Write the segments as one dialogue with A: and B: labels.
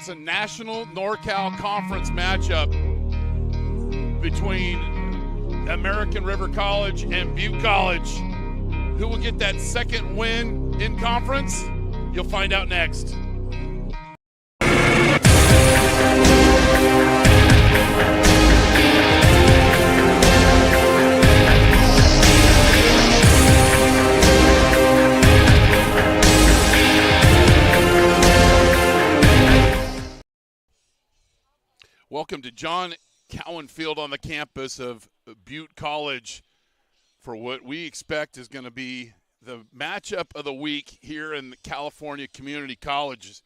A: It's a national NorCal conference matchup between American River College and Butte College. Who will get that second win in conference? You'll find out next. Welcome to John Cowan Field on the campus of Butte College for what we expect is going to be the matchup of the week here in the California community colleges.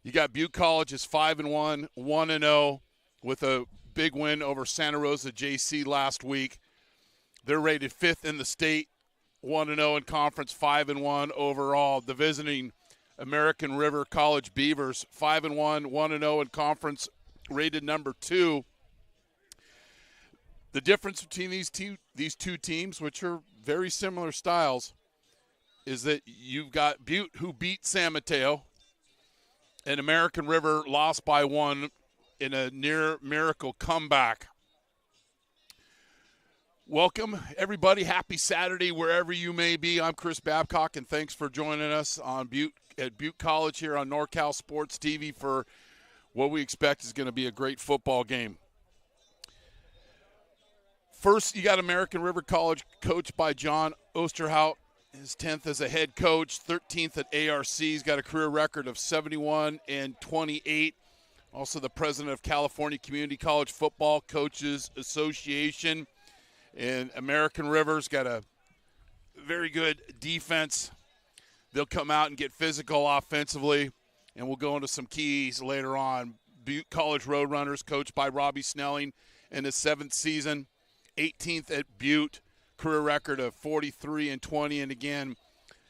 A: You got Butte College is 5-1, 1-0 with a big win over Santa Rosa JC last week. They're rated 5th in the state, 1-0 in conference, 5-1 overall. The visiting American River College Beavers, 5-1, 1-0 in conference, rated number 2. The difference between these two teams, which are very similar styles, is that you've got Butte, who beat San Mateo, and American River lost by 1 in a near miracle comeback. Welcome, everybody. Happy Saturday, wherever you may be. I'm Chris Babcock, and thanks for joining us on at Butte College here on NorCal Sports TV for what we expect is going to be a great football game. First, you got American River College, coached by John Osterhout, his 10th as a head coach, 13th at ARC. He's got a career record of 71 and 28. Also the president of California Community College Football Coaches Association. And American River's got a very good defense. They'll come out and get physical offensively, and we'll go into some keys later on. Butte College Roadrunners, coached by Robbie Snelling in his 7th season. 18th at Butte, career record of 43 and 20. And again,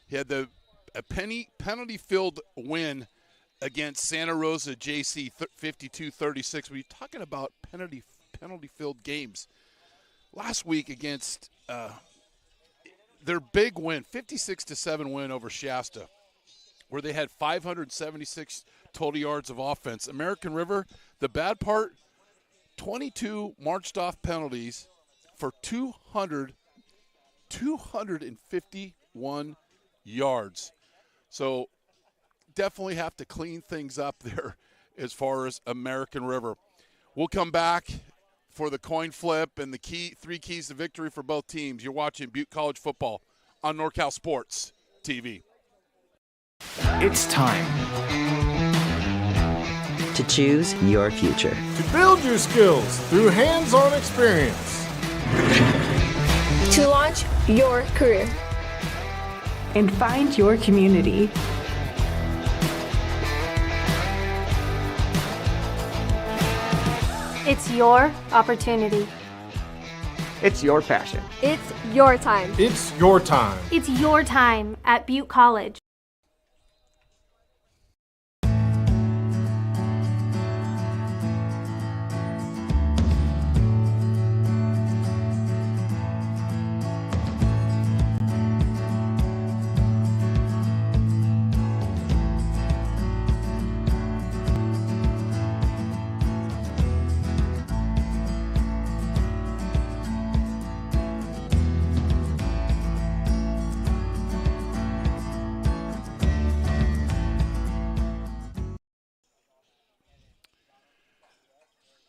A: he had a penalty-filled win against Santa Rosa JC 52-36. We're talking about penalty-filled games. Last week against their big win, 56-7 win over Shasta, where they had 576 total yards of offense. American River, the bad part, 22 marched off penalties for 251 yards. So definitely have to clean things up there as far as American River. We'll come back for the coin flip and the 3 keys to victory for both teams. You're watching Butte College football on NorCal Sports TV.
B: It's time
C: to choose your future.
D: To build your skills through hands-on experience.
E: To launch your career.
F: And find your community.
G: It's your opportunity.
B: It's your passion.
E: It's your time.
D: It's your time.
G: It's your time at Butte College.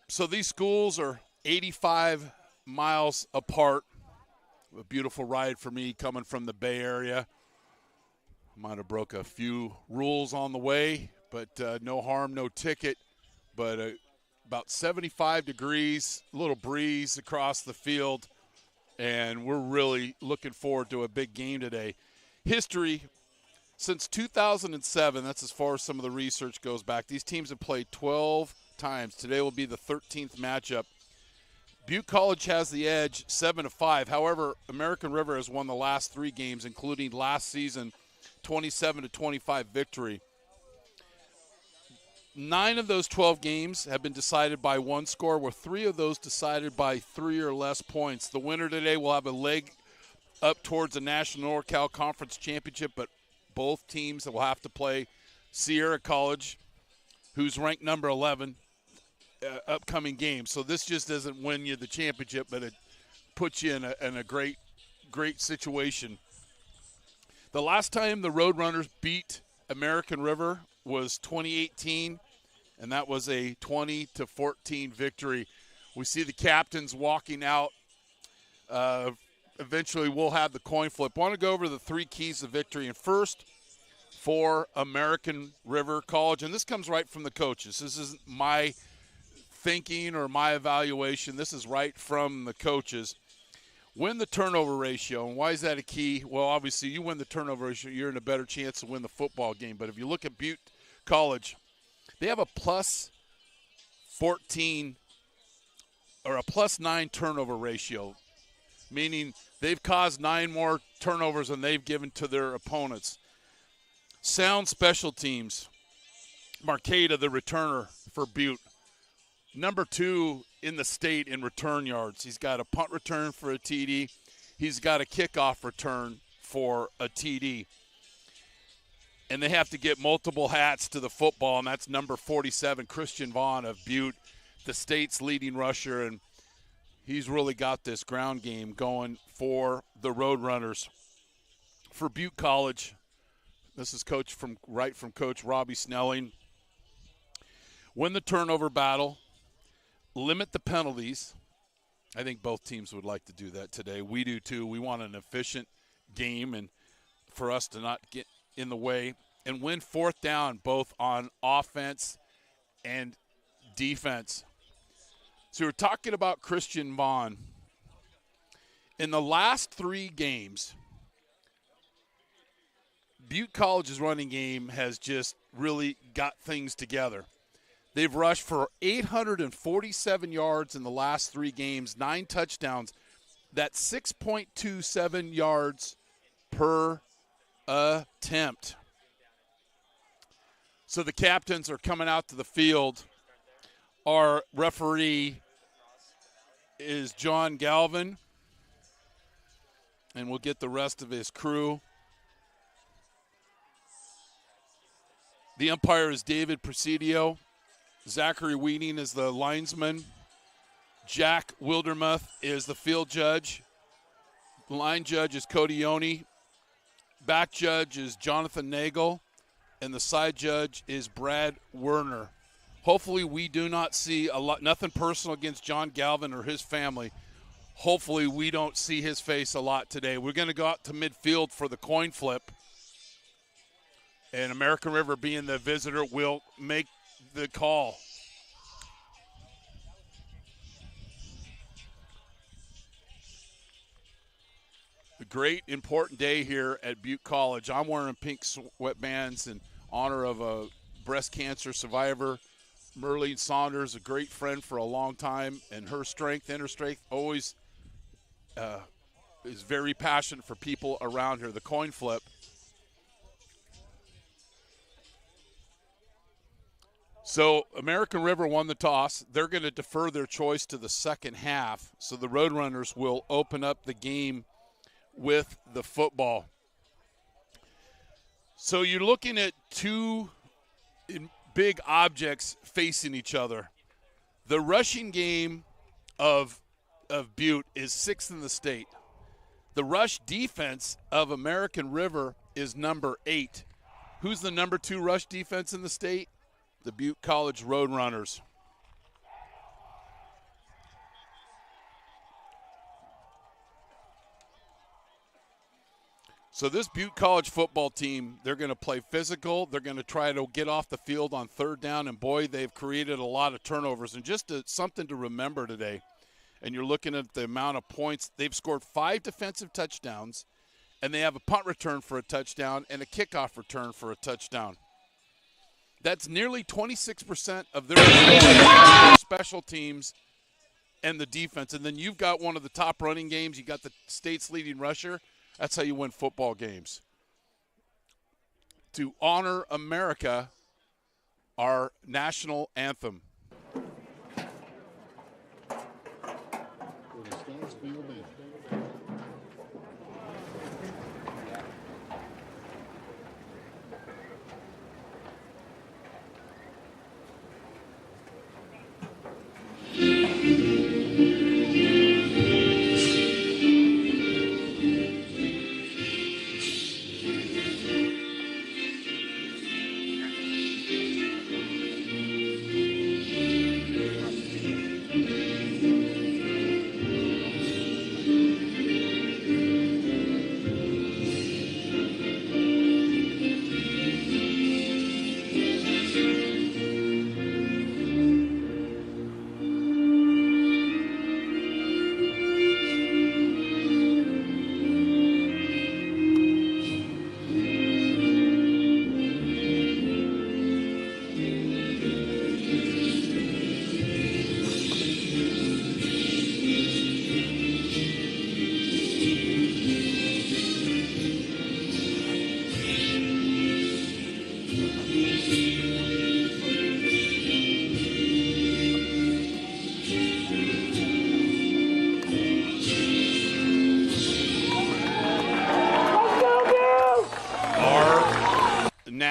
A: So these schools are 85 miles apart. A beautiful ride for me coming from the Bay Area. Might have broke a few rules on the way, but no harm, no ticket. But about 75 degrees, a little breeze across the field, and we're really looking forward to a big game today. History, since 2007, that's as far as some of the research goes back. These teams have played 12 times. Today will be the 13th matchup. Butte College has the edge 7-5. However, American River has won the last 3 games, including last season 27-25 victory. 9 of those 12 games have been decided by 1 score, with 3 of those decided by 3 or less points. The winner today will have a leg up towards the National NorCal Conference Championship, but both teams will have to play Sierra College, who's ranked number 11, upcoming game. So this just doesn't win you the championship, but it puts you in a great situation. The last time the Roadrunners beat American River was 2018, and that was a 20-14 victory. We see the captains walking out. Eventually we'll have the coin flip. I want to go over the 3 keys of victory. And first, for American River College, and this comes right from the coaches. This isn't my thinking or my evaluation. This is right from the coaches. Win the turnover ratio. And why is that a key? Well, obviously, you win the turnover ratio, you're in a better chance to win the football game. But if you look at Butte College, they have a plus 14 or a plus 9 turnover ratio, meaning they've caused 9 more turnovers than they've given to their opponents. Sound special teams. Marqueta, the returner for Butte, number 2 in the state in return yards. He's got a punt return for a TD. He's got a kickoff return for a TD. And they have to get multiple hats to the football, and that's number 47, Christian Vaughn of Butte, the state's leading rusher, and he's really got this ground game going for the Roadrunners. For Butte College, this is Coach Robbie Snelling. Win the turnover battle. Limit the penalties. I think both teams would like to do that today. We do too. We want an efficient game and for us to not get in the way. And win 4th down both on offense and defense. So we're talking about Christian Vaughn. In the last 3 games, Butte College's running game has just really got things together. They've rushed for 847 yards in the last 3 games, 9 touchdowns. That's 6.27 yards per attempt. So the captains are coming out to the field. Our referee is John Galvin, and we'll get the rest of his crew. The umpire is David Presidio. Zachary Weeding is the linesman. Jack Wildermuth is the field judge. The line judge is Cody Oney. Back judge is Jonathan Nagel. And the side judge is Brad Werner. Hopefully we do not see a lot, nothing personal against John Galvin or his family. Hopefully we don't see his face a lot today. We're going to go out to midfield for the coin flip. And American River, being the visitor, will make the call. A great, important day here at Butte College. I'm wearing pink sweatbands in honor of a breast cancer survivor, Merlene Saunders, a great friend for a long time, and her strength, inner strength, always is very passionate for people around her. The coin flip. So American River won the toss. They're going to defer their choice to the second half. So the Roadrunners will open up the game with the football. So you're looking at 2 big objects facing each other. The rushing game of Butte is 6th in the state. The rush defense of American River is number 8. Who's the number 2 rush defense in the state? The Butte College Roadrunners. So this Butte College football team, they're going to play physical. They're going to try to get off the field on 3rd down, and boy, they've created a lot of turnovers. And just something to remember today, and you're looking at the amount of points. They've scored 5 defensive touchdowns, and they have a punt return for a touchdown and a kickoff return for a touchdown. That's nearly 26% of their special teams and the defense. And then you've got one of the top running games. You got the state's leading rusher. That's how you win football games. To honor America, our national anthem.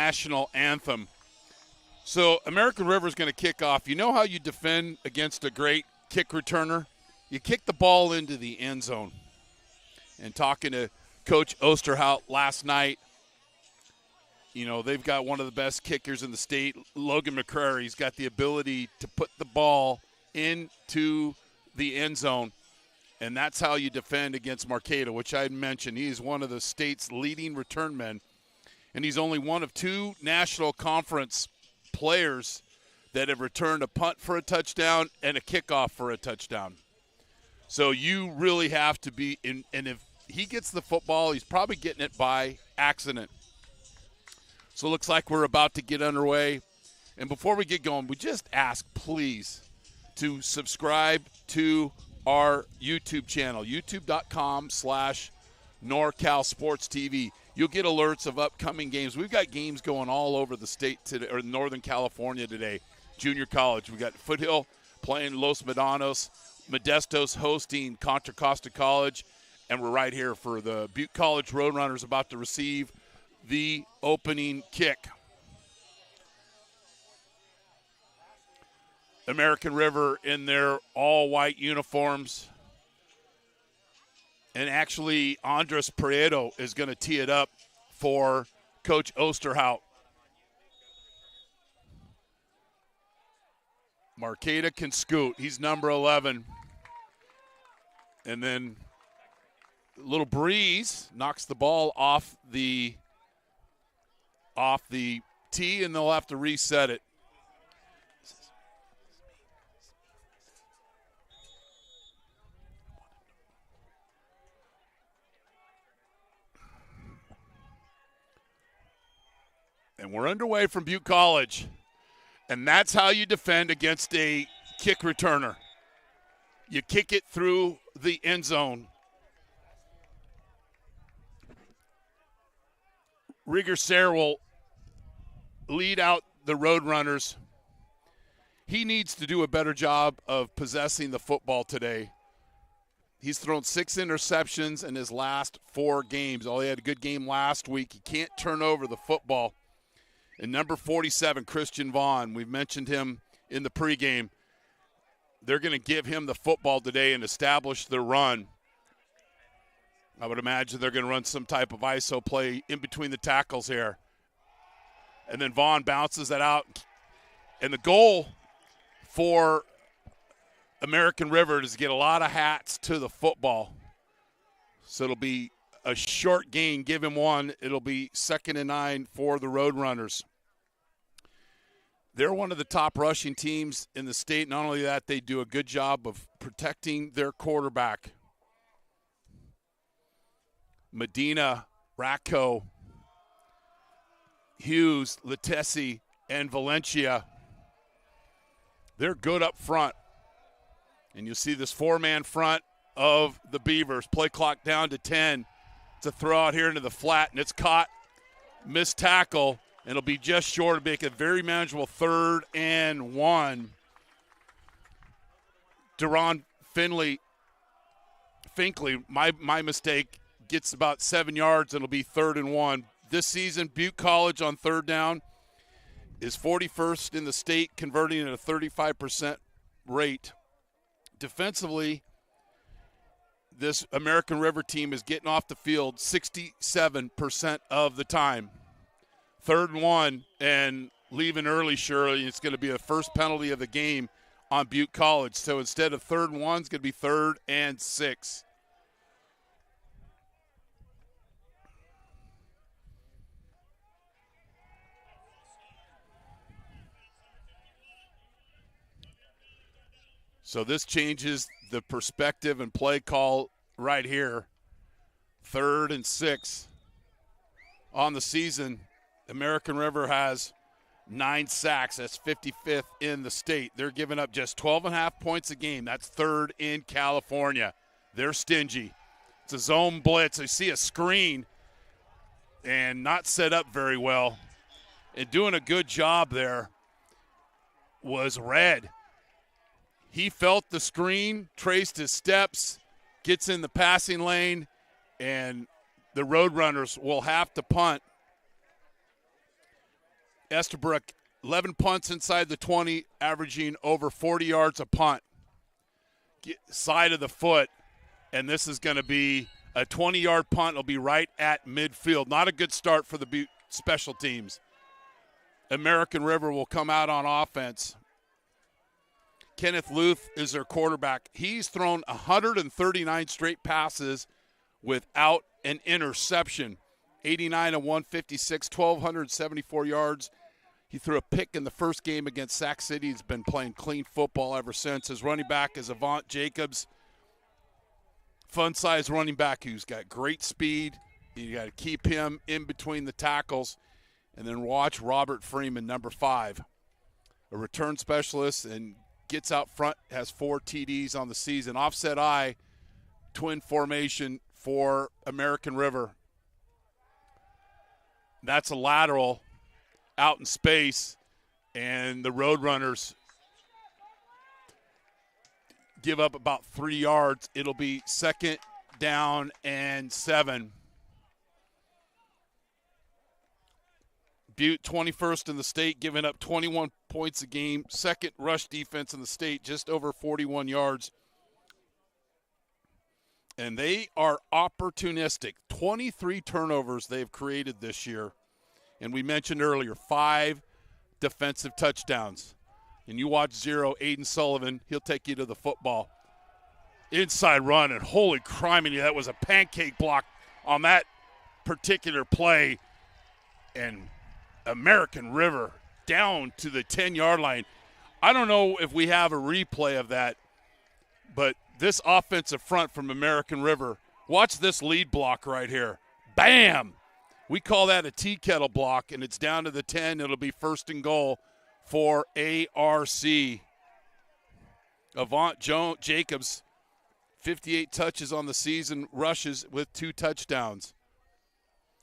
A: national anthem. So American River is going to kick off. You know how you defend against a great kick returner? You kick the ball into the end zone. And talking to Coach Osterhout last night, they've got one of the best kickers in the state, Logan McCrary. He's got the ability to put the ball into the end zone, and that's how you defend against Marqueta, which I had mentioned. He is one of the state's leading return men, and he's only one of 2 national conference players that have returned a punt for a touchdown and a kickoff for a touchdown. So you really have to be in, and if he gets the football, he's probably getting it by accident. So it looks like we're about to get underway. And before we get going, we just ask, please, to subscribe to our YouTube channel, youtube.com/NorCal Sports TV. You'll get alerts of upcoming games. We've got games going all over the state today, or Northern California today. Junior college. We've got Foothill playing Los Medanos, Modestos hosting Contra Costa College, and we're right here for the Butte College Roadrunners about to receive the opening kick. American River in their all-white uniforms. And actually, Andres Prieto is going to tee it up for Coach Osterhout. Marqueta can scoot. He's number 11. And then a little breeze knocks the ball off the tee, and they'll have to reset it. And we're underway from Butte College. And that's how you defend against a kick returner. You kick it through the end zone. Rigger Sayre will lead out the Roadrunners. He needs to do a better job of possessing the football today. He's thrown 6 interceptions in his last 4 games. He had a good game last week. He can't turn over the football. And number 47, Christian Vaughn, we've mentioned him in the pregame. They're going to give him the football today and establish their run. I would imagine they're going to run some type of ISO play in between the tackles here. And then Vaughn bounces that out. And the goal for American River is to get a lot of hats to the football. So it'll be a short gain. Give him 1. It'll be 2nd and 9 for the Roadrunners. They're one of the top rushing teams in the state. Not only that, they do a good job of protecting their quarterback. Medina, Racco, Hughes, Latesi, and Valencia. They're good up front. And you'll see this 4-man front of the Beavers. Play clock down to 10. It's a throw out here into the flat, and it's caught. Missed tackle, and it'll be just short to make a very manageable 3rd and 1. Deron Finkley, my mistake, gets about 7 yards, and it'll be 3rd and 1. This season, Butte College on 3rd down is 41st in the state, converting at a 35% rate. Defensively, this American River team is getting off the field 67% of the time. 3rd and 1 and leaving early, surely. It's going to be the first penalty of the game on Butte College. So instead of 3rd and 1, it's going to be 3rd and 6. So this changes the perspective and play call right here. 3rd and 6 on the season. American River has 9 sacks. That's 55th in the state. They're giving up just 12.5 points a game. That's 3rd in California. They're stingy. It's a zone blitz. I see a screen and not set up very well. And doing a good job there was Red. He felt the screen, traced his steps, gets in the passing lane, and the Roadrunners will have to punt. Estabrook, 11 punts inside the 20, averaging over 40 yards a punt. Side of the foot, and this is going to be a 20-yard punt. It'll be right at midfield. Not a good start for the Butte special teams. American River will come out on offense. Kenneth Luth is their quarterback. He's thrown 139 straight passes without an interception. 89 of 156, 1,274 yards. He threw a pick in the first game against Sac City. He's been playing clean football ever since. His running back is Avant Jacobs. Fun-sized running back who's got great speed. You got to keep him in between the tackles. And then watch Robert Freeman, number 5, a return specialist, and gets out front, has 4 TDs on the season. Offset I, twin formation for American River. That's a lateral out in space, and the Roadrunners give up about 3 yards. It'll be 2nd down and 7. Butte 21st in the state, giving up 21 points a game. 2nd rush defense in the state, just over 41 yards. And they are opportunistic. 23 turnovers they've created this year. And we mentioned earlier, 5 defensive touchdowns. And you watch 0, Aiden Sullivan, he'll take you to the football. Inside run, and holy criminy, that was a pancake block on that particular play. And American River down to the 10-yard line. I don't know if we have a replay of that, but this offensive front from American River, watch this lead block right here. Bam! We call that a tea kettle block, and it's down to the 10. It'll be 1st and goal for ARC. Avant Jacobs, 58 touches on the season, rushes with 2 touchdowns.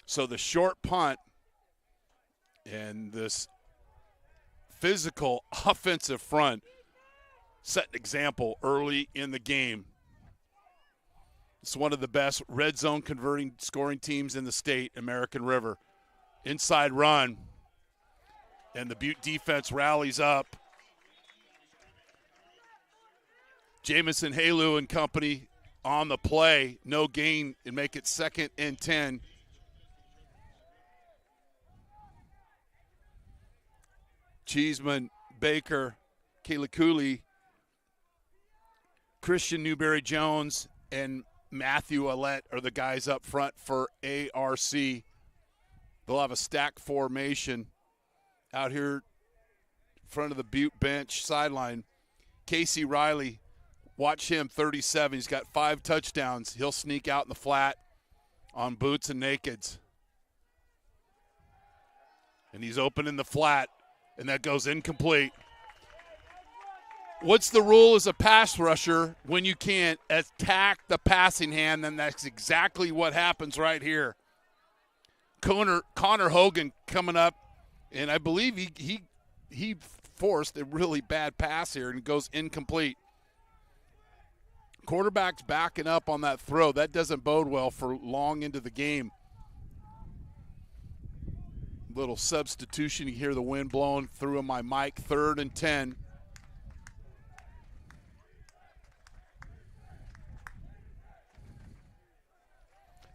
A: So the short punt and this physical offensive front set an example early in the game. It's one of the best red zone converting scoring teams in the state, American River. Inside run, and the Butte defense rallies up. Jamison Haleu and company on the play, no gain, and make it 2nd and 10. Cheeseman, Baker, Kayla Cooley, Christian Newberry-Jones, and Matthew Allette are the guys up front for ARC. They'll have a stack formation out here in front of the Butte bench sideline. Casey Riley, watch him, 37. He's got 5 touchdowns. He'll sneak out in the flat on boots and nakeds. And he's open in the flat, and that goes incomplete. What's the rule as a pass rusher when you can't attack the passing hand? Then that's exactly what happens right here. Connor Hogan coming up, and I believe he forced a really bad pass here, and it goes incomplete. Quarterback's backing up on that throw. That doesn't bode well for long into the game. Little substitution. You hear the wind blowing through my mic. 3rd and 10.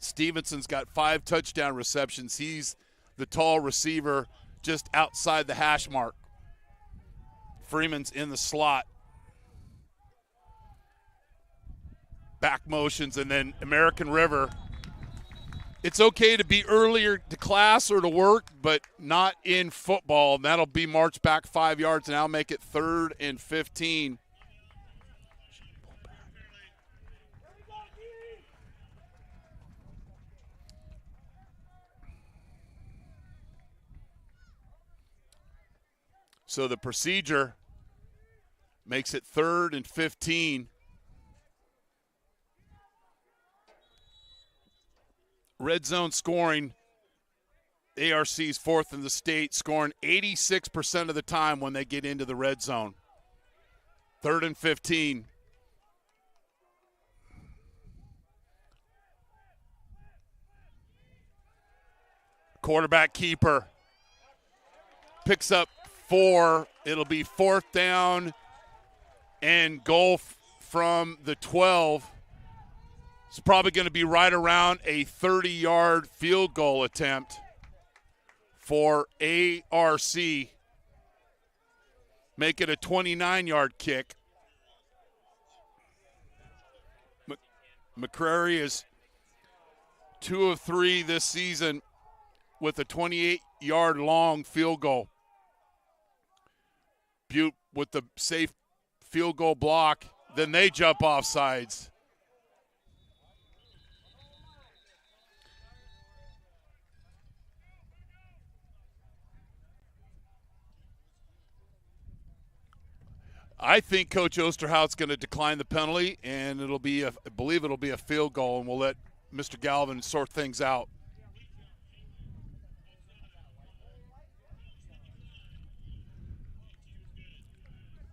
A: Stevenson's got 5 touchdown receptions. He's the tall receiver just outside the hash mark. Freeman's in the slot. Back motions, and then American River. It's okay to be earlier to class or to work, but not in football. And that'll be march back 5 yards, and I'll make it 3rd and 15. So the procedure makes it 3rd and 15. Red zone scoring, ARC's 4th in the state, scoring 86% of the time when they get into the red zone. 3rd and 15. Quarterback keeper. picks up 4. It'll be 4th down and goal from the 12. It's probably going to be right around a 30-yard field goal attempt for ARC. Make it a 29-yard kick. McCrary is 2 of 3 this season with a 28-yard long field goal. Butte with the safe field goal block. Then they jump off sides. I think Coach Osterhout's going to decline the penalty, and I believe it'll be a field goal, and we'll let Mr. Galvin sort things out.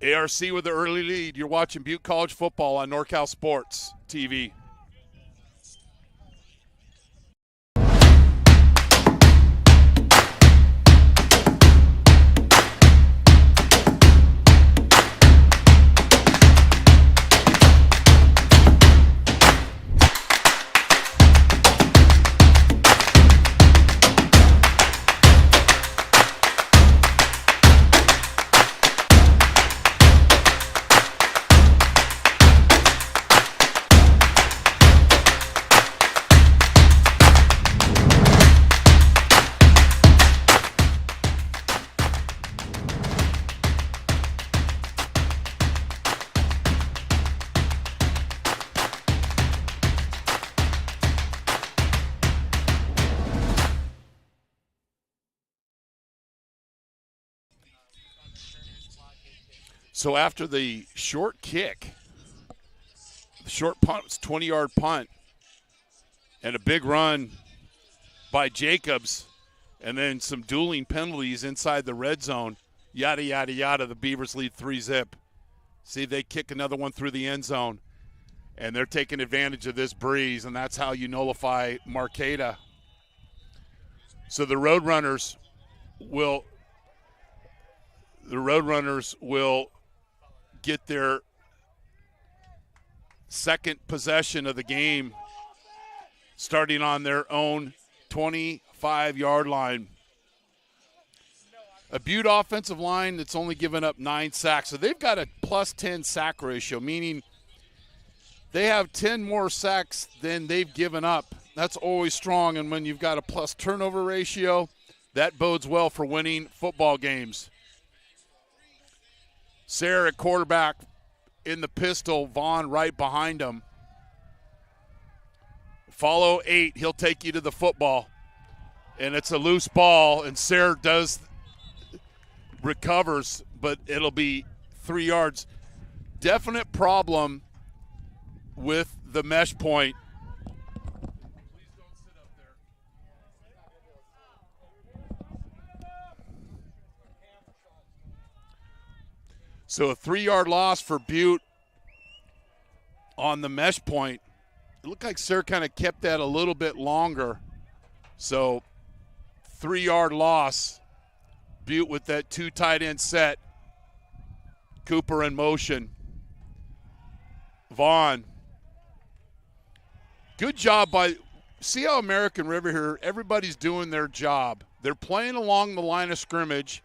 A: ARC with the early lead. You're watching Butte College football on NorCal Sports TV. So after the short kick, the short punt was 20-yard punt, and a big run by Jacobs, and then some dueling penalties inside the red zone, yada, yada, yada, the Beavers lead 3-zip. See, they kick another one through the end zone, and they're taking advantage of this breeze, and that's how you nullify Marqueta. So the Roadrunners will get their second possession of the game starting on their own 25-yard line. A Butte offensive line that's only given up 9 sacks. So they've got a plus 10 sack ratio, meaning they have 10 more sacks than they've given up. That's always strong, and when you've got a plus turnover ratio, that bodes well for winning football games. Sayre at quarterback in the pistol, Vaughn right behind him. Follow 8, he'll take you to the football. And it's a loose ball, and Sayre recovers, but it'll be 3 yards. Definite problem with the mesh point. So a 3-yard loss for Butte on the mesh point. It looked like Sayre kind of kept that a little bit longer. So 3-yard loss. Butte with that 2 tight end set. Cooper in motion. Vaughn. Good job by – see how American River here, everybody's doing their job. They're playing along the line of scrimmage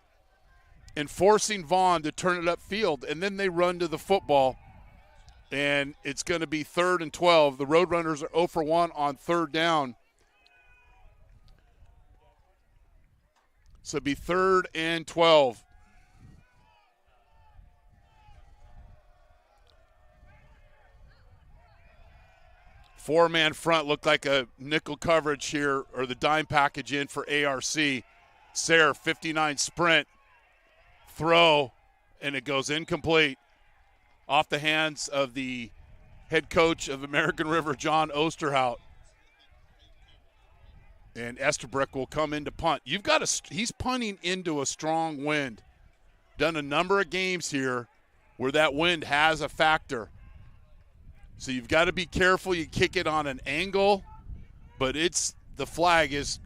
A: and forcing Vaughn to turn it upfield, and then they run to the football, and it's going to be 3rd and 12. The Roadrunners are 0 for 1 on 3rd down. So it'll be 3rd and 12. Four-man front looked like a nickel coverage here, or the dime package in for ARC. Sayre, 59 sprint. Throw, and it goes incomplete off the hands of the head coach of American River, John Osterhout. And Estabrook will come in to punt. He's punting into a strong wind. Done a number of games here where that wind has a factor. So you've got to be careful. You kick it on an angle, but the flag is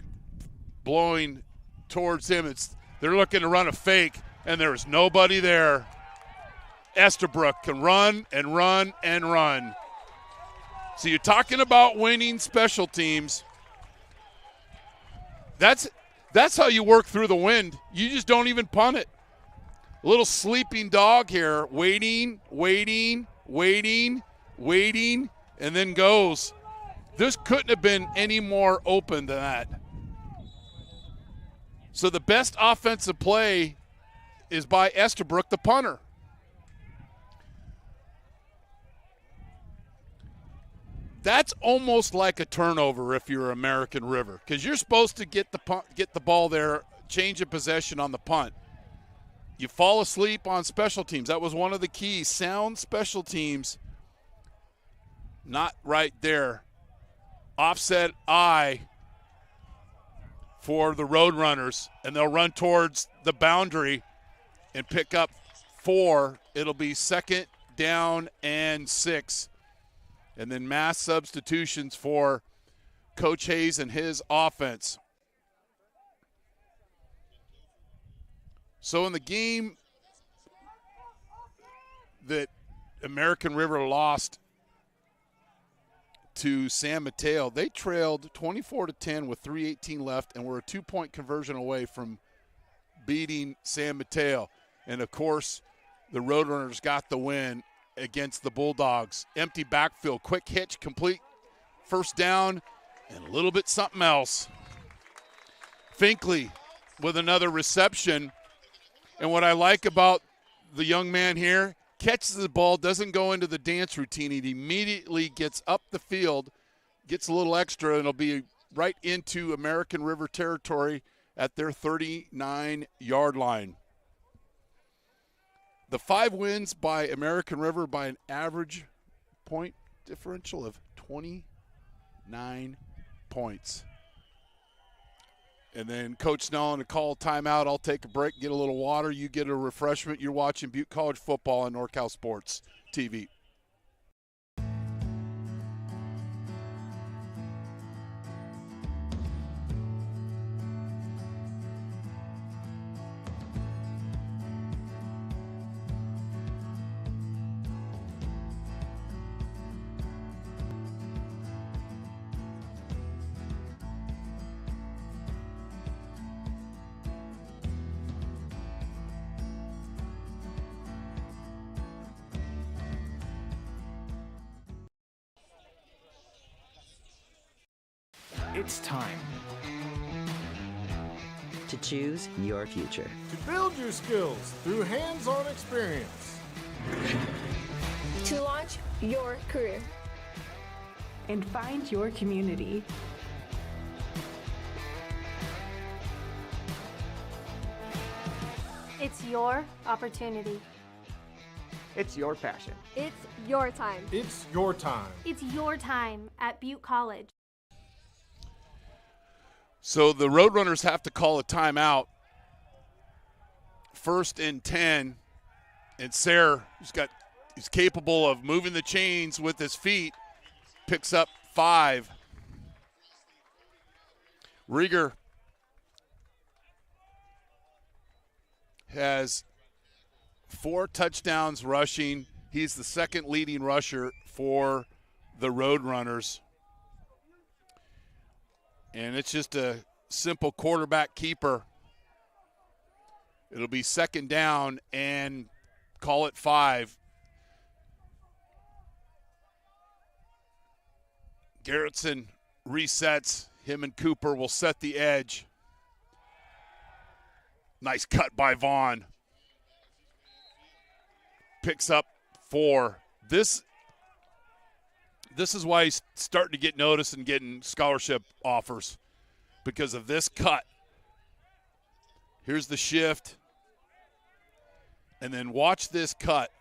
A: blowing towards him. They're looking to run a fake, and there's nobody there. Estabrook can run and run and run. So you're talking about winning special teams. That's how you work through the wind. You just don't even punt it. A little sleeping dog here, waiting, and then goes. This couldn't have been any more open than that. So the best offensive play is by Estabrook, the punter. That's almost like a turnover if you're American River, because you're supposed to get the ball there, change of possession on the punt. You fall asleep on special teams. That was one of the keys. Sound special teams, not right there. Offset eye for the Roadrunners, and they'll run towards the boundary and pick up 4. It'll be 2nd down and 6. And then mass substitutions for Coach Hayes and his offense. So in the game that American River lost to San Mateo, they trailed 24-10 with 3:18 left and were a 2-point conversion away from beating San Mateo. And, of course, the Roadrunners got the win against the Bulldogs. Empty backfield, quick hitch, complete first down, and a little bit something else. Finkley with another reception. And what I like about the young man here, catches the ball, doesn't go into the dance routine. He immediately gets up the field, gets a little extra, and it'll be right into American River territory at their 39-yard line. The 5 wins by American River by an average point differential of 29 points. And then Coach Snell to call timeout. I'll take a break, get a little water. You get a refreshment. You're watching Butte College football on NorCal Sports TV.
B: It's time.
C: To choose your future.
D: To build your skills through hands-on experience.
E: To launch your career.
F: And find your community.
G: It's your opportunity.
B: It's your passion.
E: It's your time.
D: It's your time.
G: It's your time at Butte College.
A: So the Roadrunners have to call a timeout. 1st and 10. And Sayre, he's capable of moving the chains with his feet, picks up 5. Rieger has 4 touchdowns rushing. He's the 2nd leading rusher for the Roadrunners. And it's just a simple quarterback keeper. It'll be 2nd down and call it 5. Garrettson resets. Him and Cooper will set the edge. Nice cut by Vaughn. Picks up 4. This is why he's starting to get noticed and getting scholarship offers, because of this cut. Here's the shift. And then watch this cut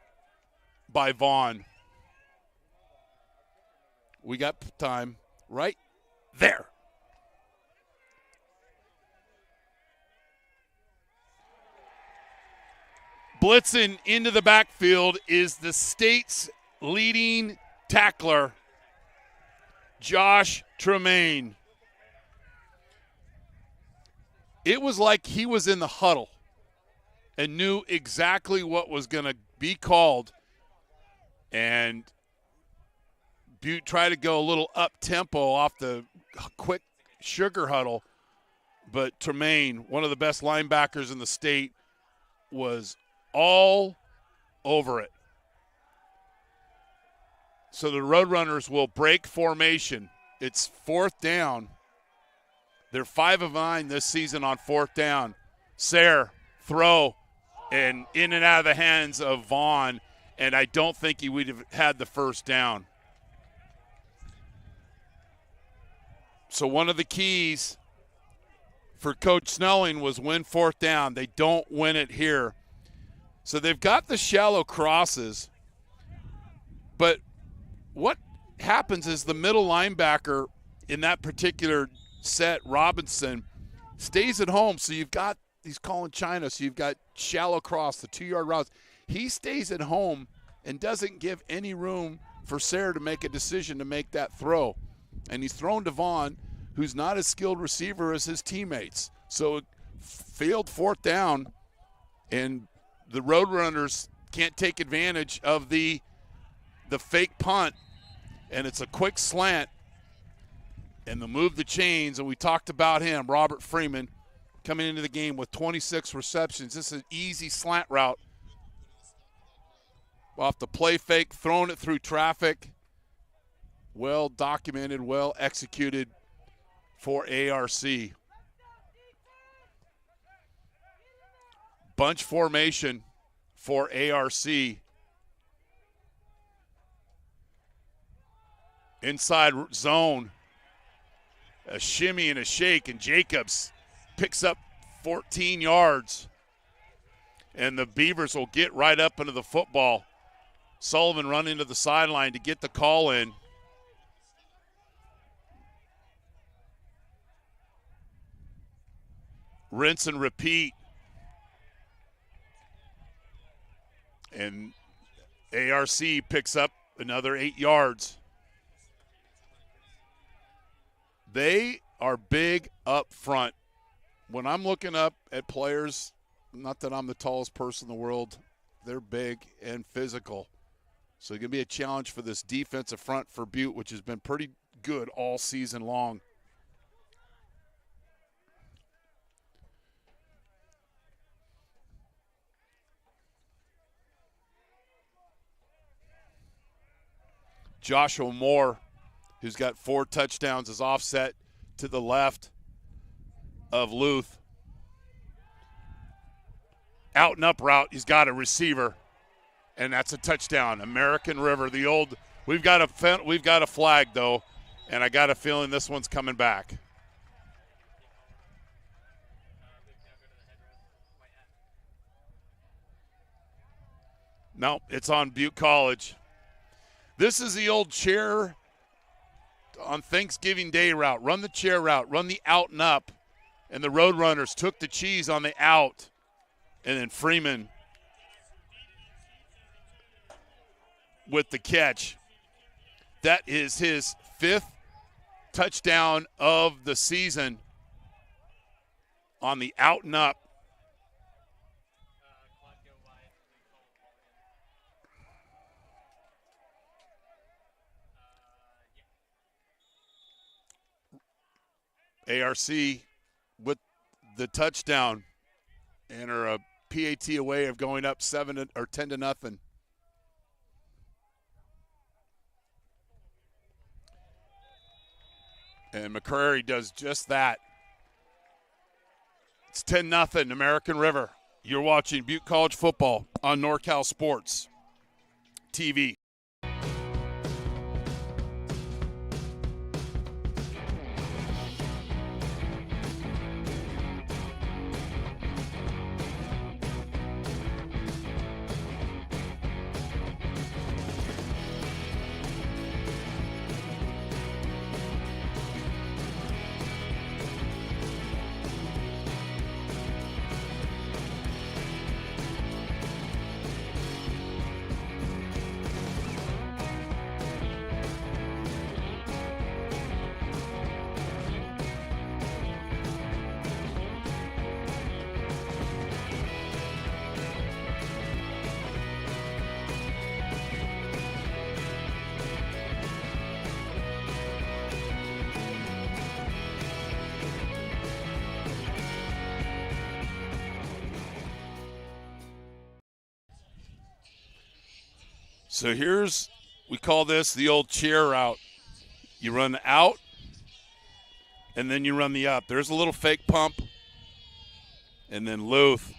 A: by Vaughn. We got time right there. Blitzing into the backfield is the state's leading tackler, Josh Tremaine. It was like he was in the huddle. and knew exactly what was going to be called. And Butte tried to go a little up-tempo off the quick sugar huddle, but Tremaine, one of the best linebackers in the state, was all over it. So the Roadrunners will break formation. It's 4th down. They're 5 of 9 this season on 4th down. Sayre, throw, and in and out of the hands of Vaughn, and I don't think he would have had the first down. So one of the keys for Coach Snelling was win 4th down. They don't win it here. So they've got the shallow crosses, but what happens is the middle linebacker in that particular set, Robinson, stays at home. So you've got, he's calling China, so you've got shallow cross, the 2-yard routes. He stays at home and doesn't give any room for Sayre to make a decision to make that throw. And he's thrown to Vaughn, who's not as skilled receiver as his teammates. So it failed 4th down, and the Roadrunners can't take advantage of the fake punt, and it's a quick slant, and they'll move the chains, and we talked about him, Robert Freeman, coming into the game with 26 receptions. This is an easy slant route. Off the play fake, throwing it through traffic. Well documented, well executed for ARC. Bunch formation for ARC. Inside zone, a shimmy and a shake, and Jacobs picks up 14 yards. And the Beavers will get right up into the football. Sullivan running to the sideline to get the call in. Rinse and repeat. And ARC picks up another 8 yards. They are big up front. When I'm looking up at players, not that I'm the tallest person in the world, they're big and physical. So it's going to be a challenge for this defensive front for Butte, which has been pretty good all season long. Joshua Moore, who's got 4 touchdowns, is offset to the left of Luth. Out and up route, he's got a receiver, and that's a touchdown. American River, the old. We've got a flag though, and I got a feeling this one's coming back. No, it's on Butte College. This is the old chair on Thanksgiving Day route. Run the chair route, run the out and up, and the Roadrunners took the cheese on the out, and then Freeman with the catch. That is his 5th touchdown of the season on the out and up. ARC with the touchdown and are a PAT away of going up 10 to nothing. And McCrary does just that. It's 10-0 American River. You're watching Butte College football on NorCal Sports TV. So we call this the old chair route. You run out, and then you run the up. There's a little fake pump, and then Luth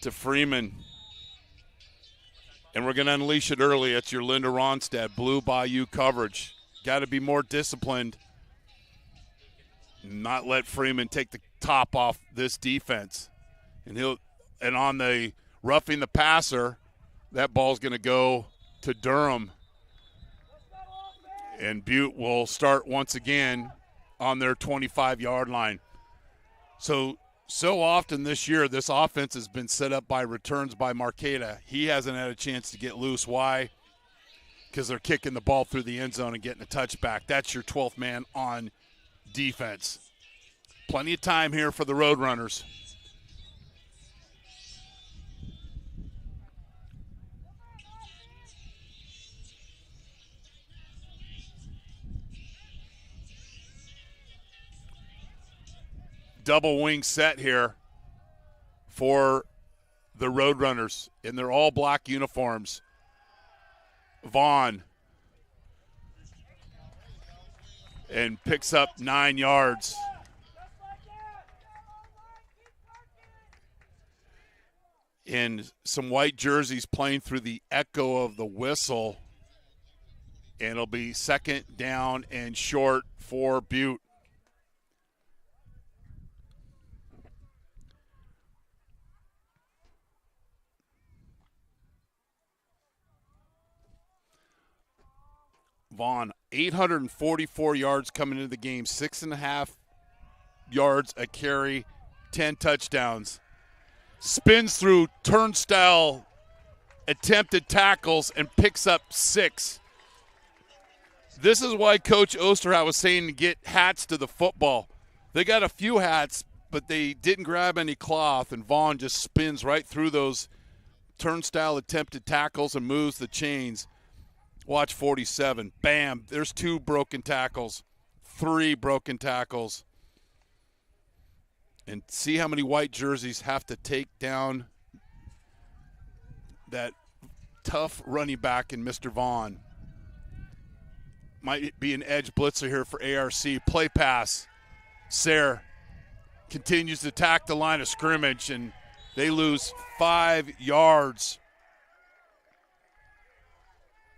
A: to Freeman. And we're going to unleash it early. It's your Linda Ronstadt, Blue Bayou coverage. Got to be more disciplined. Not let Freeman take the top off this defense. And on the roughing the passer, that ball's going to go to Durham. And Butte will start once again on their 25-yard line. So often this year, this offense has been set up by returns by Marqueta. He hasn't had a chance to get loose. Why? Because they're kicking the ball through the end zone and getting a touchback. That's your 12th man on defense. Plenty of time here for the Roadrunners. Double wing set here for the Roadrunners in their all black uniforms. Vaughn and picks up 9 yards. And some white jerseys playing through the echo of the whistle. And it'll be second down and short for Butte. Vaughn, 844 yards coming into the game, 6.5 yards a carry, 10 touchdowns. Spins through turnstile attempted tackles and picks up 6. This is why Coach Osterhout was saying to get hats to the football. They got a few hats, but they didn't grab any cloth, and Vaughn just spins right through those turnstile attempted tackles and moves the chains. Watch 47. Bam. There's 2 broken tackles, 3 broken tackles. And see how many white jerseys have to take down that tough running back in Mr. Vaughn. Might be an edge blitzer here for ARC. Play pass. Sayre continues to attack the line of scrimmage, and they lose 5 yards.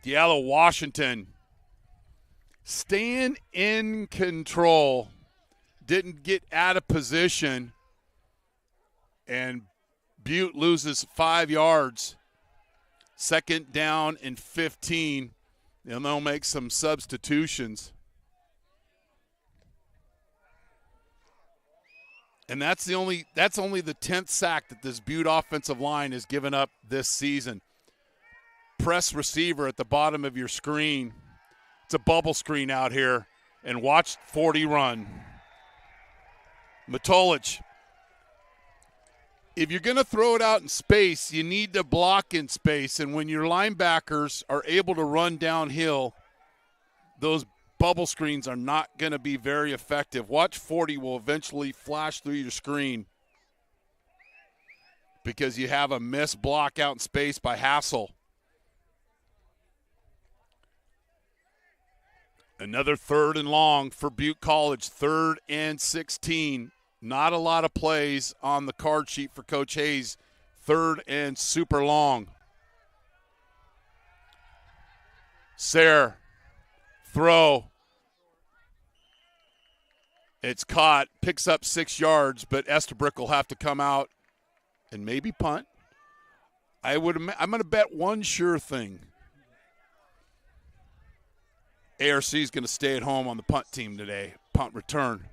A: Diallo Washington staying in control, didn't get out of position, and Butte loses 5 yards. Second down and 15, and they'll make some substitutions. And that's only the 10th sack that this Butte offensive line has given up this season. Press receiver at the bottom of your screen. It's a bubble screen out here. And watch 40 run. Matolich. If you're going to throw it out in space, you need to block in space. And when your linebackers are able to run downhill, those bubble screens are not going to be very effective. Watch 40 will eventually flash through your screen because you have a missed block out in space by Hassel. Another 3rd and long for Butte College, 3rd and 16. Not a lot of plays on the card sheet for Coach Hayes. 3rd and super long. Sayre, throw. It's caught, picks up 6 yards, but Estabrook will have to come out and maybe punt. I'm going to bet one sure thing. ARC is going to stay at home on the punt team today. Punt return.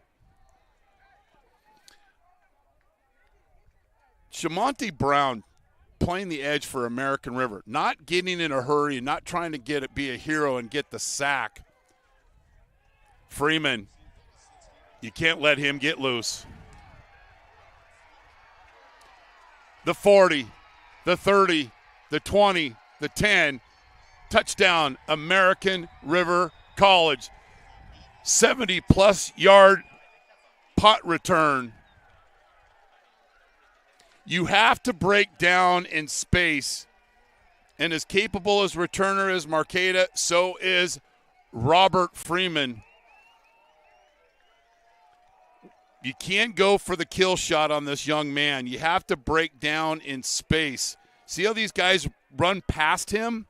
A: Shamonte Brown playing the edge for American River. Not getting in a hurry, not trying to be a hero and get the sack. Freeman, you can't let him get loose. The 40, the 30, the 20, the 10. Touchdown, American River College. 70-plus yard punt return. You have to break down in space. And as capable as returner is Marqueta, so is Robert Freeman. You can't go for the kill shot on this young man. You have to break down in space. See how these guys run past him?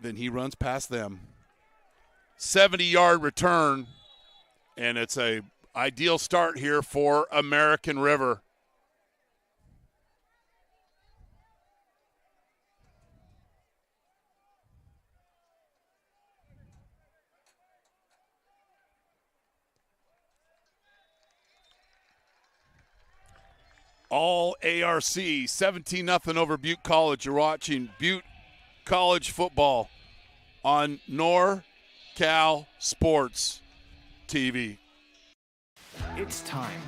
A: Then he runs past them. 70-yard return, and it's a ideal start here for American River. All ARC, 17-0 over Butte College. You're watching Butte College football on NorCal Sports TV.
B: It's time.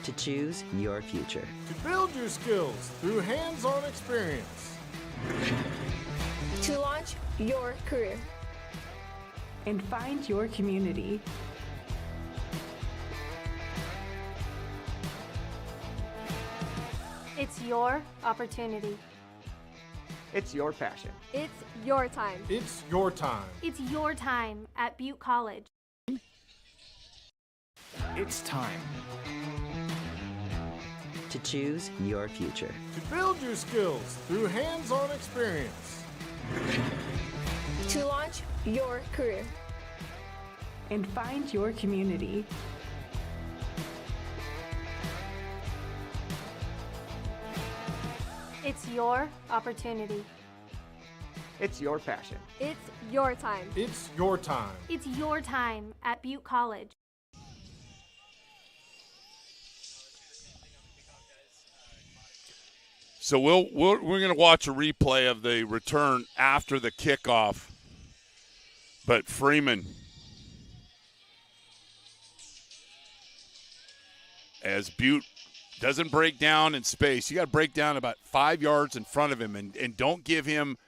C: To choose your future.
D: To build your skills through hands-on experience.
E: To launch your career.
F: And find your community.
G: It's your opportunity.
B: It's your passion.
E: It's your time.
D: It's your time.
G: It's your time at Butte College.
B: It's time.
C: To choose your future.
D: To build your skills through hands-on experience.
E: To launch your career.
F: And find your community.
G: It's your opportunity.
B: It's your passion.
E: It's your time.
D: It's your time.
G: It's your time at Butte College.
A: So we're going to watch a replay of the return after the kickoff. But Freeman, as Butte doesn't break down in space, you got to break down about 5 yards in front of him and don't give him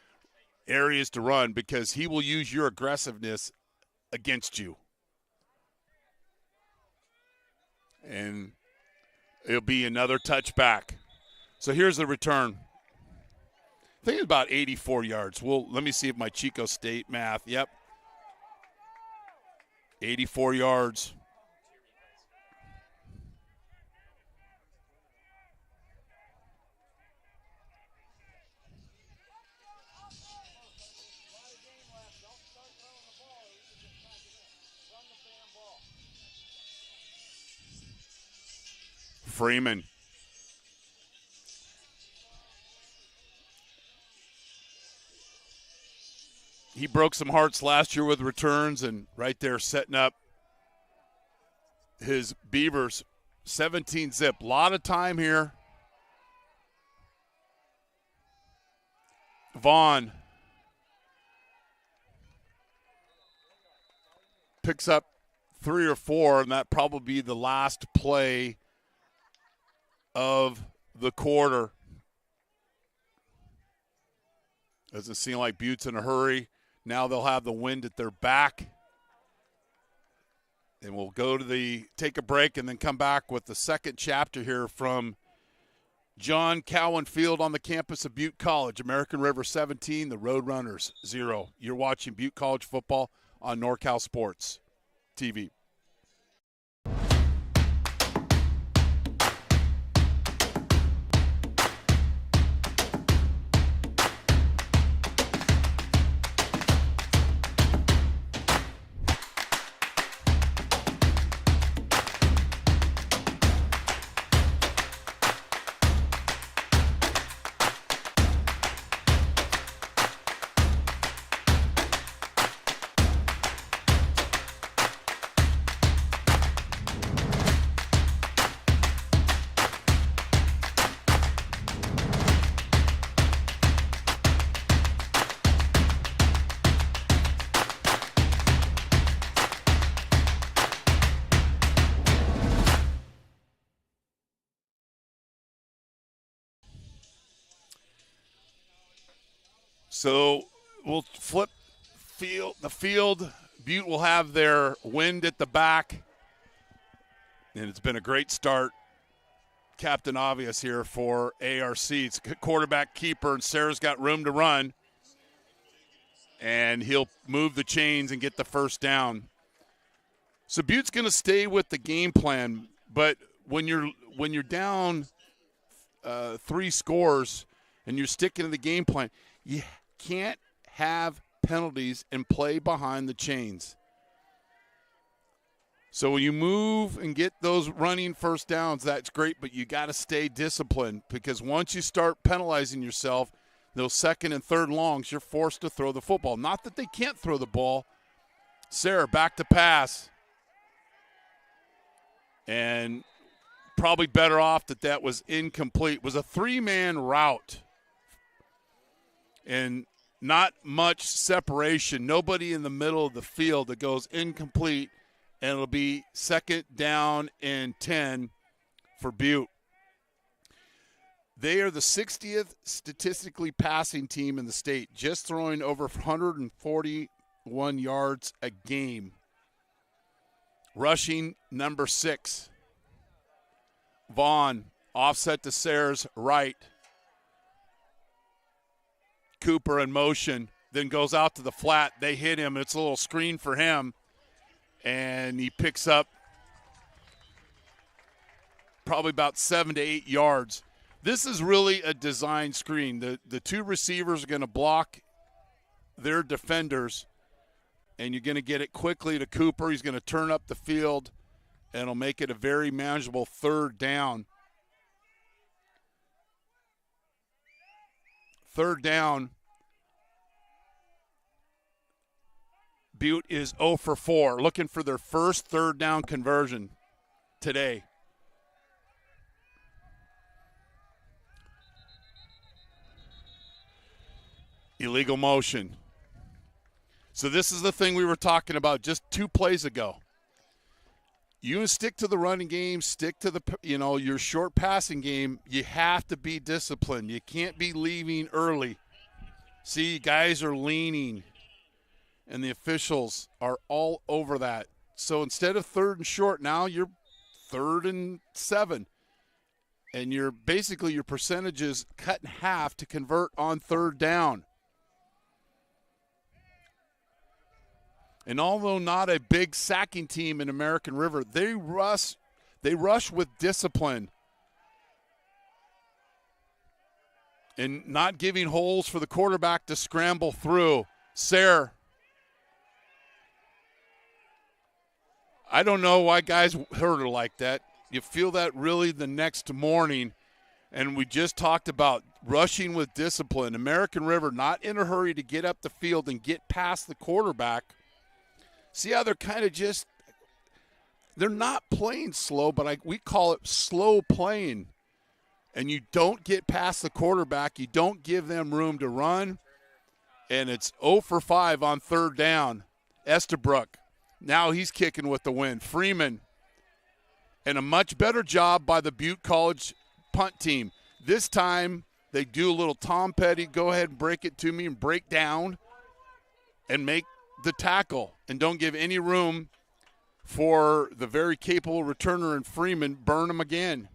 A: areas to run because he will use your aggressiveness against you. And it'll be another touchback. So here's the return. I think it's about 84 yards. Well, let me see if my Chico State math. Yep. 84 yards. Freeman. He broke some hearts last year with returns, and right there setting up his Beavers. 17 zip. A lot of time here. Vaughn picks up 3 or 4, and that probably be the last play of the quarter. Doesn't seem like Butte's in a hurry. Now they'll have the wind at their back. And we'll take a break and then come back with the second chapter here from John Cowan Field on the campus of Butte College. American River 17, the Roadrunners 0. You're watching Butte College football on NorCal Sports TV. So we'll flip the field. Butte will have their wind at the back. And it's been a great start. Captain Obvious here for ARC. It's quarterback keeper, and Sarah's got room to run. And he'll move the chains and get the first down. So Butte's going to stay with the game plan, but when you're down 3 scores and you're sticking to the game plan, you can't have penalties and play behind the chains. So when you move and get those running first downs, that's great, but you got to stay disciplined, because once you start penalizing yourself, those second and third longs, you're forced to throw the football. Not that they can't throw the ball. Sarah back to pass. And probably better off that was incomplete. It was a 3-man route. And not much separation. Nobody in the middle of the field that goes incomplete. And it'll be 2nd down and 10 for Butte. They are the 60th statistically passing team in the state, just throwing over 141 yards a game. Rushing, number 6. Vaughn, offset to Sarah's right. Cooper in motion, then goes out to the flat. They hit him, and it's a little screen for him. And he picks up probably about 7 to 8 yards. This is really a design screen. The 2 receivers are going to block their defenders, and you're going to get it quickly to Cooper. He's going to turn up the field, and it'll make it a very manageable 3rd down. 3rd down. Butte is 0 for 4, looking for their first 3rd down conversion today. Illegal motion. So this is the thing we were talking about just 2 plays ago. You stick to the running game, stick to the your short passing game. You have to be disciplined. You can't be leaving early. See, guys are leaning, and the officials are all over that. So instead of 3rd and short, now you're 3rd and 7. And your percentages cut in half to convert on 3rd down. And although not a big sacking team in American River, they rush with discipline and not giving holes for the quarterback to scramble through. Sarah, I don't know why guys hurt her like that. You feel that really the next morning. And we just talked about rushing with discipline. American River not in a hurry to get up the field and get past the quarterback. See how they're kind of just – they're not playing slow, but we call it slow playing. And you don't get past the quarterback. You don't give them room to run. And it's 0 for 5 on 3rd down. Estabrook, now he's kicking with the win. Freeman, and a much better job by the Butte College punt team. This time they do a little Tom Petty, go ahead and break it to me and break down and make the tackle, and don't give any room for the very capable returner in Freeman. Burn him again.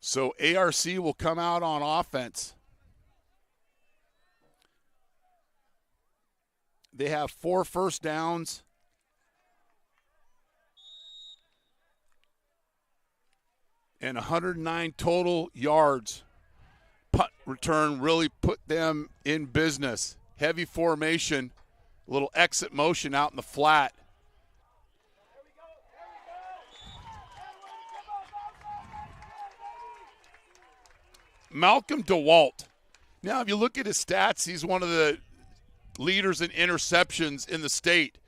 A: So ARC will come out on offense. They have 4 first downs. And 109 total yards. Punt return really put them in business. Heavy formation, a little exit motion out in the flat. Malcolm DeWalt. Now, if you look at his stats, he's one of the leaders in interceptions in the state.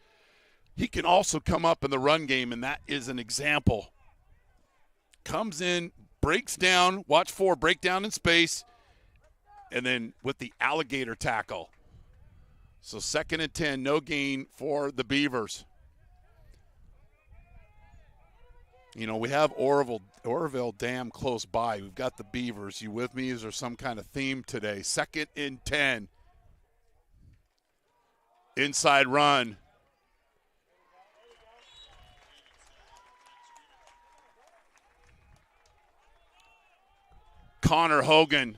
A: He can also come up in the run game, and that is an example. Comes in, breaks down, watch for, break down in space, and then with the alligator tackle. So 2nd and 10, no gain for the Beavers. You know, we have Oroville Dam close by. We've got the Beavers. You with me? Is there some kind of theme today? 2nd and 10. Inside run. Connor Hogan.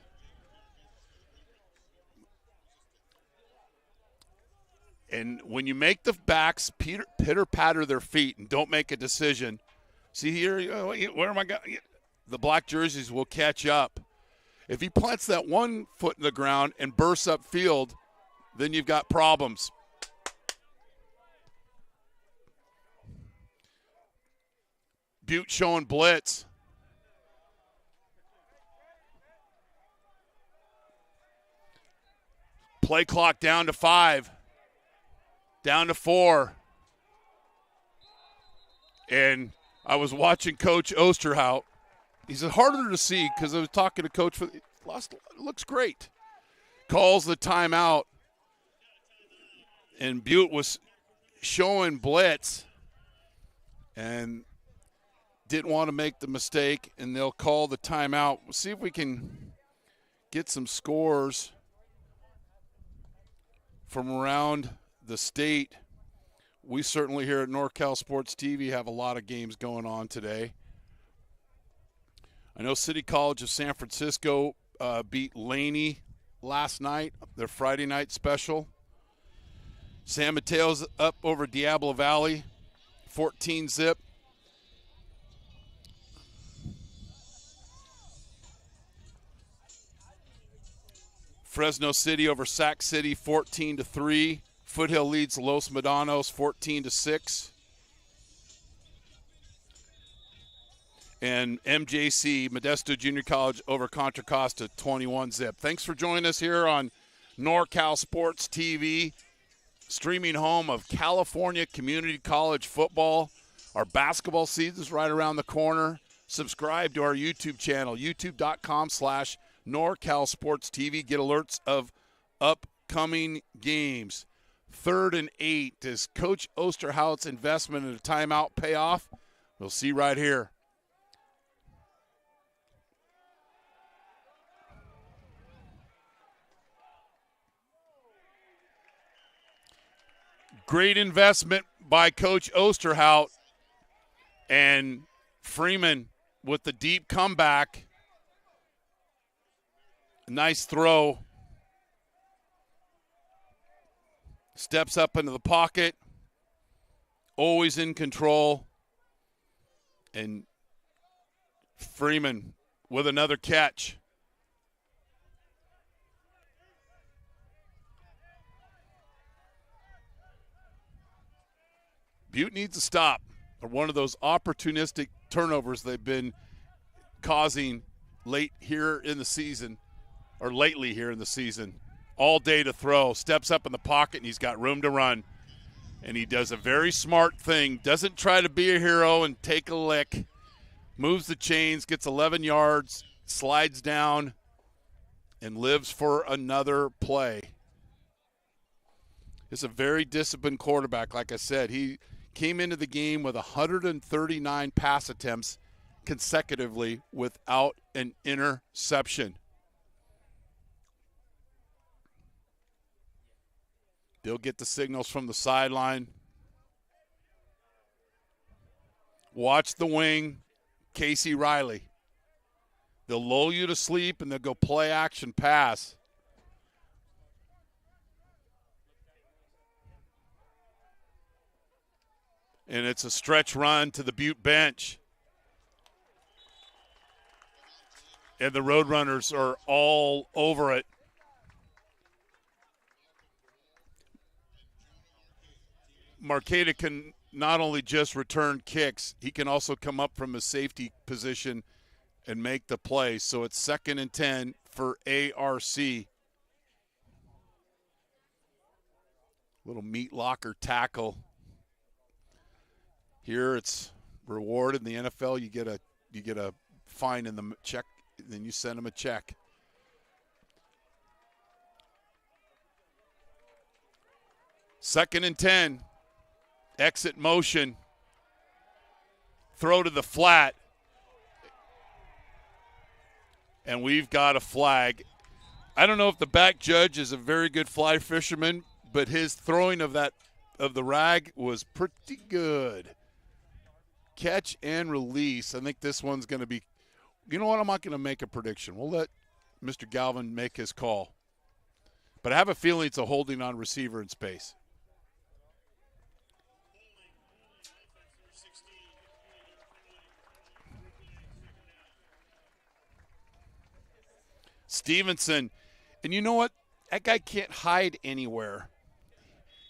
A: And when you make the backs pitter-patter their feet and don't make a decision, see here, where am I going? The black jerseys will catch up. If he plants that one foot in the ground and bursts up field, then you've got problems. Butte showing blitz. Play clock down to 5. Down to 4. And I was watching Coach Osterhout. He's harder to see because I was talking to Coach. Looks great. Calls the timeout. And Butte was showing blitz and didn't want to make the mistake, and they'll call the timeout. We'll see if we can get some scores from around the state. We certainly here at NorCal Sports TV have a lot of games going on today. I know City College of San Francisco beat Laney last night, their Friday night special. San Mateo's up over Diablo Valley, 14-zip. Fresno City over Sac City, 14-3. Foothill leads Los Medanos, 14-6. And MJC, Modesto Junior College, over Contra Costa, 21-zip. Thanks for joining us here on NorCal Sports TV, streaming home of California Community College football. Our basketball season is right around the corner. Subscribe to our YouTube channel, youtube.com/NorCal Sports TV. Get alerts of upcoming games. 3rd and 8. Does Coach Osterhout's investment in a timeout pay off? We'll see right here. Great investment by Coach Osterhout, and Freeman with the deep comeback. Nice throw. Steps up into the pocket. Always in control. And Freeman with another catch. Butte needs to stop. One of those opportunistic turnovers they've been causing late here in the season, or lately here in the season. All day to throw. Steps up in the pocket, and he's got room to run. And he does a very smart thing. Doesn't try to be a hero and take a lick. Moves the chains, gets 11 yards, slides down, and lives for another play. It's a very disciplined quarterback. Like I said, he came into the game with 139 pass attempts consecutively without an interception. They'll get the signals from the sideline. Watch the wing, Casey Riley. They'll lull you to sleep, and they'll go play action pass. And it's a stretch run to the Butte bench. And the Roadrunners are all over it. Marqueta can not only just return kicks, he can also come up from a safety position and make the play. So it's 2nd and 10 for ARC. Little meat locker tackle. Here it's rewarded in the NFL. You get a fine in the check, then you send them a check. Second and 10. Exit motion. Throw to the flat. And we've got a flag. I don't know if the back judge is a very good fly fisherman, but his throwing of the rag was pretty good. Catch and release. I think this one's going to be You know what? I'm not going to make a prediction. We'll let Mr. Galvin make his call. But I have a feeling it's a holding on receiver in space. Stevenson, and you know what? That guy can't hide anywhere.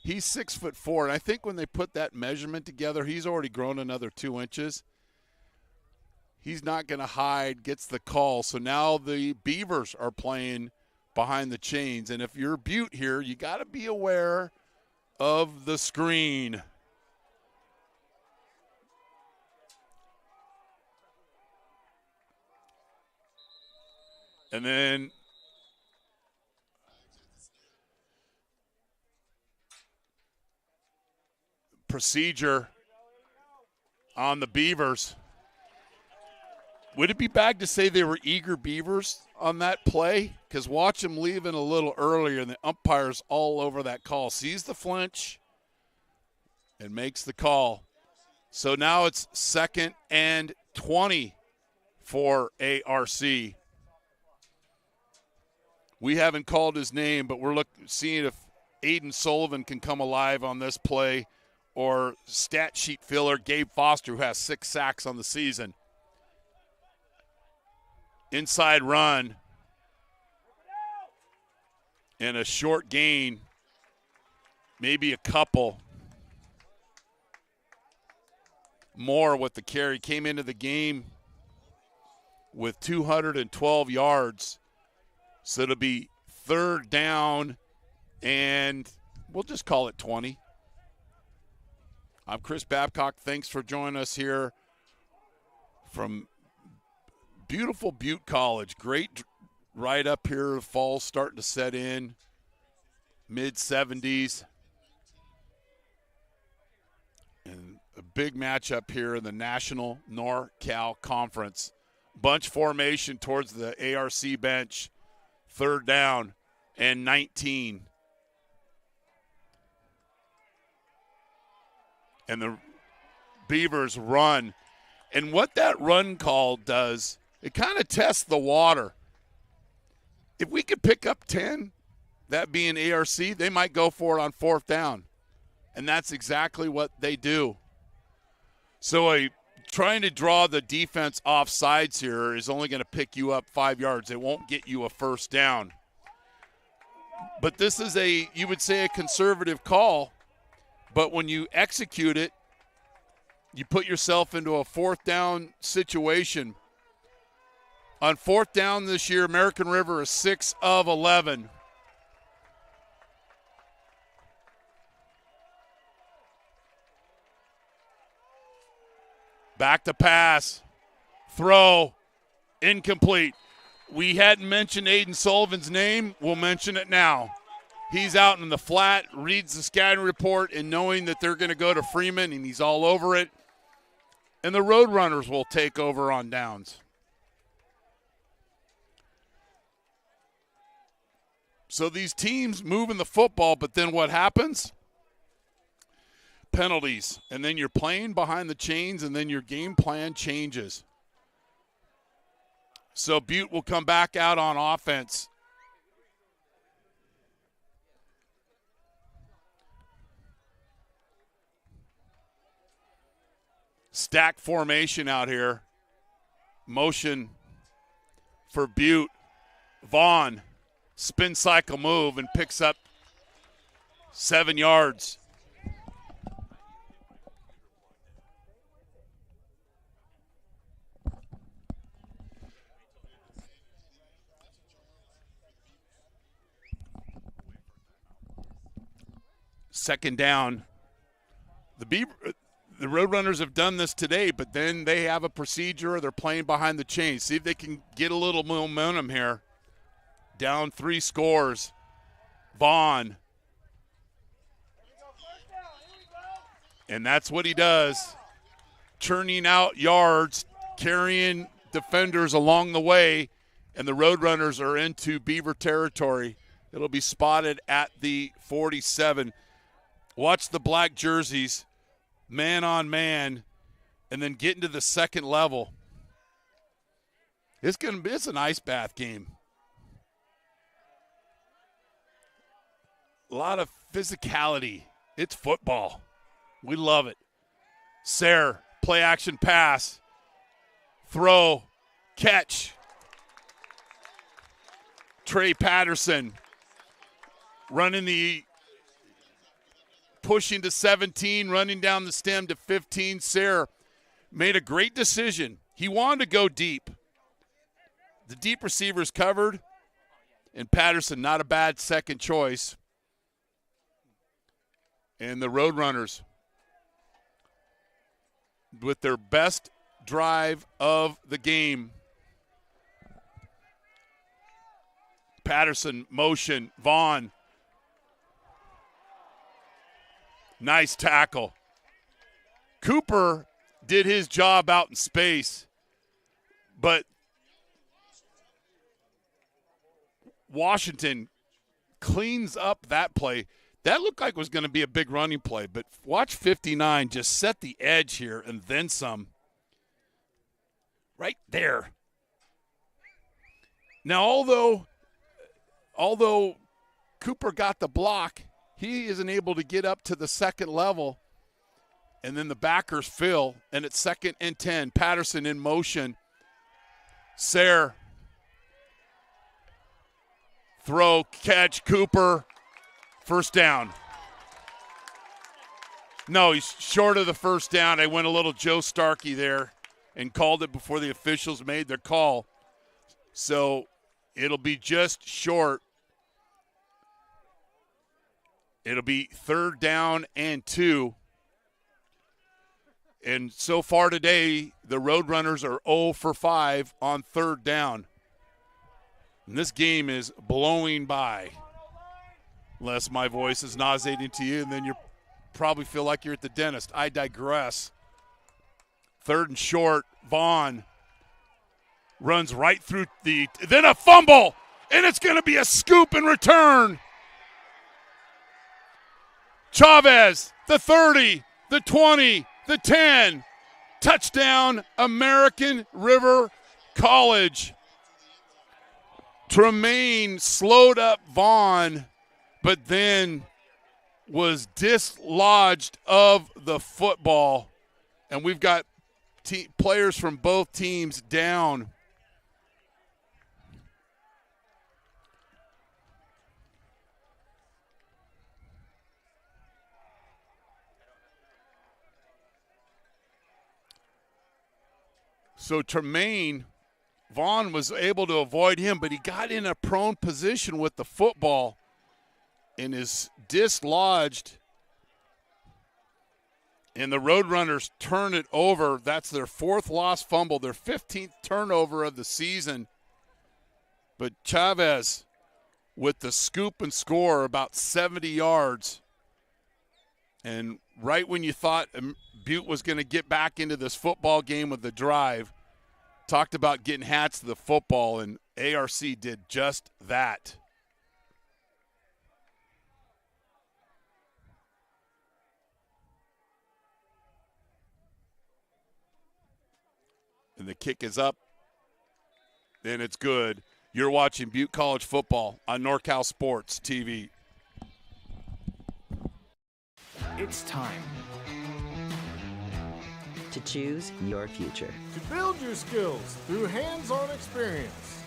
A: He's 6'4", and I think when they put that measurement together, he's already grown another 2 inches. He's not going to hide, gets the call. So now the Beavers are playing behind the chains. And if you're Butte here, you got to be aware of the screen. And then procedure on the Beavers. Would it be bad to say they were eager Beavers on that play? Because watch them leaving a little earlier, and the umpire's all over that call. Sees the flinch and makes the call. So now it's 2nd and 20 for ARC. We haven't called his name, but we're seeing if Aiden Sullivan can come alive on this play, or stat sheet filler Gabe Foster, who has 6 sacks on the season. Inside run and a short gain, maybe a couple more with the carry. Came into the game with 212 yards. So it'll be 3rd down, and we'll just call it 20. I'm Chris Babcock. Thanks for joining us here from beautiful Butte College. Great right up here. Fall's starting to set in. Mid-70s. And a big matchup here in the National NorCal Conference. Bunch formation towards the ARC bench. 3rd down and 19. And the Beavers run. And what that run call does, it kind of tests the water. If we could pick up 10, that being ARC, they might go for it on 4th down. And that's exactly what they do. So trying to draw the defense off sides here is only going to pick you up 5 yards. It won't get you a 1st down. But this is you would say, a conservative call. But when you execute it, you put yourself into a 4th down situation. On 4th down this year, American River is 6 of 11. Back to pass. Throw. Incomplete. We hadn't mentioned Aiden Sullivan's name. We'll mention it now. He's out in the flat, reads the scouting report, and knowing that they're going to go to Freeman, and he's all over it. And the Roadrunners will take over on downs. So these teams moving the football, but then what happens? Penalties. And then you're playing behind the chains, and then your game plan changes. So Butte will come back out on offense. Stack formation out here. Motion for Butte. Vaughn, spin cycle move, and picks up 7 yards. Second down. The Roadrunners have done this today, but then they have a procedure. They're playing behind the chains. See if they can get a little momentum here. Down 3 scores. Vaughn. And that's what he does. Churning out yards, carrying defenders along the way, and the Roadrunners are into Beaver territory. It'll be spotted at the 47. Watch the black jerseys, man on man, and then get into the second level. It's an ice bath game. A lot of physicality. It's football. We love it. Sayre, play action pass. Throw, catch. Trey Patterson pushing to 17, running down the stem to 15. Sayre made a great decision. He wanted to go deep. The deep receivers covered, and Patterson, not a bad second choice. And the Roadrunners, with their best drive of the game. Patterson, motion, Vaughn. Nice tackle. Cooper did his job out in space, but Washington cleans up that play. That looked like it was going to be a big running play, but watch 59 just set the edge here and then some. Right there. Now, although Cooper got the block, he isn't able to get up to the second level, and then the backers fill, and it's 2nd and 10. Patterson in motion. Sayre. Throw, catch, Cooper. First down. No, he's short of the first down. I went a little Joe Starkey there and called it before the officials made their call. So it'll be just short. It'll be 3rd down and 2. And so far today, the Roadrunners are 0 for 5 on 3rd down. And this game is blowing by. Unless my voice is nauseating to you, and then you probably feel like you're at the dentist. I digress. 3rd and short. Vaughn runs right through then a fumble, and it's going to be a scoop and return. Chavez, the 30, the 20, the 10. Touchdown, American River College. Tremaine slowed up Vaughn, but then was dislodged of the football. And we've got players from both teams down. So Tremaine, Vaughn was able to avoid him, but he got in a prone position with the football and is dislodged. And the Roadrunners turn it over. That's their 4th lost fumble, their 15th turnover of the season. But Chavez with the scoop and score about 70 yards. And right when you thought Butte was going to get back into this football game with the drive, talked about getting hats to the football, and ARC did just that. And the kick is up, and it's good. You're watching Butte College football on NorCal Sports TV.
B: It's time.
C: To choose your future.
D: To build your skills through hands-on experience.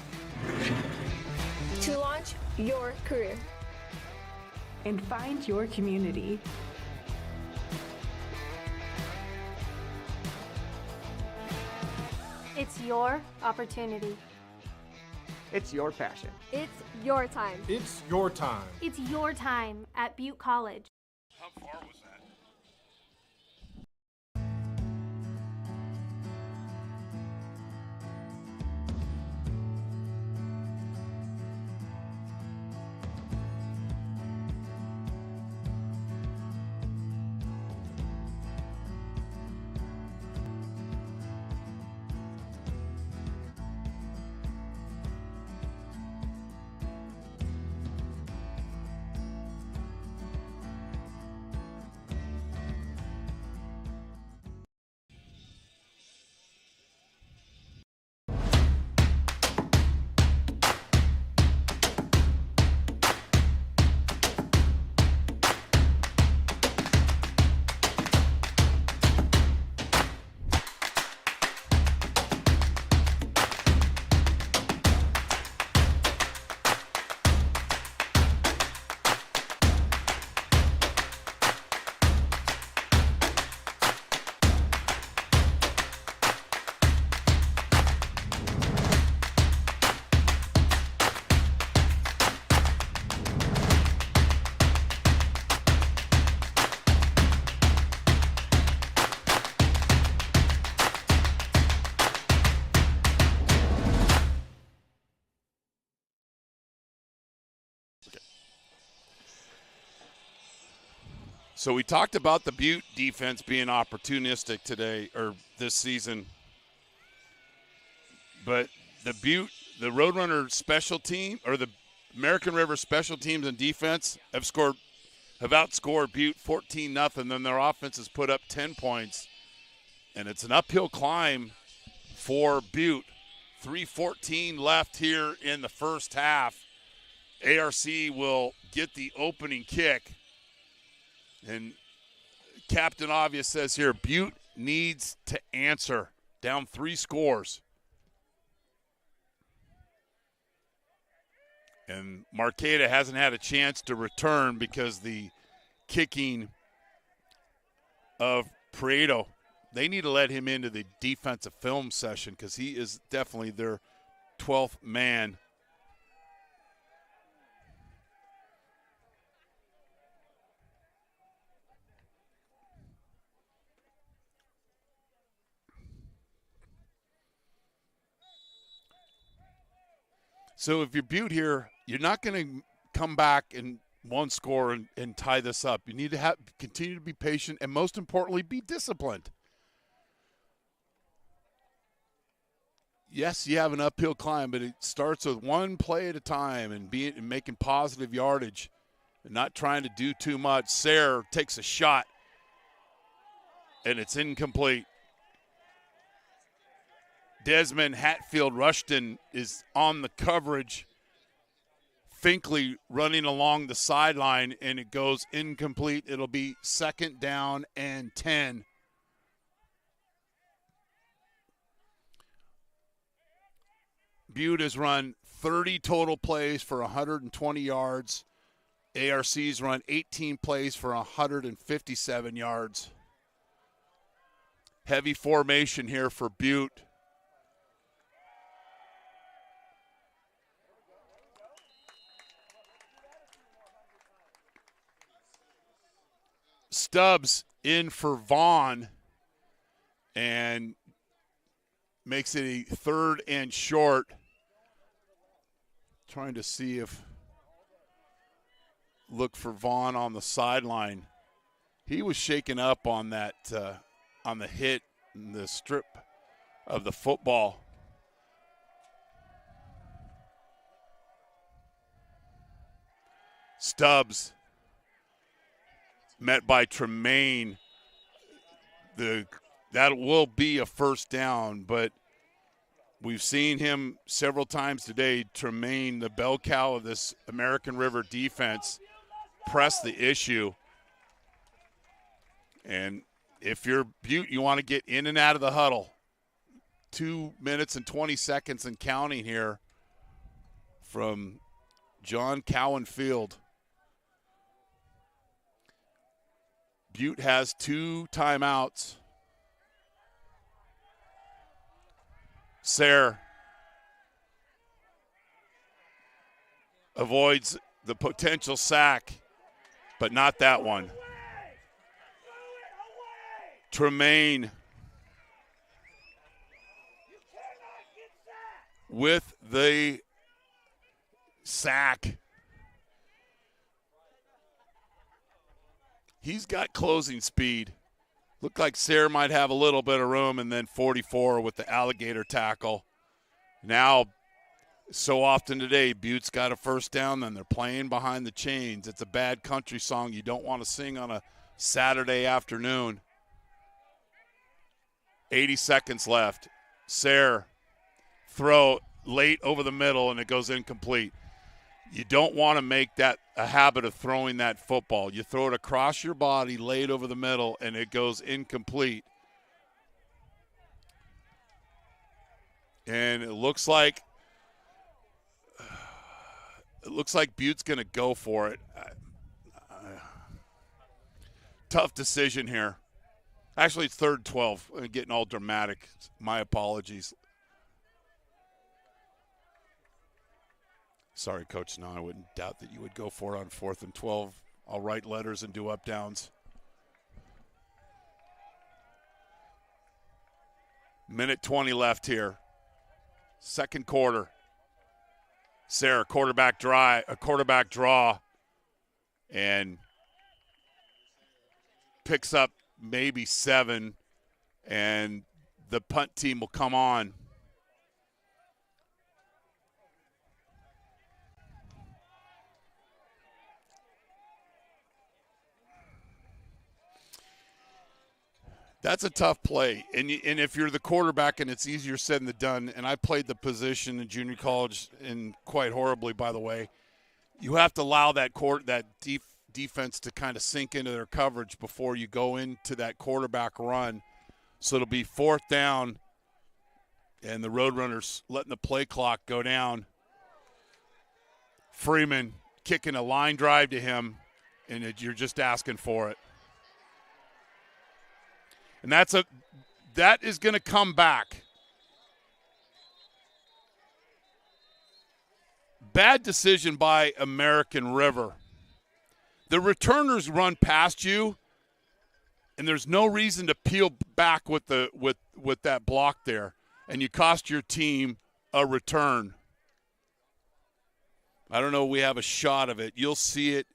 E: To launch your career.
F: And find your community.
G: It's your opportunity.
B: It's your passion.
E: It's your time.
D: It's your time.
G: It's your time at Butte College.
A: How far was that? So we talked about the Butte defense being opportunistic today or this season. But the Roadrunner special team or the American River special teams and defense have outscored Butte 14-0. Then their offense has put up 10 points. And it's an uphill climb for Butte. 3:14 left here in the first half. ARC will get the opening kick. And Captain Obvious says here, Butte needs to answer. Down 3 scores. And Marqueta hasn't had a chance to return because the kicking of Prieto. They need to let him into the defensive film session because he is definitely their 12th man. So if you're Butte here, you're not going to come back and one score and tie this up. You need to continue to be patient and, most importantly, be disciplined. Yes, you have an uphill climb, but it starts with one play at a time and making positive yardage and not trying to do too much. Sayre takes a shot, and it's incomplete. Desmond Hatfield Rushton is on the coverage. Finkley running along the sideline, and it goes incomplete. It'll be 2nd down and 10. Butte has run 30 total plays for 120 yards. ARC's run 18 plays for 157 yards. Heavy formation here for Butte. Stubbs in for Vaughn and makes it a 3rd and short. Trying to see look for Vaughn on the sideline. He was shaken up on that, on the hit and the strip of the football. Stubbs met by Tremaine. That will be a 1st down, but we've seen him several times today. Tremaine, the bell cow of this American River defense, press the issue. And if you're Butte, you want to get in and out of the huddle. 2 minutes and 20 seconds and counting here from John Cowan Field. Butte has 2 timeouts. Sayre avoids the potential sack, but not that one. Tremaine with the sack. He's got closing speed. Looked like Sayre might have a little bit of room, and then 44 with the alligator tackle. Now, so often today, Butte's got a 1st down, then they're playing behind the chains. It's a bad country song you don't want to sing on a Saturday afternoon. 80 seconds left. Sayre, throw late over the middle, and it goes incomplete. You don't want to make that a habit of throwing that football. You throw it across your body, late over the middle, and it goes incomplete. And it looks like Butte's going to go for it. Tough decision here. Actually, it's 3rd and 12. I'm getting all dramatic. My apologies. Sorry, Coach. No, I wouldn't doubt that you would go for it on 4th and 12. I'll write letters and do up downs. Minute 20 left here. 2nd quarter. Sayre, quarterback draw. And picks up maybe 7, and the punt team will come on. That's a tough play, and if you're the quarterback, and it's easier said than done, and I played the position in junior college, and quite horribly, by the way, you have to allow that defense to kind of sink into their coverage before you go into that quarterback run. So it'll be 4th down, and the Roadrunners letting the play clock go down. Freeman kicking a line drive to him, and you're just asking for it. And that is going to come back. Bad decision by American River. The returners run past you, and there's no reason to peel back with that block there, and you cost your team a return. I don't know if we have a shot of it. You'll see it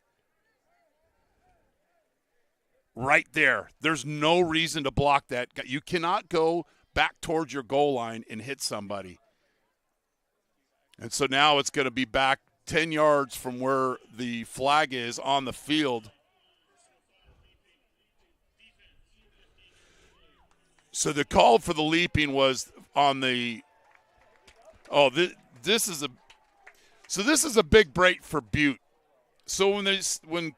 A: right there. There's no reason to block that. You cannot go back towards your goal line and hit somebody. And so now it's going to be back 10 yards from where the flag is on the field. So the call for the leaping was on the – this is a big break for Butte. So when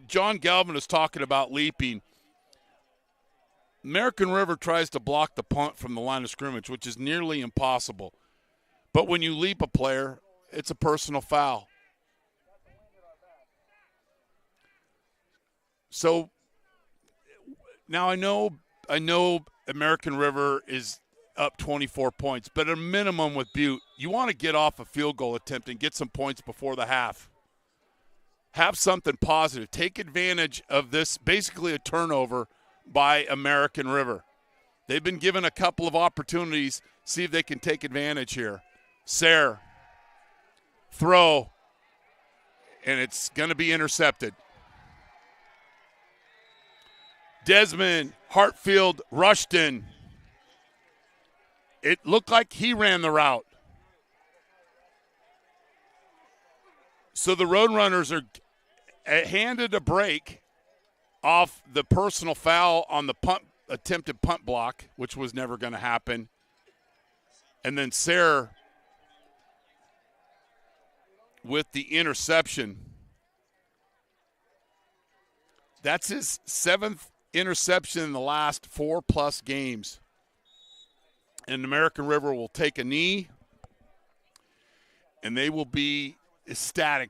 A: John Galvin is talking about leaping, American River tries to block the punt from the line of scrimmage, which is nearly impossible. But when you leap a player, it's a personal foul. So now I know American River is up 24 points, but at a minimum with Butte, you want to get off a field goal attempt and get some points before the half. Have something positive. Take advantage of this, basically a turnover by American River. They've been given a couple of opportunities. See if they can take advantage here. Sayre, throw, and it's going to be intercepted. Desmond, Hartfield, Rushton. It looked like he ran the route. So the Roadrunners are handed a break off the personal foul on the attempted punt block, which was never going to happen. And then Sayre with the interception. That's his 7th interception in the last 4+ games. And American River will take a knee, and they will be ecstatic,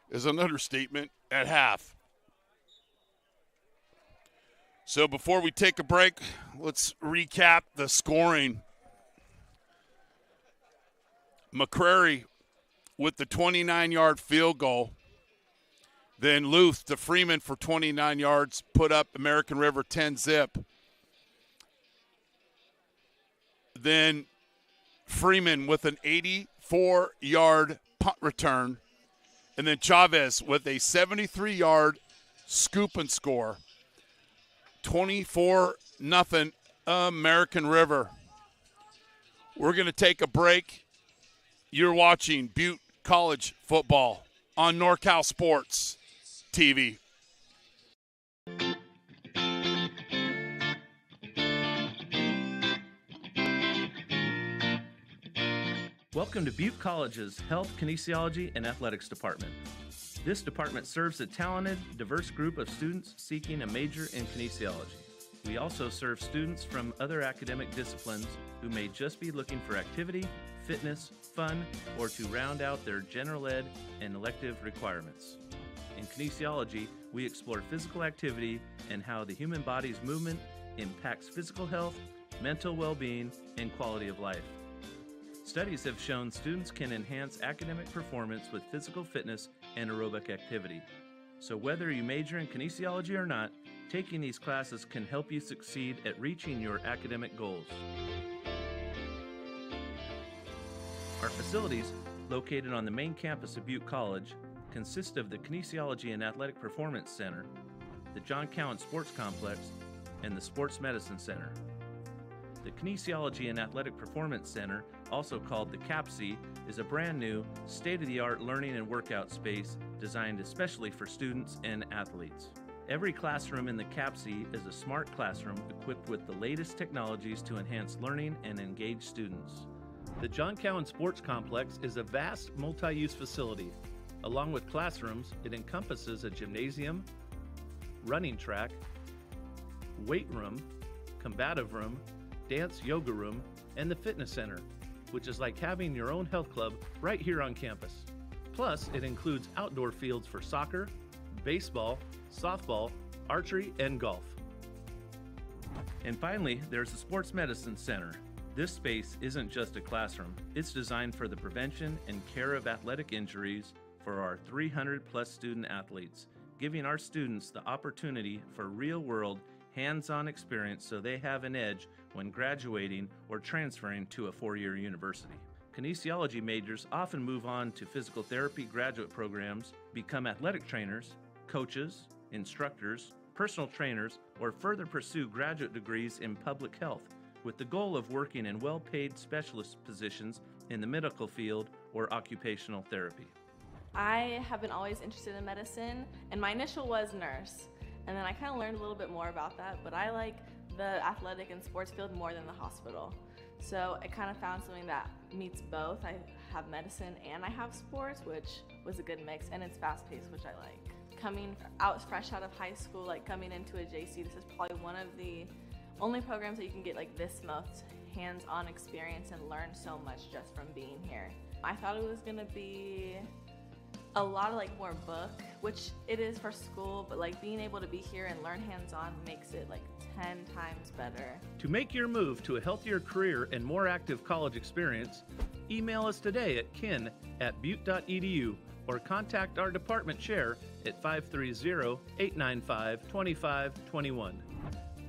A: is an understatement, at half. So before we take a break, let's recap the scoring. McCrary with the 29-yard field goal. Then Luth to Freeman for 29 yards, put up American River 10-zip. Then Freeman with an 84-yard punt return. And then Chavez with a 73-yard scoop and score. 24-0 American River. We're going to take a break. You're watching Butte College football on NorCal Sports TV.
H: Welcome to Butte College's Health, Kinesiology, and Athletics Department. This department serves a talented, diverse group of students seeking a major in kinesiology. We also serve students from other academic disciplines who may just be looking for activity, fitness, fun, or to round out their general ed and elective requirements. In kinesiology, we explore physical activity and how the human body's movement impacts physical health, mental well-being, and quality of life. Studies have shown students can enhance academic performance with physical fitness and aerobic activity. So whether you major in kinesiology or not, taking these classes can help you succeed at reaching your academic goals. Our facilities, located on the main campus of Butte College, consist of the Kinesiology and Athletic Performance Center, the John Cowan Sports Complex, and the Sports Medicine Center. The Kinesiology and Athletic Performance Center, also called the CAPSI, is a brand new, state-of-the-art learning and workout space designed especially for students and athletes. Every classroom in the CAPSI is a smart classroom equipped with the latest technologies to enhance learning and engage students. The John Cowan Sports Complex is a vast multi-use facility. Along with classrooms, it encompasses a gymnasium, running track, weight room, combative room, dance yoga room, and the fitness center, which is like having your own health club right here on campus. Plus, it includes outdoor fields for soccer, baseball, softball, archery, and golf. And finally, there's the Sports Medicine Center. This space isn't just a classroom. It's designed for the prevention and care of athletic injuries for our 300-plus student athletes, giving our students the opportunity for real-world, hands-on experience so they have an edge when graduating or transferring to a four-year university. Kinesiology majors often move on to physical therapy graduate programs, become athletic trainers, coaches, instructors, personal trainers, or further pursue graduate degrees in public health with the goal of working in well-paid specialist positions in the medical field or occupational therapy.
I: I have been always interested in medicine, and my initial was nurse. And then I kind of learned a little bit more about that, but I like the athletic and sports field more than the hospital. So I kind of found something that meets both. I have medicine and I have sports, which was a good mix, and it's fast-paced, which I like. Coming out fresh out of high school, like coming into a JC, this is probably one of the only programs that you can get like this most hands-on experience and learn so much just from being here. I thought it was gonna be a lot of like more book, which it is for school, but like being able to be here and learn hands-on makes it like 10 times better.
H: To make your move to a healthier career and more active college experience, email us today at kin@butte.edu or contact our department chair at 530-895-2521.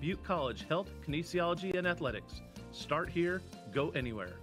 H: Butte College Health, Kinesiology, and Athletics. Start here, go anywhere.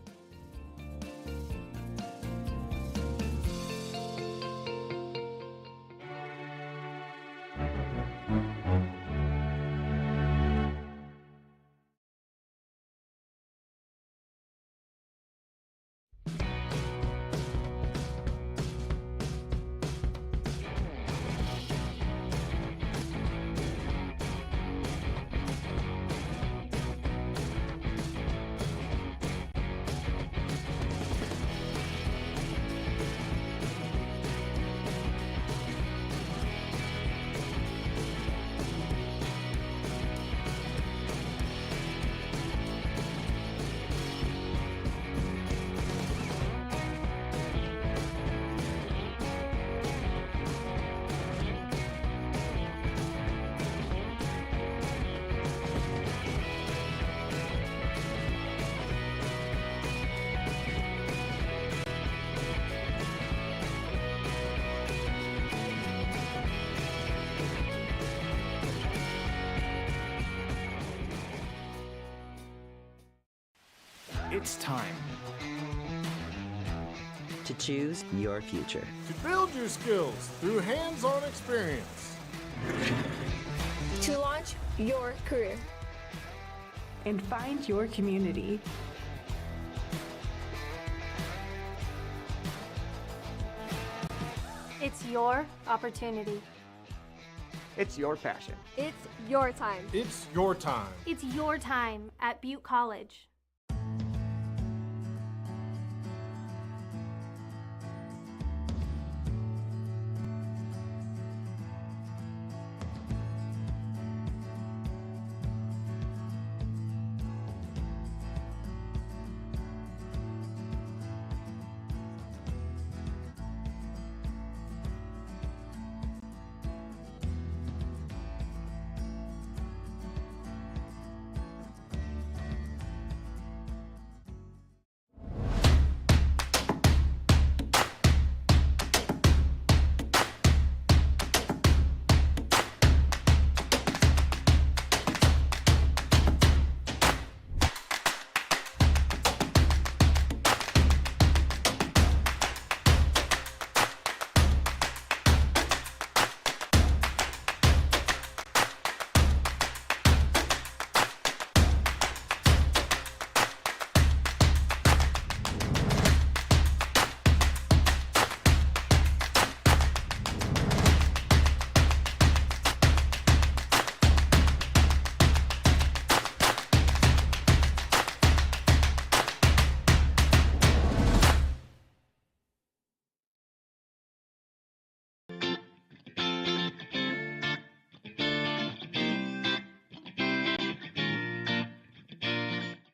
B: It's time.
C: To choose your future.
D: To build your skills through hands-on experience.
E: To launch your career.
F: And find your community.
G: It's your opportunity.
B: It's your passion.
E: It's your time.
D: It's your time.
G: It's your time at Butte College.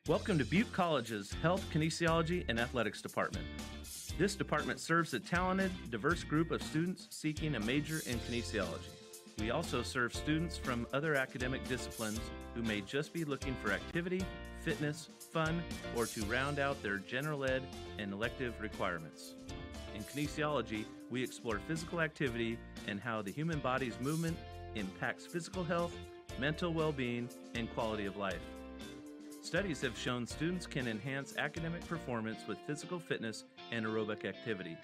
H: Welcome to Butte College's Health, Kinesiology, and Athletics Department. This department serves a talented, diverse group of students seeking a major in kinesiology. We also serve students from other academic disciplines who may just be looking for activity, fitness, fun, or to round out their general ed and elective requirements. In kinesiology, we explore physical activity and how the human body's movement impacts physical health, mental well-being, and quality of life. Studies have shown students can enhance academic performance with physical fitness and aerobic activity.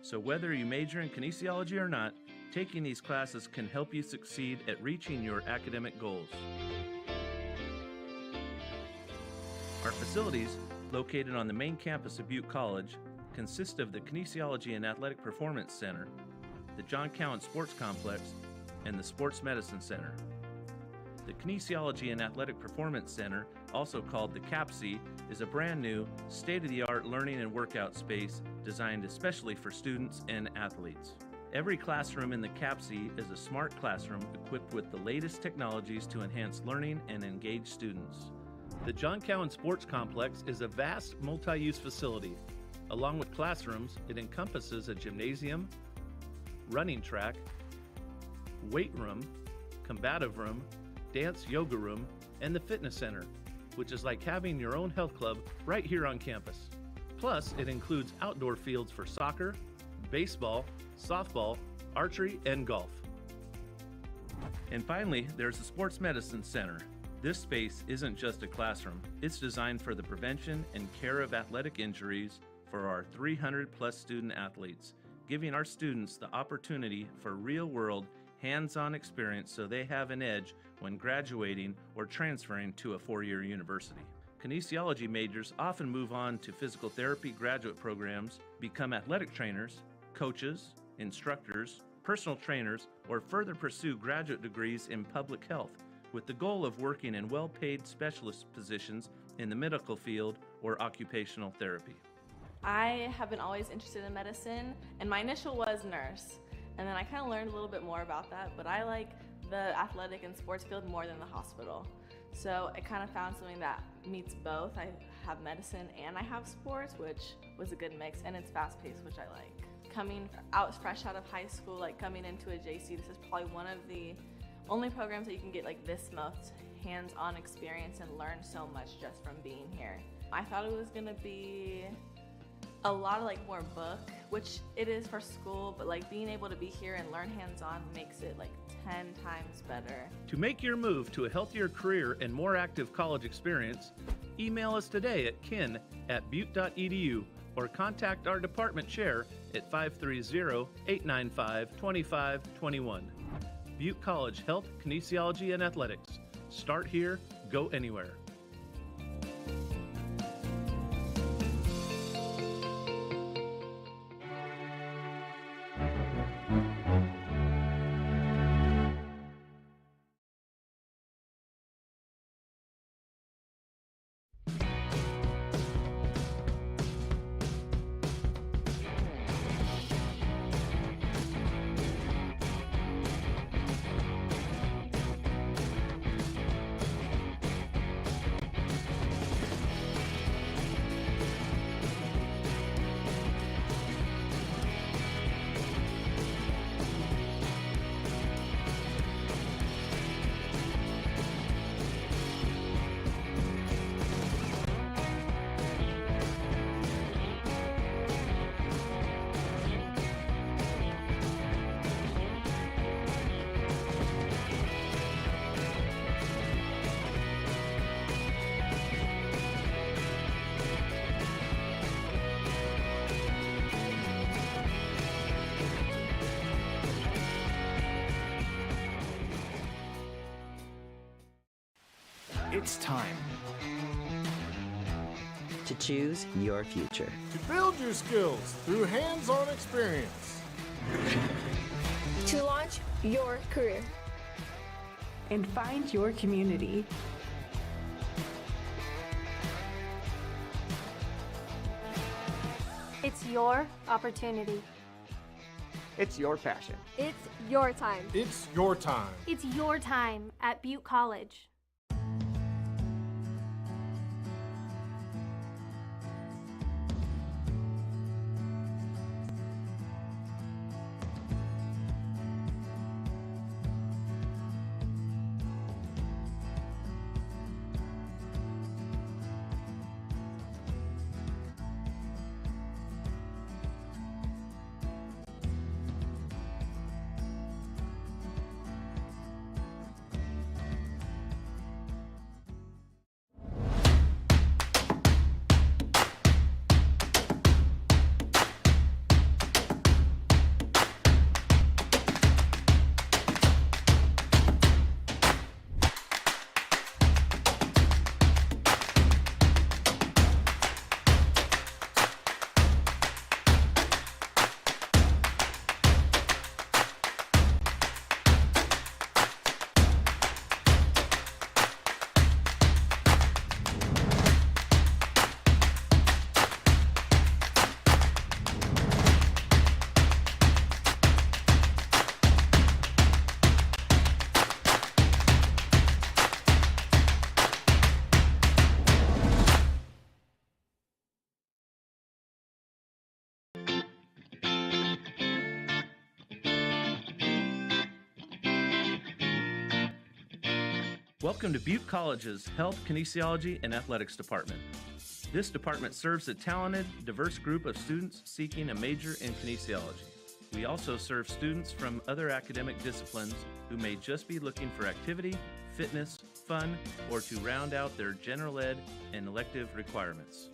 H: So whether you major in kinesiology or not, taking these classes can help you succeed at reaching your academic goals. Our facilities, located on the main campus of Butte College, consist of the Kinesiology and Athletic Performance Center, the John Cowan Sports Complex, and the Sports Medicine Center. The Kinesiology and Athletic Performance Center, also called the CAPC, is a brand new, state-of-the-art learning and workout space designed especially for students and athletes. Every classroom in the CAPC is a smart classroom equipped with the latest technologies to enhance learning and engage students. The John Cowan Sports Complex is a vast multi-use facility. Along with classrooms, it encompasses a gymnasium, running track, weight room, combative room, dance yoga room, and the fitness center, which is like having your own health club right here on campus. Plus, it includes outdoor fields for soccer, baseball, softball, archery, and golf. And finally, there's the Sports Medicine Center. This space isn't just a classroom. It's designed for the prevention and care of athletic injuries for our 300-plus student athletes, giving our students the opportunity for real-world, hands-on experience so they have an edge when graduating or transferring to a four-year university. Kinesiology majors often move on to physical therapy graduate programs, become athletic trainers, coaches, instructors, personal trainers, or further pursue graduate degrees in public health with the goal of working in well-paid specialist positions in the medical field or occupational therapy.
I: I have been always interested in medicine, and my initial was nurse. And then I kind of learned a little bit more about that, but I like the athletic and sports field more than the hospital. So I kind of found something that meets both. I have medicine and I have sports, which was a good mix, and it's fast-paced, which I like. Coming out fresh out of high school, like coming into a JC, this is probably one of the only programs that you can get like this most hands-on experience and learn so much just from being here. I thought it was gonna be a lot of like more book, which it is for school, but like being able to be here and learn hands-on makes it like 10 times better.
H: To make your move to a healthier career and more active college experience, email us today at kin@butte.edu or contact our department chair at 530-895-2521. Butte College Health, Kinesiology, and Athletics. Start here, go anywhere.
B: It's time
C: to choose your future.
D: To build your skills through hands-on experience.
E: To launch your career.
F: And find your community.
G: It's your opportunity.
B: It's your passion.
E: It's your time.
D: It's your time.
G: It's your time at Butte College.
H: Welcome to Butte College's Health, Kinesiology, and Athletics Department. This department serves a talented, diverse group of students seeking a major in kinesiology. We also serve students from other academic disciplines who may just be looking for activity, fitness, fun, or to round out their general ed and elective requirements.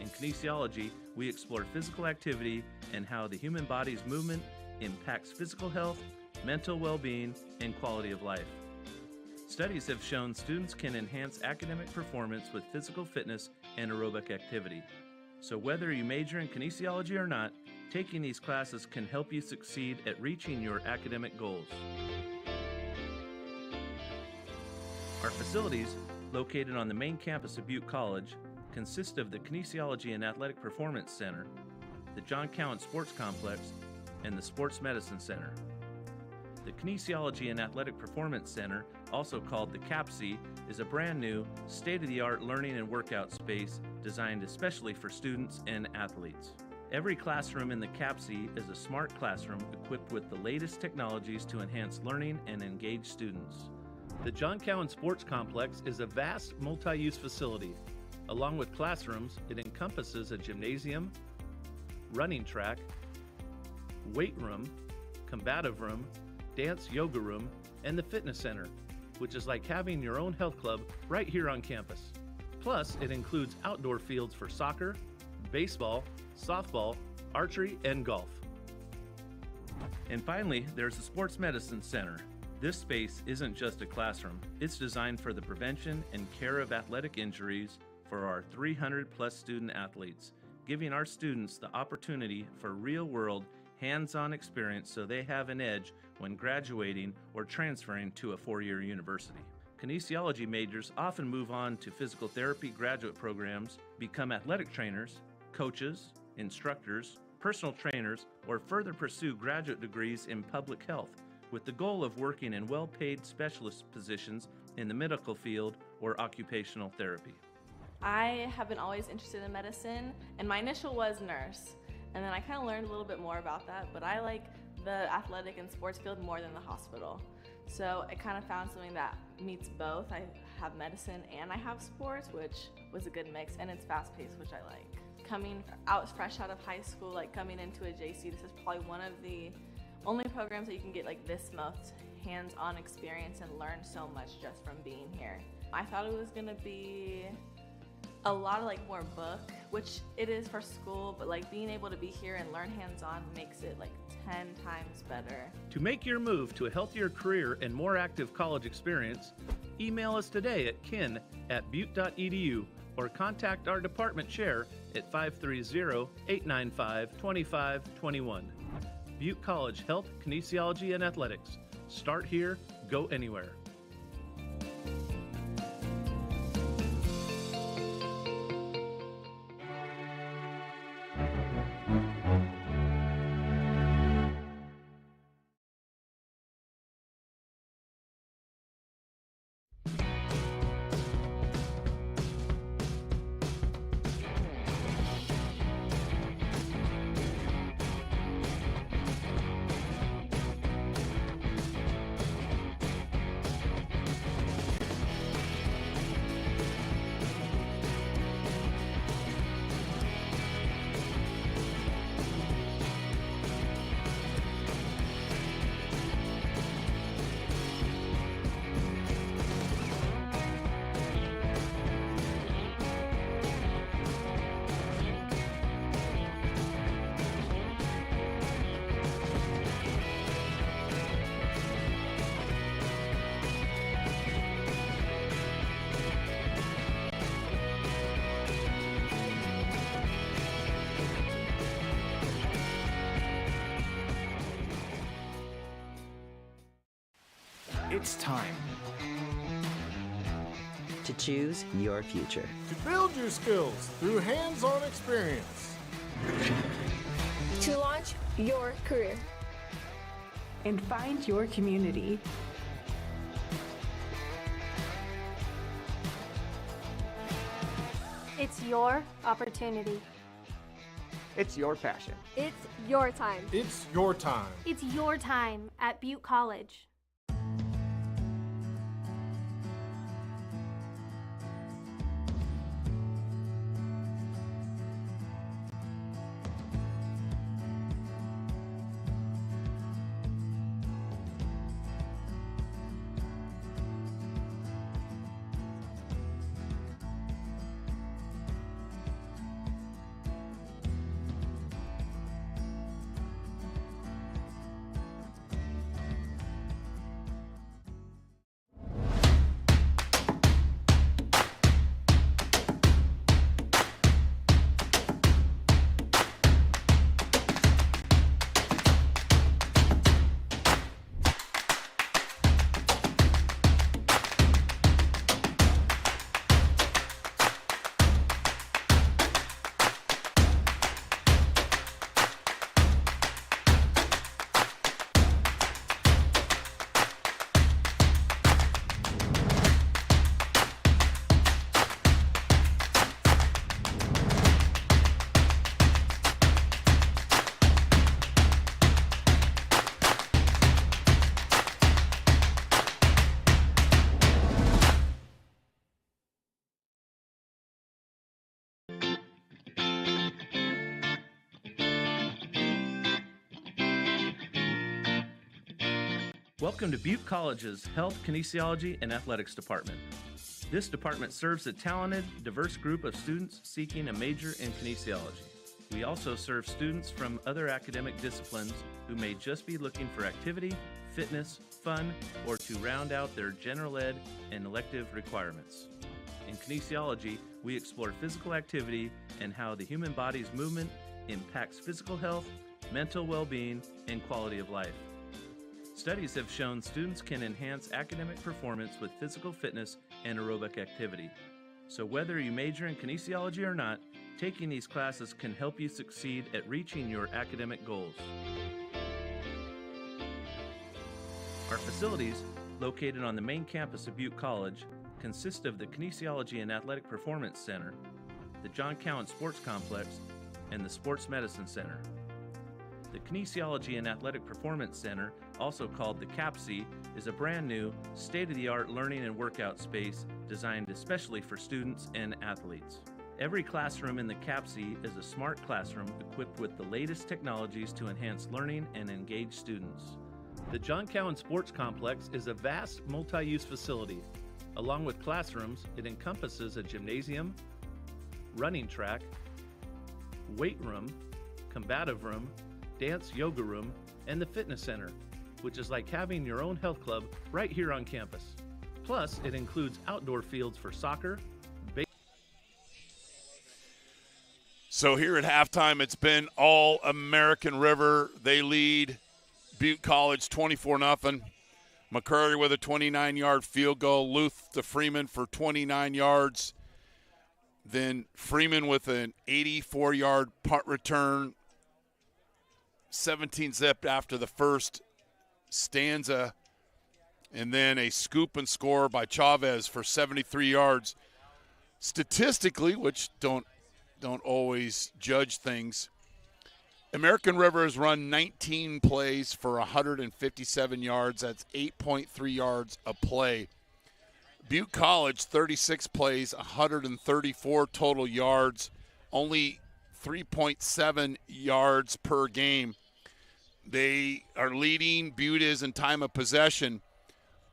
H: In kinesiology, we explore physical activity and how the human body's movement impacts physical health, mental well-being, and quality of life. Studies have shown students can enhance academic performance with physical fitness and aerobic activity. So whether you major in kinesiology or not, taking these classes can help you succeed at reaching your academic goals. Our facilities, located on the main campus of Butte College, consist of the Kinesiology and Athletic Performance Center, the John Cowan Sports Complex, and the Sports Medicine Center. The Kinesiology and Athletic Performance Center, also called the CAPC, is a brand new, state-of-the-art learning and workout space designed especially for students and athletes. Every classroom in the CAPC is a smart classroom equipped with the latest technologies to enhance learning and engage students. The John Cowan Sports Complex is a vast multi-use facility. Along with classrooms, it encompasses a gymnasium, running track, weight room, combative room, dance yoga room, and the fitness center, which is like having your own health club right here on campus. Plus, it includes outdoor fields for soccer, baseball, softball, archery, and golf. And finally, there's the Sports Medicine Center. This space isn't just a classroom. It's designed for the prevention and care of athletic injuries for our 300-plus student athletes, giving our students the opportunity for real-world, hands-on experience so they have an edge when graduating or transferring to a four-year university. Kinesiology majors often move on to physical therapy graduate programs, become athletic trainers, coaches, instructors, personal trainers, or further pursue graduate degrees in public health with the goal of working in well-paid specialist positions in the medical field or occupational therapy.
I: I have been always interested in medicine, and my initial was nurse. And then I kind of learned a little bit more about that, but I like the athletic and sports field more than the hospital. So I kind of found something that meets both. I have medicine and I have sports, which was a good mix, and it's fast-paced, which I like. Coming out fresh out of high school, like coming into a JC, this is probably one of the only programs that you can get like this most hands-on experience and learn so much just from being here. I thought it was gonna be a lot of like more book, which it is for school, but like being able to be here and learn hands-on makes it like 10 times better.
H: To make your move to a healthier career and more active college experience, email us today at kin@butte.edu or contact our department chair at 530-895-2521. Butte College Health, Kinesiology, and Athletics. Start here, go anywhere.
B: It's time
C: To choose your future.
D: To build your skills through hands-on experience.
E: To launch your career.
F: And find your community.
G: It's your opportunity.
B: It's your passion.
E: It's your time.
D: It's your time.
G: It's your time at Butte College.
H: Welcome to Butte College's Health, Kinesiology, and Athletics Department. This department serves a talented, diverse group of students seeking a major in kinesiology. We also serve students from other academic disciplines who may just be looking for activity, fitness, fun, or to round out their general ed and elective requirements. In kinesiology, we explore physical activity and how the human body's movement impacts physical health, mental well-being, and quality of life. Studies have shown students can enhance academic performance with physical fitness and aerobic activity. So whether you major in kinesiology or not, taking these classes can help you succeed at reaching your academic goals. Our facilities, located on the main campus of Butte College, consist of the Kinesiology and Athletic Performance Center, the John Cowan Sports Complex, and the Sports Medicine Center. The Kinesiology and Athletic Performance Center, also called the CAPSI, is a brand new, state-of-the-art learning and workout space designed especially for students and athletes. Every classroom in the CAPSI is a smart classroom equipped with the latest technologies to enhance learning and engage students. The John Cowan Sports Complex is a vast multi-use facility. Along with classrooms, it encompasses a gymnasium, running track, weight room, combative room, dance yoga room, and the fitness center, which is like having your own health club right here on campus. Plus, it includes outdoor fields for soccer.
A: So here at halftime, it's been all American River. They lead Butte College 24-0. McCurry with a 29-yard field goal. Luth to Freeman for 29 yards. Then Freeman with an 84-yard punt return. 17 zipped after the first stanza. And then a scoop and score by Chavez for 73 yards. Statistically, which don't always judge things, American River has run 19 plays for 157 yards. That's 8.3 yards a play. Butte College, 36 plays, 134 total yards, only 3.7 yards per game. They are leading. Butte is in time of possession,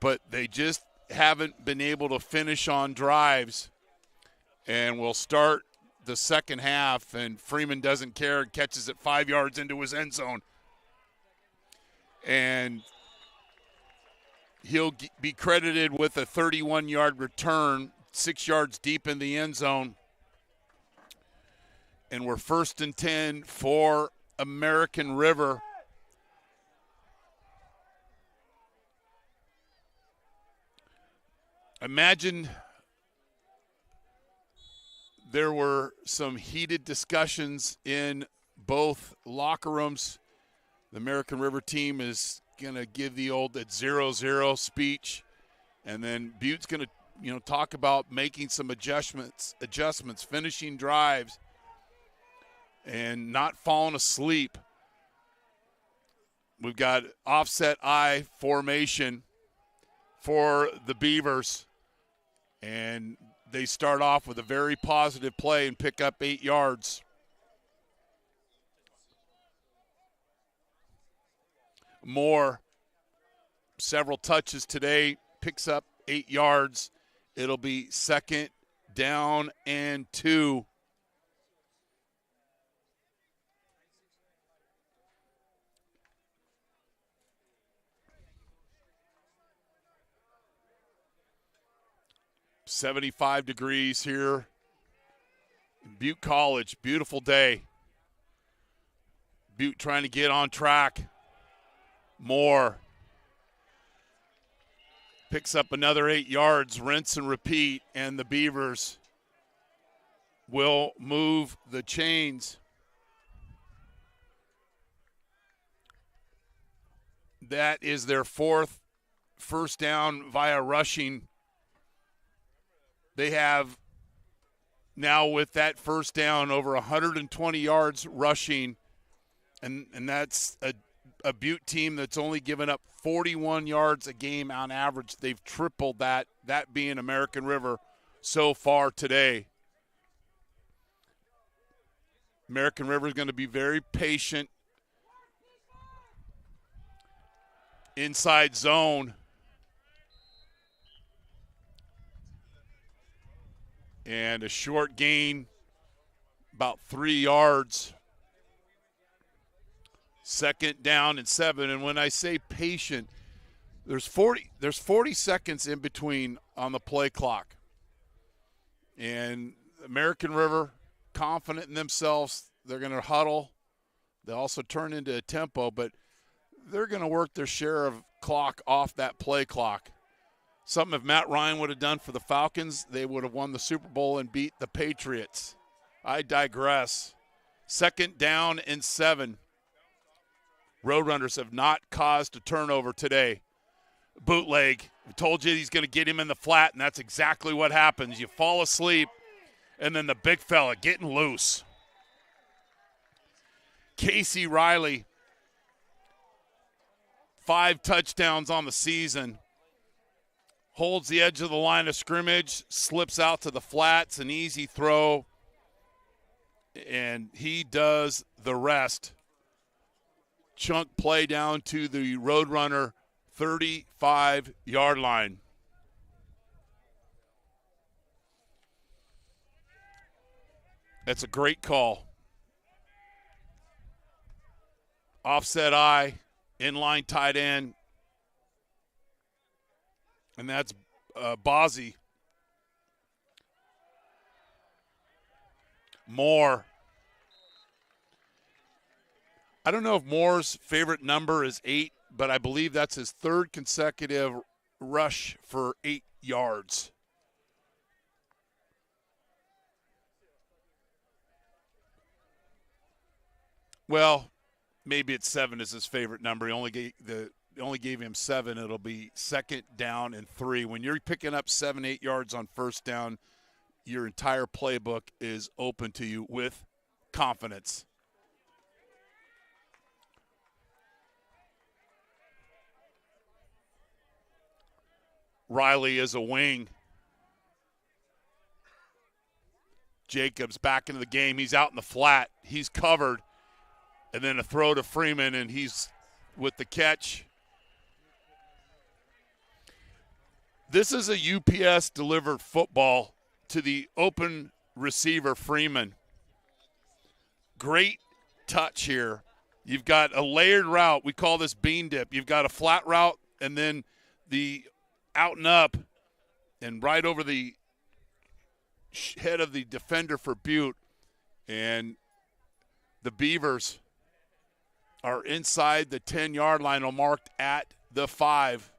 A: but they just haven't been able to finish on drives. And we'll start the second half, and Freeman doesn't care and catches it 5 yards into his end zone. And he'll be credited with a 31-yard return, 6 yards deep in the end zone. And we're 1st and 10 for American River. Imagine there were some heated discussions in both locker rooms. The American River team is going to give the old 0-0 speech, and then Butte's going to talk about making some adjustments, finishing drives, and not falling asleep. We've got offset I formation for the Beavers, and they start off with a very positive play and pick up 8 yards. Moore, several touches today, picks up 8 yards. It'll be 2nd down and 2. .75 degrees here in Butte College. Beautiful day. Butte trying to get on track. Moore picks up another 8 yards, rinse and repeat, and the Beavers will move the chains. That is their 4th first down via rushing. They have now, with that first down, over 120 yards rushing, and that's a Butte team that's only given up 41 yards a game on average. They've tripled that being American River so far today. American River is going to be very patient. inside zone. And a short gain, about 3 yards. 2nd down and 7. And when I say patient, there's 40 seconds in between on the play clock. And American River, confident in themselves, they're going to huddle. They also turn into a tempo, but they're going to work their share of clock off that play clock. Something if Matt Ryan would have done for the Falcons, they would have won the Super Bowl and beat the Patriots. I digress. 2nd down and 7. Roadrunners have not caused a turnover today. Bootleg. I told you he's going to get him in the flat, and that's exactly what happens. You fall asleep, and then the big fella getting loose. Casey Riley, 5 touchdowns on the season. Holds the edge of the line of scrimmage, slips out to the flats, an easy throw, and he does the rest. Chunk play down to the Roadrunner 35-yard line. That's a great call. Offset eye, inline tight end. And that's Bozzi. Moore. I don't know if Moore's favorite number is 8, but I believe that's his 3rd consecutive rush for 8 yards. Well, maybe it's 7 is his favorite number. He only gave him 7. It'll be 2nd down and 3. When you're picking up 7, 8 yards on 1st down, your entire playbook is open to you with confidence. Riley is a wing. Jacobs back into the game. He's out in the flat. He's covered. And then a throw to Freeman, and he's with the catch. This is a UPS delivered football to the open receiver, Freeman. Great touch here. You've got a layered route. We call this bean dip. You've got a flat route and then the out and up and right over the head of the defender for Butte. And the Beavers are inside the 10-yard line, or marked at the 5.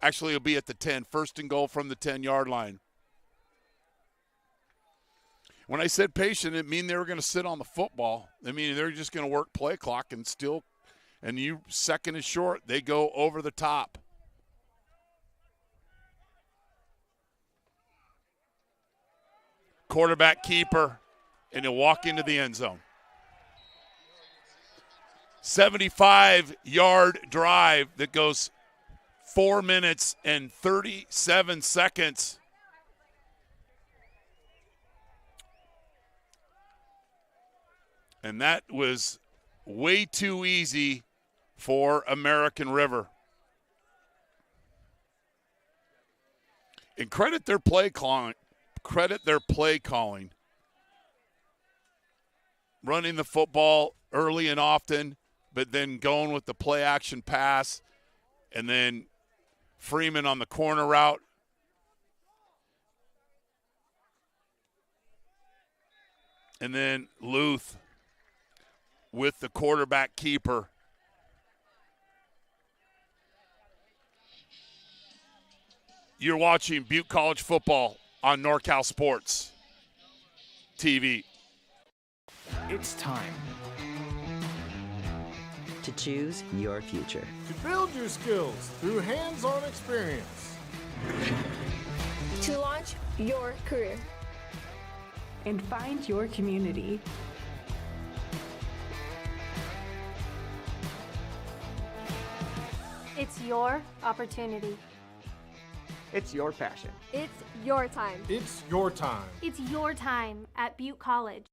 A: Actually, it'll be at the 10. 1st and goal from the 10-yard line. When I said patient, it mean they were going to sit on the football. I mean, they're just going to work play clock and still, and you 2nd is short, they go over the top. Quarterback keeper, and he'll walk into the end zone. 75-yard drive that goes 4 minutes and 37 seconds. And that was way too easy for American River. And credit their play calling. Running the football early and often, but then going with the play action pass, and then Freeman on the corner route. And then Luth with the quarterback keeper. You're watching Butte College football on NorCal Sports TV.
B: It's time
C: To choose your future.
D: To build your skills through hands-on experience.
E: To launch your career.
F: And find your community.
G: It's your opportunity.
B: It's your passion.
E: It's your time.
D: It's your time.
G: It's your time at Butte College.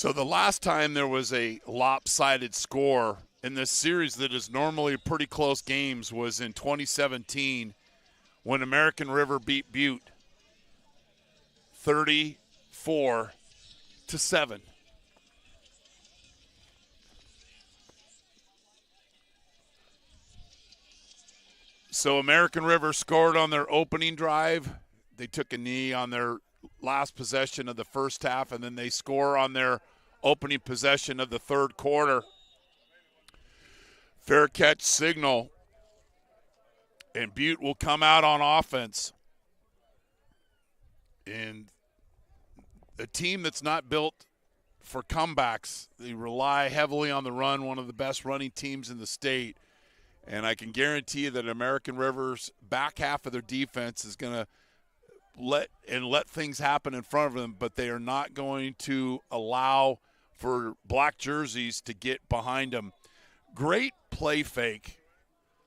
A: So the last time there was a lopsided score in this series that is normally pretty close games was in 2017 when American River beat Butte 34-7. So American River scored on their opening drive. They took a knee on their last possession of the first half, and then they score on their opening possession of the third quarter. Fair catch signal, and Butte will come out on offense. And a team that's not built for comebacks, they rely heavily on the run, one of the best running teams in the state. And I can guarantee you that American River's back half of their defense is going to let things happen in front of them, but they are not going to allow for black jerseys to get behind them. Great play fake,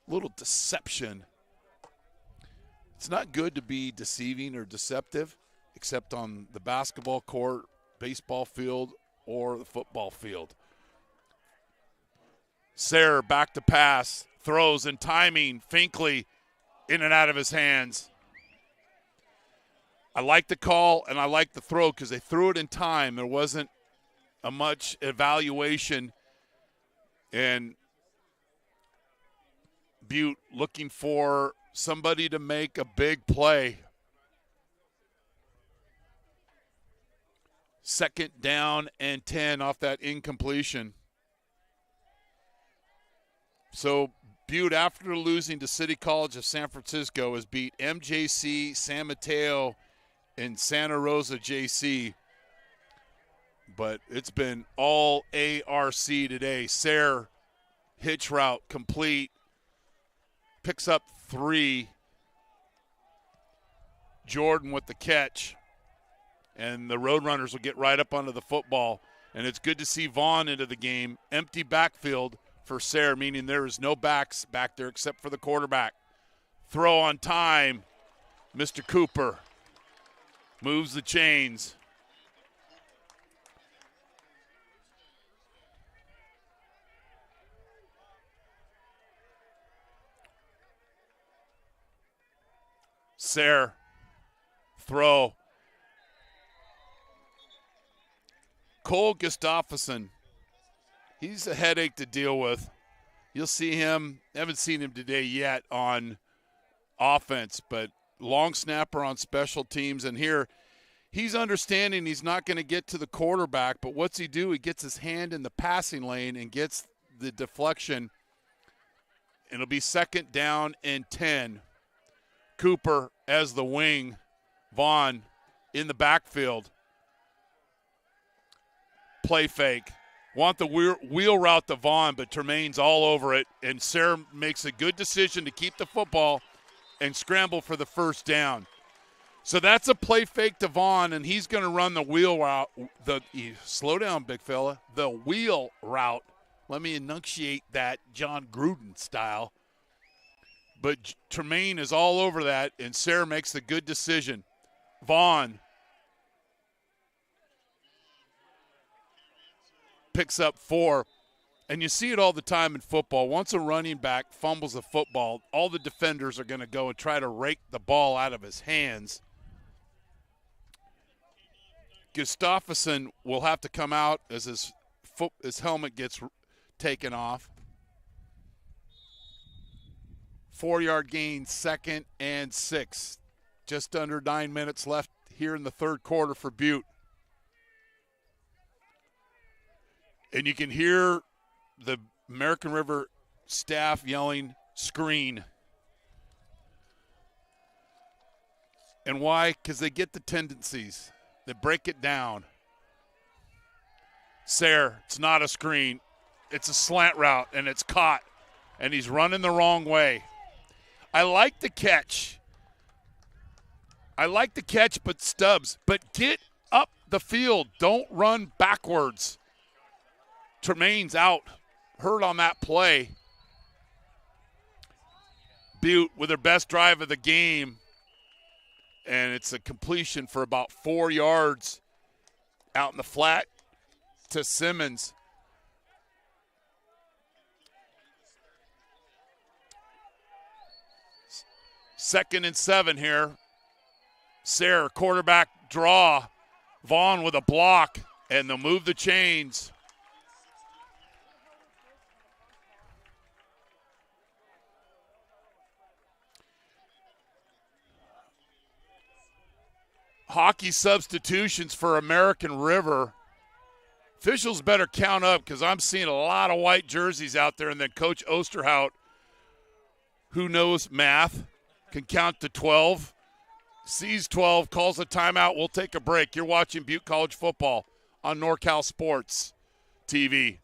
A: little deception. It's not good to be deceiving or deceptive, except on the basketball court, baseball field, or the football field. Sayre back to pass. Throws and timing, Finkley in and out of his hands. I like the call and I like the throw because they threw it in time. There wasn't a much evaluation. And Butte looking for somebody to make a big play. Second down and 10 off that incompletion. So Butte, after losing to City College of San Francisco, has beat MJC, San Mateo, and Santa Rosa JC. But it's been all ARC today. Sayre, hitch route complete, picks up 3. Jordan with the catch. And the Roadrunners will get right up onto the football. And it's good to see Vaughn into the game. Empty backfield for Sayre, meaning there is no backs back there except for the quarterback. Throw on time. Mr. Cooper moves the chains. Sayre, throw. Cole Gustafsson. He's a headache to deal with. You'll see him, haven't seen him today yet on offense, but long snapper on special teams. And here, he's understanding he's not going to get to the quarterback, but what's he do? He gets his hand in the passing lane and gets the deflection. It'll be second down and 10. Cooper as the wing. Vaughn in the backfield. Play fake. Want the wheel route to Vaughn, but Tremaine's all over it, and Sayre makes a good decision to keep the football and scramble for the first down. So that's a play fake to Vaughn, and he's going to run the wheel route. Slow down, big fella. The wheel route. Let me enunciate that John Gruden style. But Tremaine is all over that, and Sayre makes the good decision. Vaughn picks up 4, and you see it all the time in football. Once a running back fumbles a football, all the defenders are going to go and try to rake the ball out of his hands. Gustafsson will have to come out as his helmet gets taken off. 4-yard gain, 2nd and 6. Just under 9 minutes left here in the third quarter for Butte. And you can hear the American River staff yelling, screen. And why? Because they get the tendencies. They break it down. Sayre, it's not a screen. It's a slant route, and it's caught. And he's running the wrong way. I like the catch. But Stubbs. But get up the field. Don't run backwards. Tremaine's out. Hurt on that play. Butte with their best drive of the game. And it's a completion for about 4 yards out in the flat. to Simmons. Second and 7 here. Sayre, quarterback draw. Vaughn with a block, and they'll move the chains. Hockey substitutions for American River. Officials better count up because I'm seeing a lot of white jerseys out there, and then Coach Osterhout, who knows math, can count to 12, sees 12, calls a timeout. We'll take a break. You're watching Butte College football on NorCal Sports TV.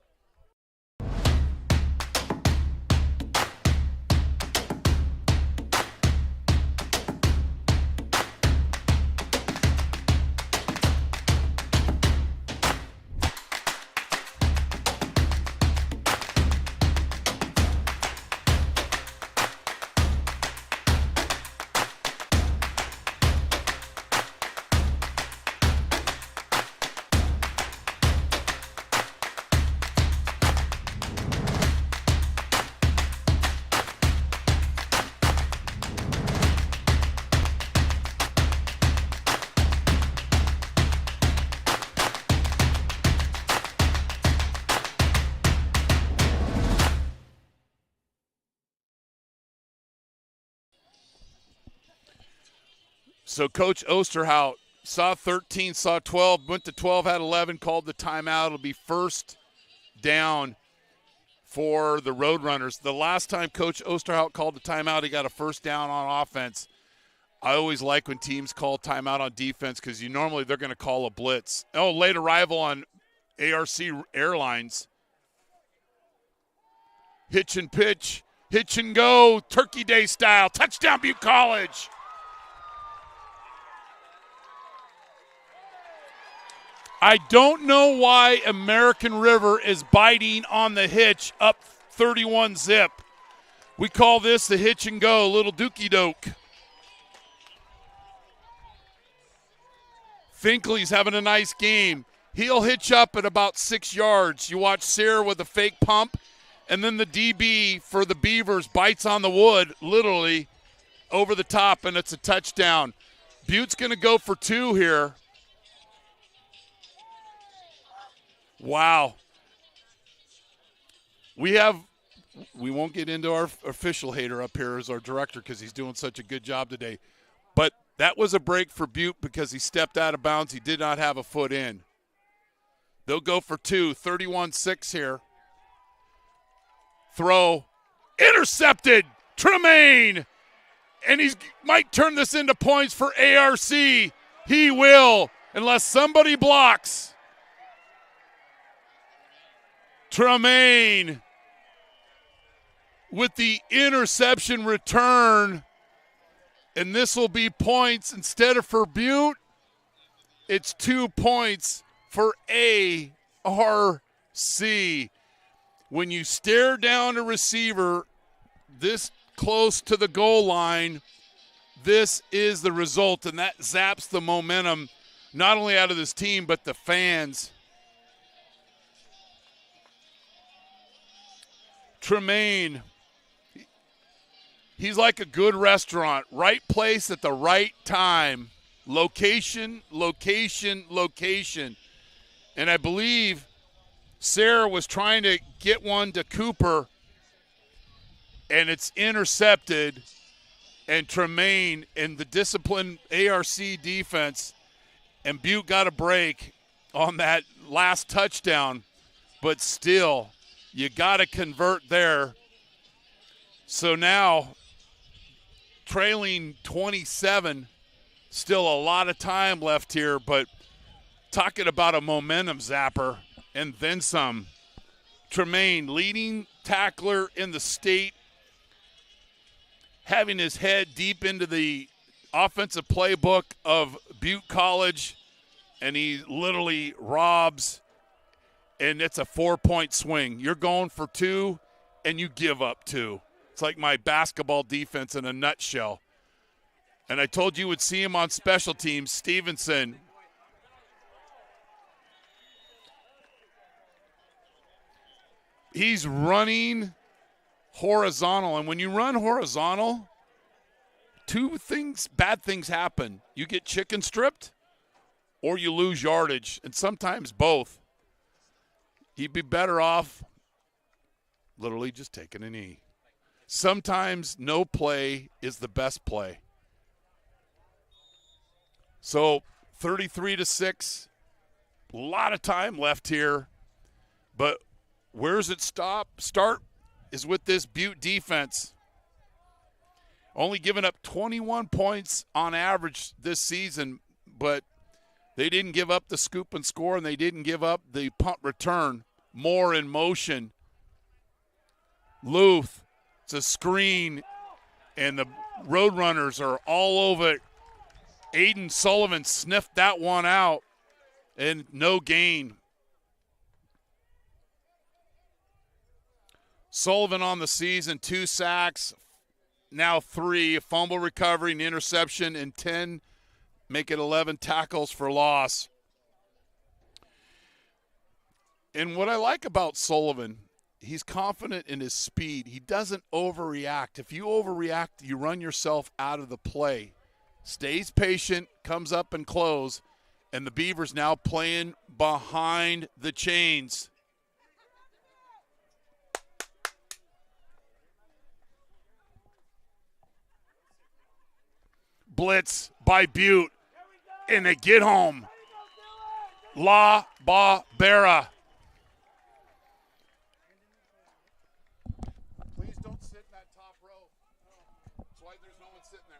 A: So Coach Osterhout saw 13, saw 12, went to 12, had 11, called the timeout. It'll be first down for the Roadrunners. The last time Coach Osterhout called the timeout, he got a first down on offense. I always like when teams call timeout on defense because normally they're going to call a blitz. Oh, late arrival on ARC Airlines. Hitch and pitch, hitch and go, Turkey Day style, touchdown Butte College. I don't know why American River is biting on the hitch up 31 zip. We call this the hitch and go, little dookie doke. Finkley's having a nice game. He'll hitch up at about 6 yards. You watch Sayre with a fake pump, and then the DB for the Beavers bites on the wood, literally, over the top, and it's a touchdown. Butte's going to go for 2 here. Wow. We won't get into our official hater up here as our director because he's doing such a good job today. But that was a break for Butte because he stepped out of bounds. He did not have a foot in. They'll go for 2, 31-6 here. Throw. Intercepted. Tremaine. And he might turn this into points for ARC. He will, unless somebody blocks. Tremaine with the interception return, and this will be points instead of for Butte. It's 2 points for ARC. When you stare down a receiver this close to the goal line, this is the result, and that zaps the momentum not only out of this team but the fans. Tremaine, he's like a good restaurant. Right place at the right time. Location, location, location. And I believe Sayre was trying to get one to Cooper, and it's intercepted. And Tremaine in the disciplined ARC defense, and Butte got a break on that last touchdown, but still – you got to convert there. So now, trailing 27, still a lot of time left here, but talking about a momentum zapper and then some. Tremaine, leading tackler in the state, having his head deep into the offensive playbook of Butte College, and he literally robs. And it's a 4-point swing. You're going for 2, and you give up 2. It's like my basketball defense in a nutshell. And I told you would see him on special teams. Stevenson. He's running horizontal, and when you run horizontal, bad things happen. You get chicken stripped or you lose yardage, and sometimes both. He'd be better off literally just taking a knee. Sometimes no play is the best play. So 33-6, a lot of time left here, but where's it start is with this Butte defense. Only giving up 21 points on average this season, but they didn't give up the scoop and score, and they didn't give up the punt return. More in motion. Luth, it's a screen, and the Roadrunners are all over it. Aiden Sullivan sniffed that one out, and no gain. Sullivan on the season, 2 sacks, now 3, a fumble recovery, an interception, and 10, make it 11 tackles for loss. And what I like about Sullivan, he's confident in his speed. He doesn't overreact. If you overreact, you run yourself out of the play. Stays patient, comes up and close, and the Beavers now playing behind the chains. Blitz by Butte, and they get home. La Barbera. Please don't sit in that top row. That's why there's no one sitting there.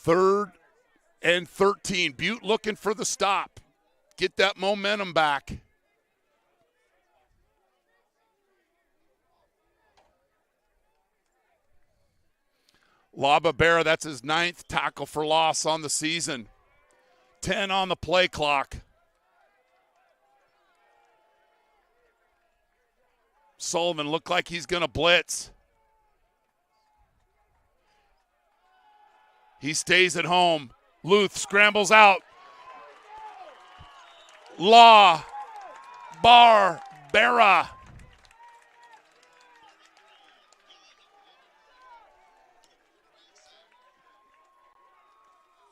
A: 3rd and 13. Butte looking for the stop. Get that momentum back. Lababera, that's his 9th tackle for loss on the season. 10 on the play clock. Sullivan looked like he's going to blitz. He stays at home. Luth scrambles out. La Barbera.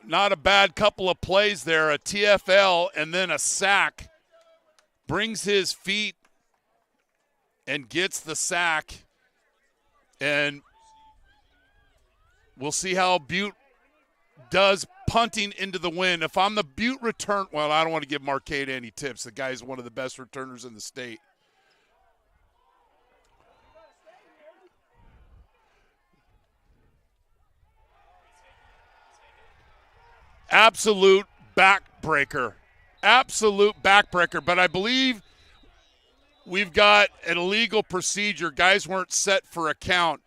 A: Not a bad couple of plays there. A TFL and then a sack. Brings his feet and gets the sack. And we'll see how Butte does punting into the wind. If I'm the Butte return, well, I don't want to give Marquette any tips. The guy's one of the best returners in the state. Absolute backbreaker. Absolute backbreaker. But I believe we've got an illegal procedure. Guys weren't set for a count.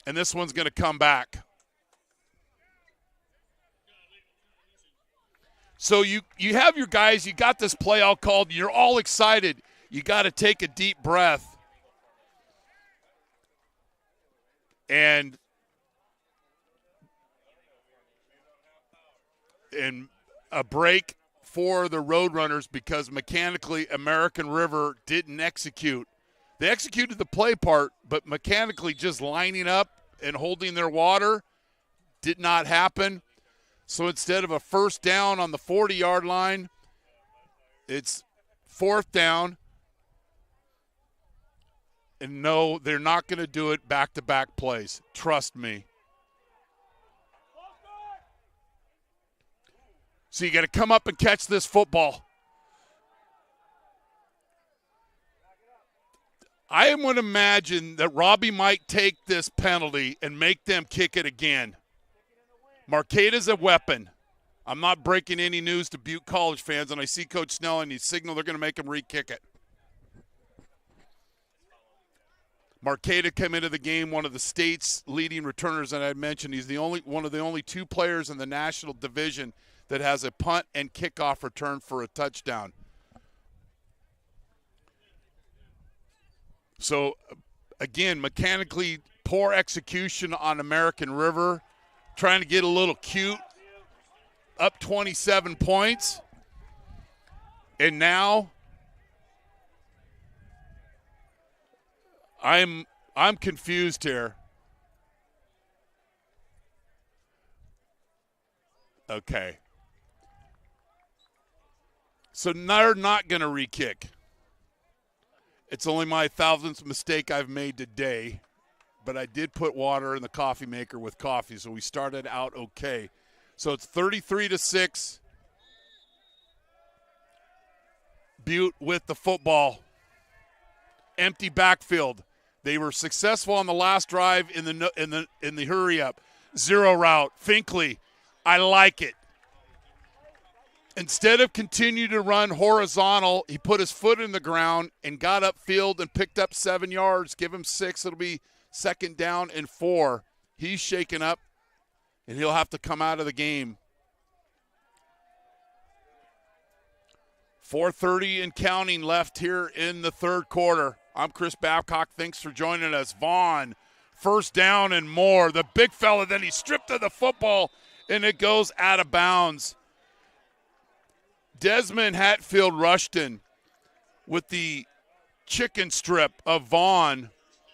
A: And this one's going to come back. So you have your guys, you got this play all called, you're all excited. You got to take a deep breath. And a break for the Roadrunners because mechanically American River didn't execute. They executed the play part, but mechanically just lining up and holding their water did not happen. So instead of a first down on the 40-yard line, it's 4th down. And no, they're not going to do it back-to-back plays. Trust me. So you got to come up and catch this football. I would imagine that Robbie might take this penalty and make them kick it again. Marquette is a weapon. I'm not breaking any news to Butte College fans, and I see Coach Snell and he signal they're going to make him re-kick it. Marquette had come into the game, one of the state's leading returners, and I mentioned he's one of the only 2 players in the national division that has a punt and kickoff return for a touchdown. So, again, mechanically poor execution on American River, trying to get a little cute up 27 points. And now I'm confused here. Okay. So they're not going to re-kick. It's only my 1,000th mistake I've made today, but I did put water in the coffee maker with coffee, so we started out okay. So it's 33-6. Butte with the football. Empty backfield. They were successful on the last drive in the hurry up. Zero route. Finkley, I like it. Instead of continue to run horizontal, he put his foot in the ground and got upfield and picked up 7 yards. Give him 6. It'll be 2nd down and 4. He's shaken up, and he'll have to come out of the game. 4:30 and counting left here in the third quarter. I'm Chris Babcock. Thanks for joining us. Vaughn, 1st down and more. The big fella, then he's stripped of the football, and it goes out of bounds. Desmond Hatfield-Rushton with the chicken strip of Vaughn.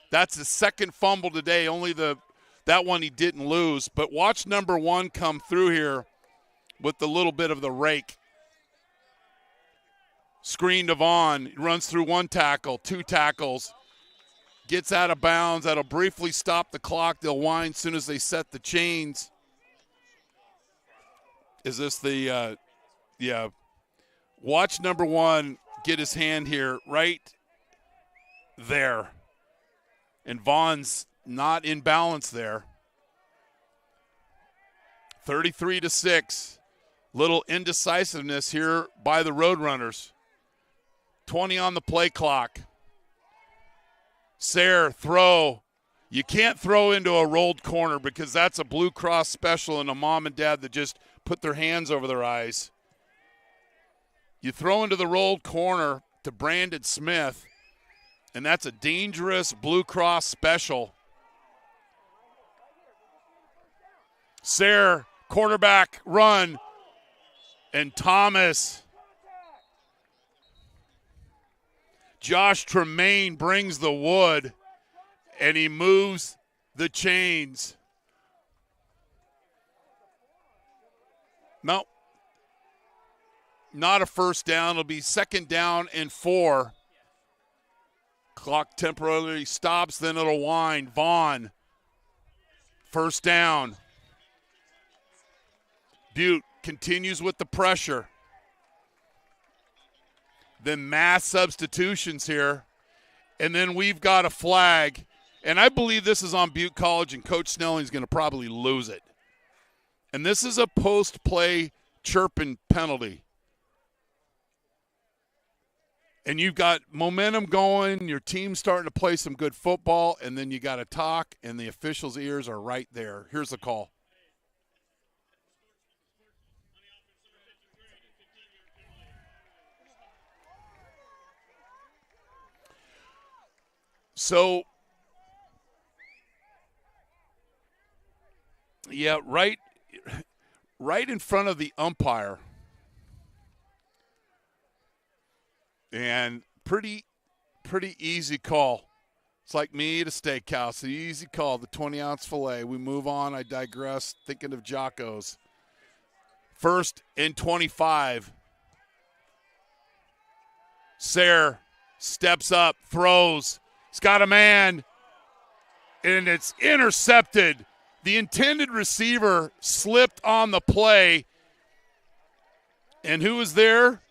A: That's his 2nd fumble today. Only that one he didn't lose. But watch number 1 come through here with the little bit of the rake. Screen to Vaughn. He runs through 1 tackle, 2 tackles. Gets out of bounds. That'll briefly stop the clock. They'll wind as soon as they set the chains. Is this the yeah. Watch number 1 get his hand here right there. And Vaughn's not in balance there. 33-6. Little indecisiveness here by the Roadrunners. 20 on the play clock. Sayre, throw. You can't throw into a rolled corner because that's a Blue Cross special and a mom and dad that just put their hands over their eyes. You throw into the rolled corner to Brandon Smith, and that's a dangerous Blue Cross special. Sayre, quarterback run, and Thomas. Josh Tremaine brings the wood, and he moves the chains. No, not a 1st down. It'll be 2nd down and 4. Clock temporarily stops, then it'll wind. Vaughn, 1st down. Butte continues with the pressure. Then mass substitutions here. And then we've got a flag. And I believe this is on Butte College, and Coach Snelling's going to probably lose it. And this is a post-play chirping penalty. And you've got momentum going, your team's starting to play some good football, and then you got to talk, and the officials' ears are right there. Here's the call. So, yeah, right in front of the umpire. And pretty easy call. It's like me at a steakhouse. The easy call, the 20-ounce filet. We move on. I digress, thinking of Jocko's. 1st and 25. Sayre steps up, throws. He's got a man, and it's intercepted. The intended receiver slipped on the play. And who was there?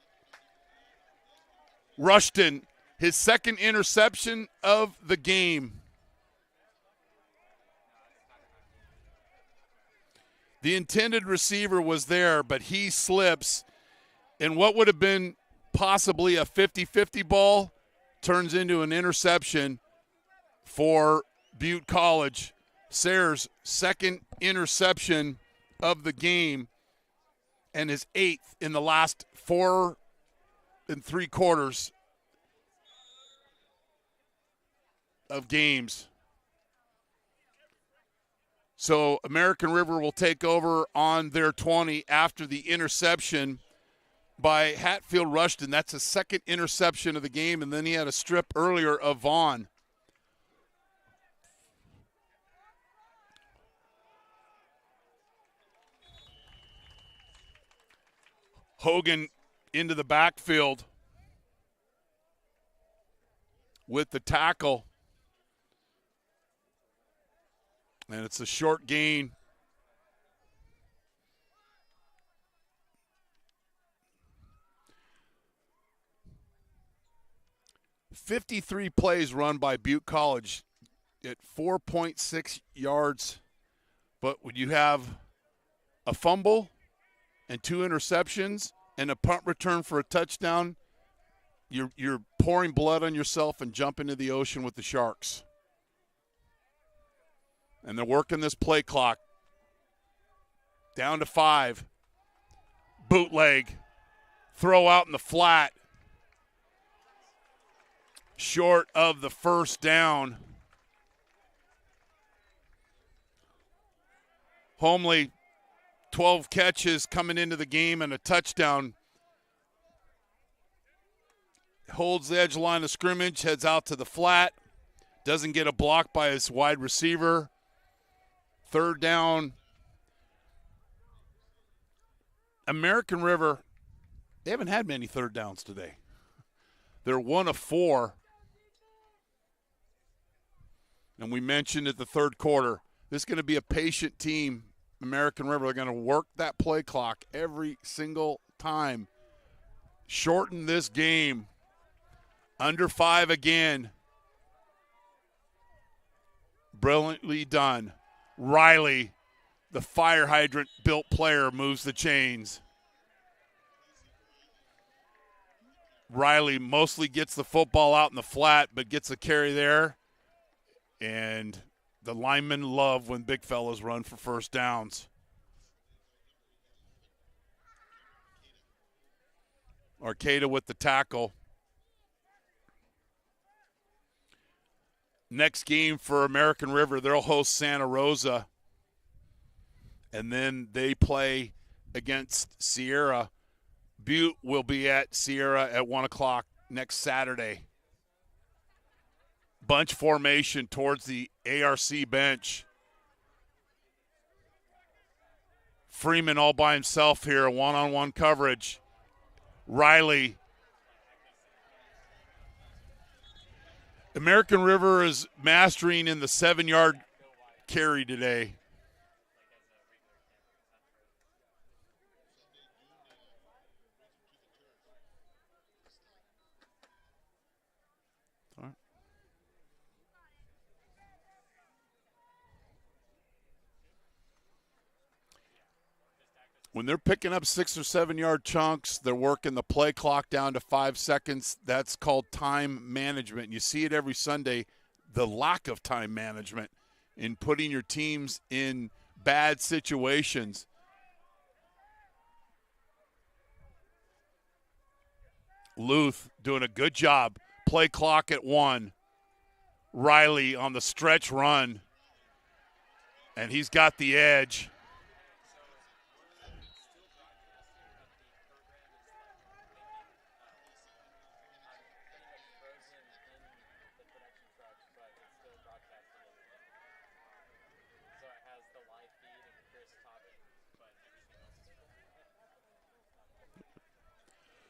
A: Rushton, his 2nd interception of the game. The intended receiver was there, but he slips. And what would have been possibly a 50-50 ball turns into an interception for Butte College. Sayre's 2nd interception of the game and his 8th in the last 4 3/4 of games. So American River will take over on their 20 after the interception by Hatfield Rushton. That's his second interception of the game, and then he had a strip earlier of Vaughn. Hogan into the backfield with the tackle. And it's a short gain. "53 plays run by Butte College at 4.6 yards. But when you have a fumble and 2 interceptions and a punt return for a touchdown, you're pouring blood on yourself and jump into the ocean with the Sharks. And they're working this play clock. Down to 5. Bootleg. Throw out in the flat. Short of the first down. Homely, 12 catches coming into the game and a touchdown. Holds the edge line of scrimmage, heads out to the flat. Doesn't get a block by his wide receiver. Third down. American River, they haven't had many third downs today. They're 1 of 4. And we mentioned at the third quarter, this is going to be a patient team, American River. They're going to work that play clock every single time. Shorten this game. Under 5 again. Brilliantly done. Riley, the fire hydrant built player, moves the chains. Riley mostly gets the football out in the flat, but gets a carry there. And the linemen love when big fellas run for first downs. Arcata with the tackle. Next game for American River, they'll host Santa Rosa. And then they play against Sierra. Butte will be at Sierra at 1 o'clock next Saturday. Bunch formation towards the ARC bench. Freeman all by himself here, one-on-one coverage. Riley. American River is mastering in the 7-yard carry today. When they're picking up 6 or 7 yard chunks, they're working the play clock down to 5 seconds. That's called time management. You see it every Sunday, the lack of time management in putting your teams in bad situations. Luth doing a good job. Play clock at 1. Riley on the stretch run. And he's got the edge.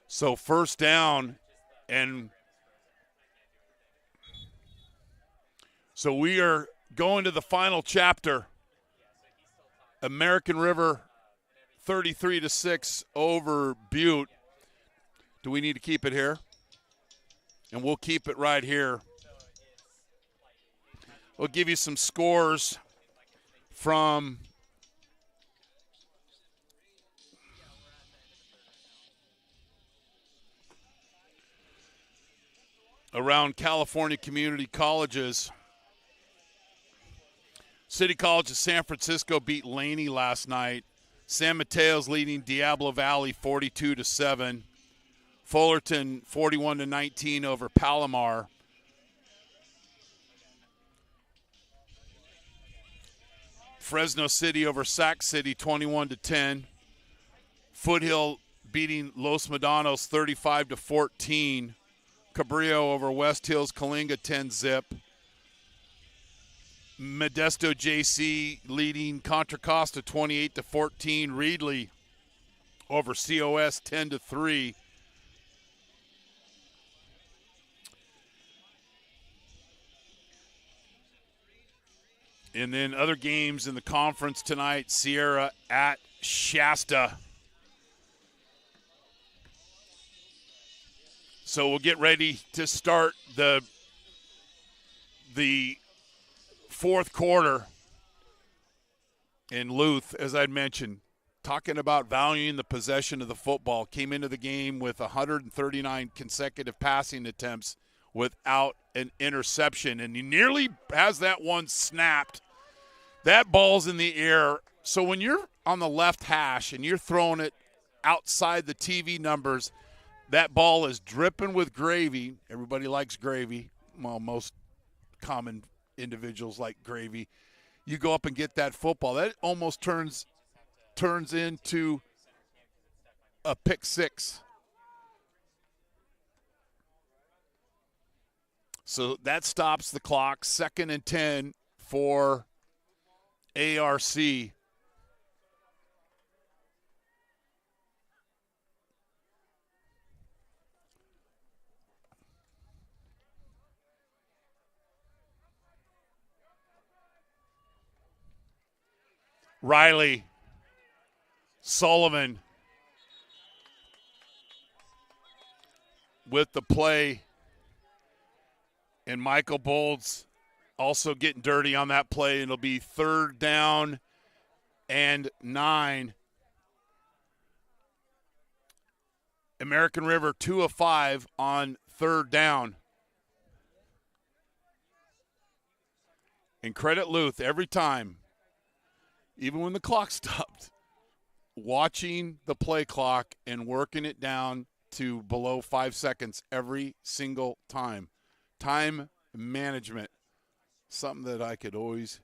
A: So first down, and so we are going to the final chapter. American River 33-6 over Butte. Do we need to keep it here? And we'll keep it right here. We'll give you some scores from around California community colleges. City College of San Francisco beat Laney last night. San Mateo's leading Diablo Valley 42-7. Fullerton 41-19 over Palomar. Fresno City over Sac City 21-10. Foothill beating Los Medanos 35-14. Cabrillo over West Hills Kalinga 10-zip. Modesto JC leading Contra Costa 28-14. Reedley over COS 10-3. And then other games in the conference tonight, Sierra at Shasta. So we'll get ready to start the fourth quarter. And Luth, as I'd mentioned, talking about valuing the possession of the football, came into the game with 139 consecutive passing attempts without an interception. And he nearly has that one snapped. That ball's in the air. So when you're on the left hash and you're throwing it outside the TV numbers, that ball is dripping with gravy. Everybody likes gravy. Well, most common individuals like gravy. You go up and get that football. That almost turns into a pick six. So that stops the clock. 2nd and 10 for ARC. Riley, Sullivan with the play, and Michael Bolds also getting dirty on that play. It'll be 3rd down and 9. American River 2 of 5 on 3rd down. And credit Luth every time, even when the clock stopped, watching the play clock and working it down to below 5 seconds every single time. Time management, something that I could always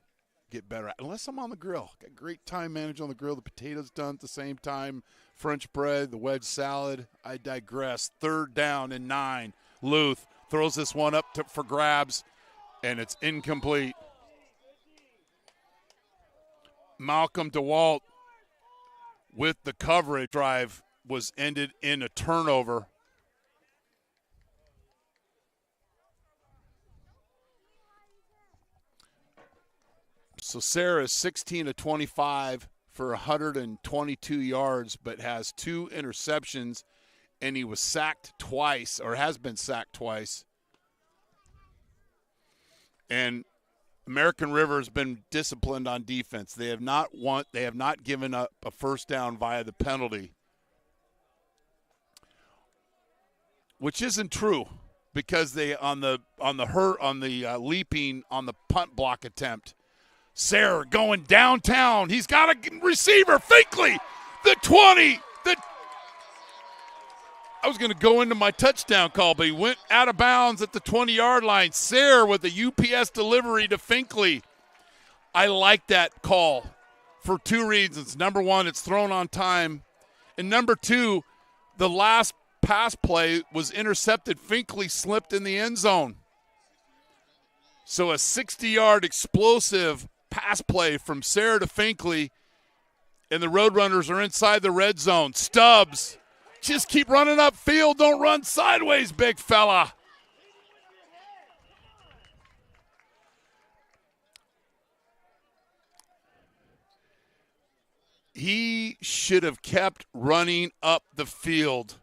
A: get better at, unless I'm on the grill. Got great time management on the grill. The potatoes done at the same time, French bread, the wedge salad. I digress. 3rd down and 9. Luth throws this one up for grabs, and it's incomplete. Malcolm DeWalt with the coverage drive was ended in a turnover. So Sarah is 16 of 25 for 122 yards, but has 2 interceptions, and he was sacked twice, or has been sacked twice. And American River has been disciplined on defense. They have not given up a first down via the penalty, which isn't true, because they on the leaping on the punt block attempt. Sarah going downtown. He's got a receiver. Finkley, the 20. I was going to go into my touchdown call, but he went out of bounds at the 20-yard line. Sayre with a UPS delivery to Finkley. I like that call for 2 reasons. Number 1, it's thrown on time. And number 2, the last pass play was intercepted. Finkley slipped in the end zone. So a 60-yard explosive pass play from Sayre to Finkley, and the Roadrunners are inside the red zone. Stubbs. Just keep running upfield. Don't run sideways, big fella. He should have kept running up the field,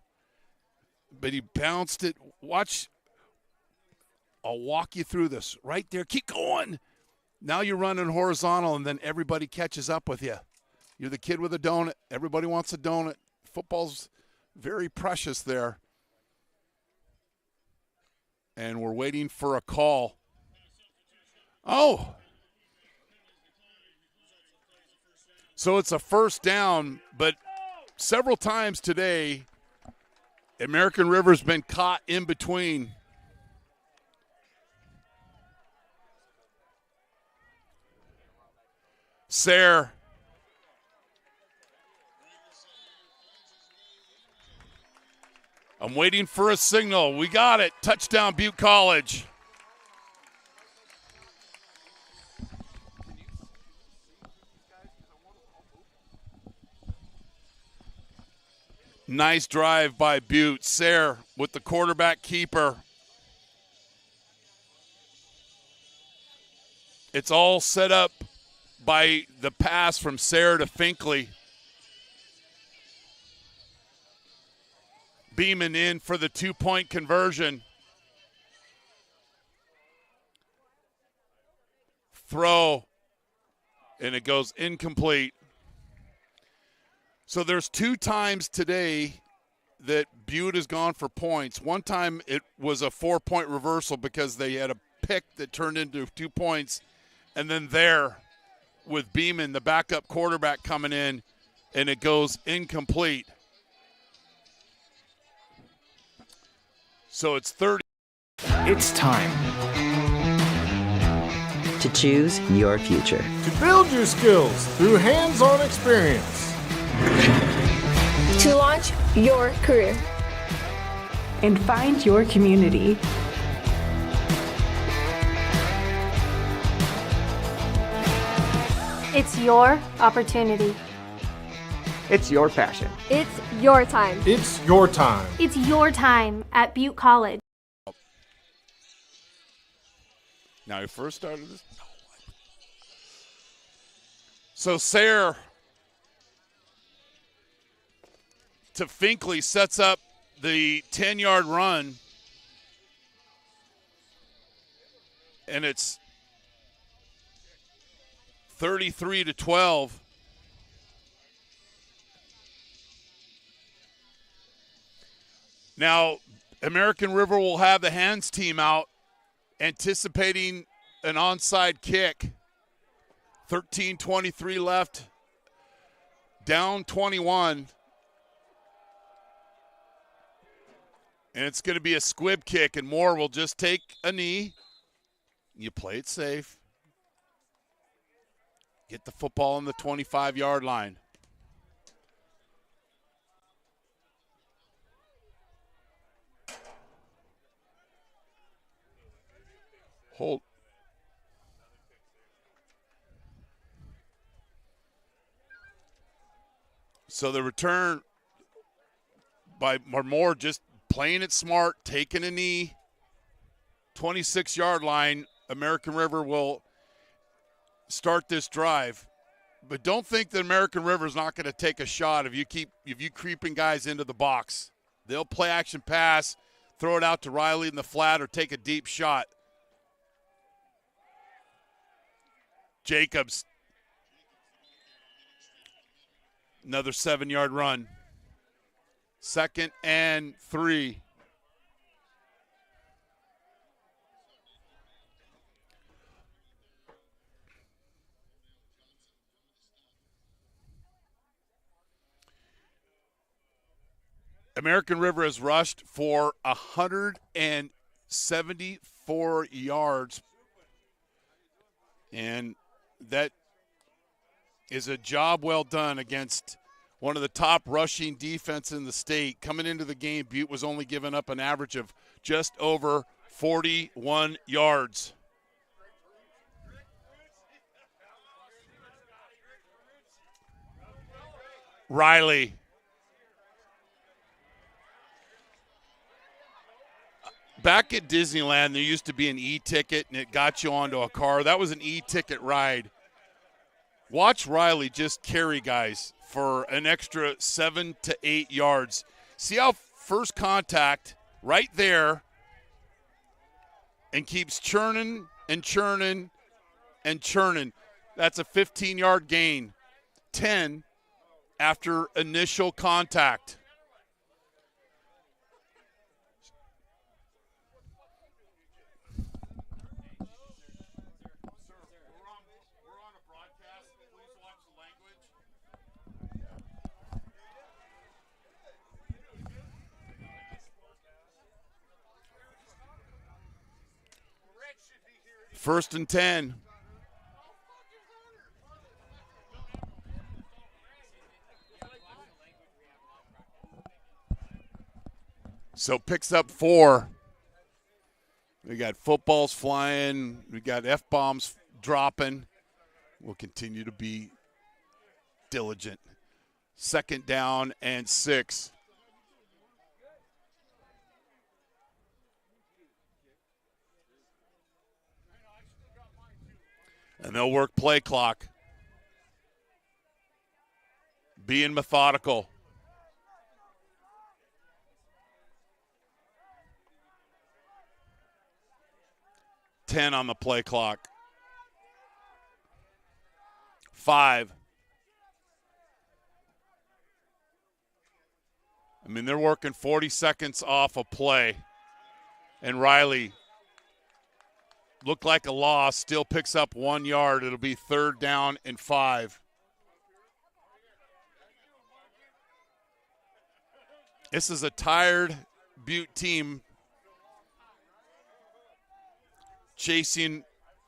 A: but he bounced it. Watch. I'll walk you through this. Right there. Keep going. Now you're running horizontal, and then everybody catches up with you. You're the kid with a donut. Everybody wants a donut. Football's very precious there. And we're waiting for a call. Oh. So it's a first down, but several times today, American River's been caught in between. Sayre. I'm waiting for a signal. We got it. Touchdown, Butte College. Nice drive by Butte. Sayre with the quarterback keeper. It's all set up by the pass from Sayre to Finkley. Beeman in for the 2-point conversion. Throw, and it goes incomplete. So there's 2 times today that Butte has gone for points. One time it was a 4-point reversal because they had a pick that turned into 2 points. And then there with Beeman, the backup quarterback, coming in, and it goes incomplete. So it's 30.
B: It's time.
C: To choose your future.
D: To build your skills through hands-on experience.
E: To launch your career.
F: And find your community.
G: It's your opportunity.
B: It's your passion.
E: It's your time.
D: It's your time.
G: It's your time at Butte College.
A: Now you first started this. So Sayre to Finkley sets up the 10-yard run. And it's 33-12. Now, American River will have the hands team out, anticipating an onside kick. 13:23 left, down 21. And it's going to be a squib kick, and Moore will just take a knee. You play it safe. Get the football on the 25-yard line. Hold. So the return by Moore, just playing it smart, taking a knee. 26-yard line. American River will start this drive. But don't think that American River is not going to take a shot if you creeping guys into the box. They'll play action pass, throw it out to Riley in the flat, or take a deep shot. Jacobs. Another 7-yard run. 2nd and 3. American River has rushed for 174 yards. And that is a job well done against one of the top rushing defense in the state. Coming into the game, Butte was only giving up an average of just over 41 yards. Riley. Back at Disneyland, there used to be an e-ticket, and it got you onto a car. That was an e-ticket ride. Watch Riley just carry guys for an extra 7 to 8 yards. See how first contact right there and keeps churning and churning and churning. That's a 15-yard gain. 10 after initial contact. First and 10. So picks up 4. We got footballs flying. We got F-bombs dropping. We'll continue to be diligent. 2nd down and 6. And they'll work play clock. Being methodical. Ten on the play clock. 5. I mean, they're working 40 seconds off a play. And Riley looked like a loss, still picks up 1 yard. It'll be 3rd down and 5. This is a tired Butte team chasing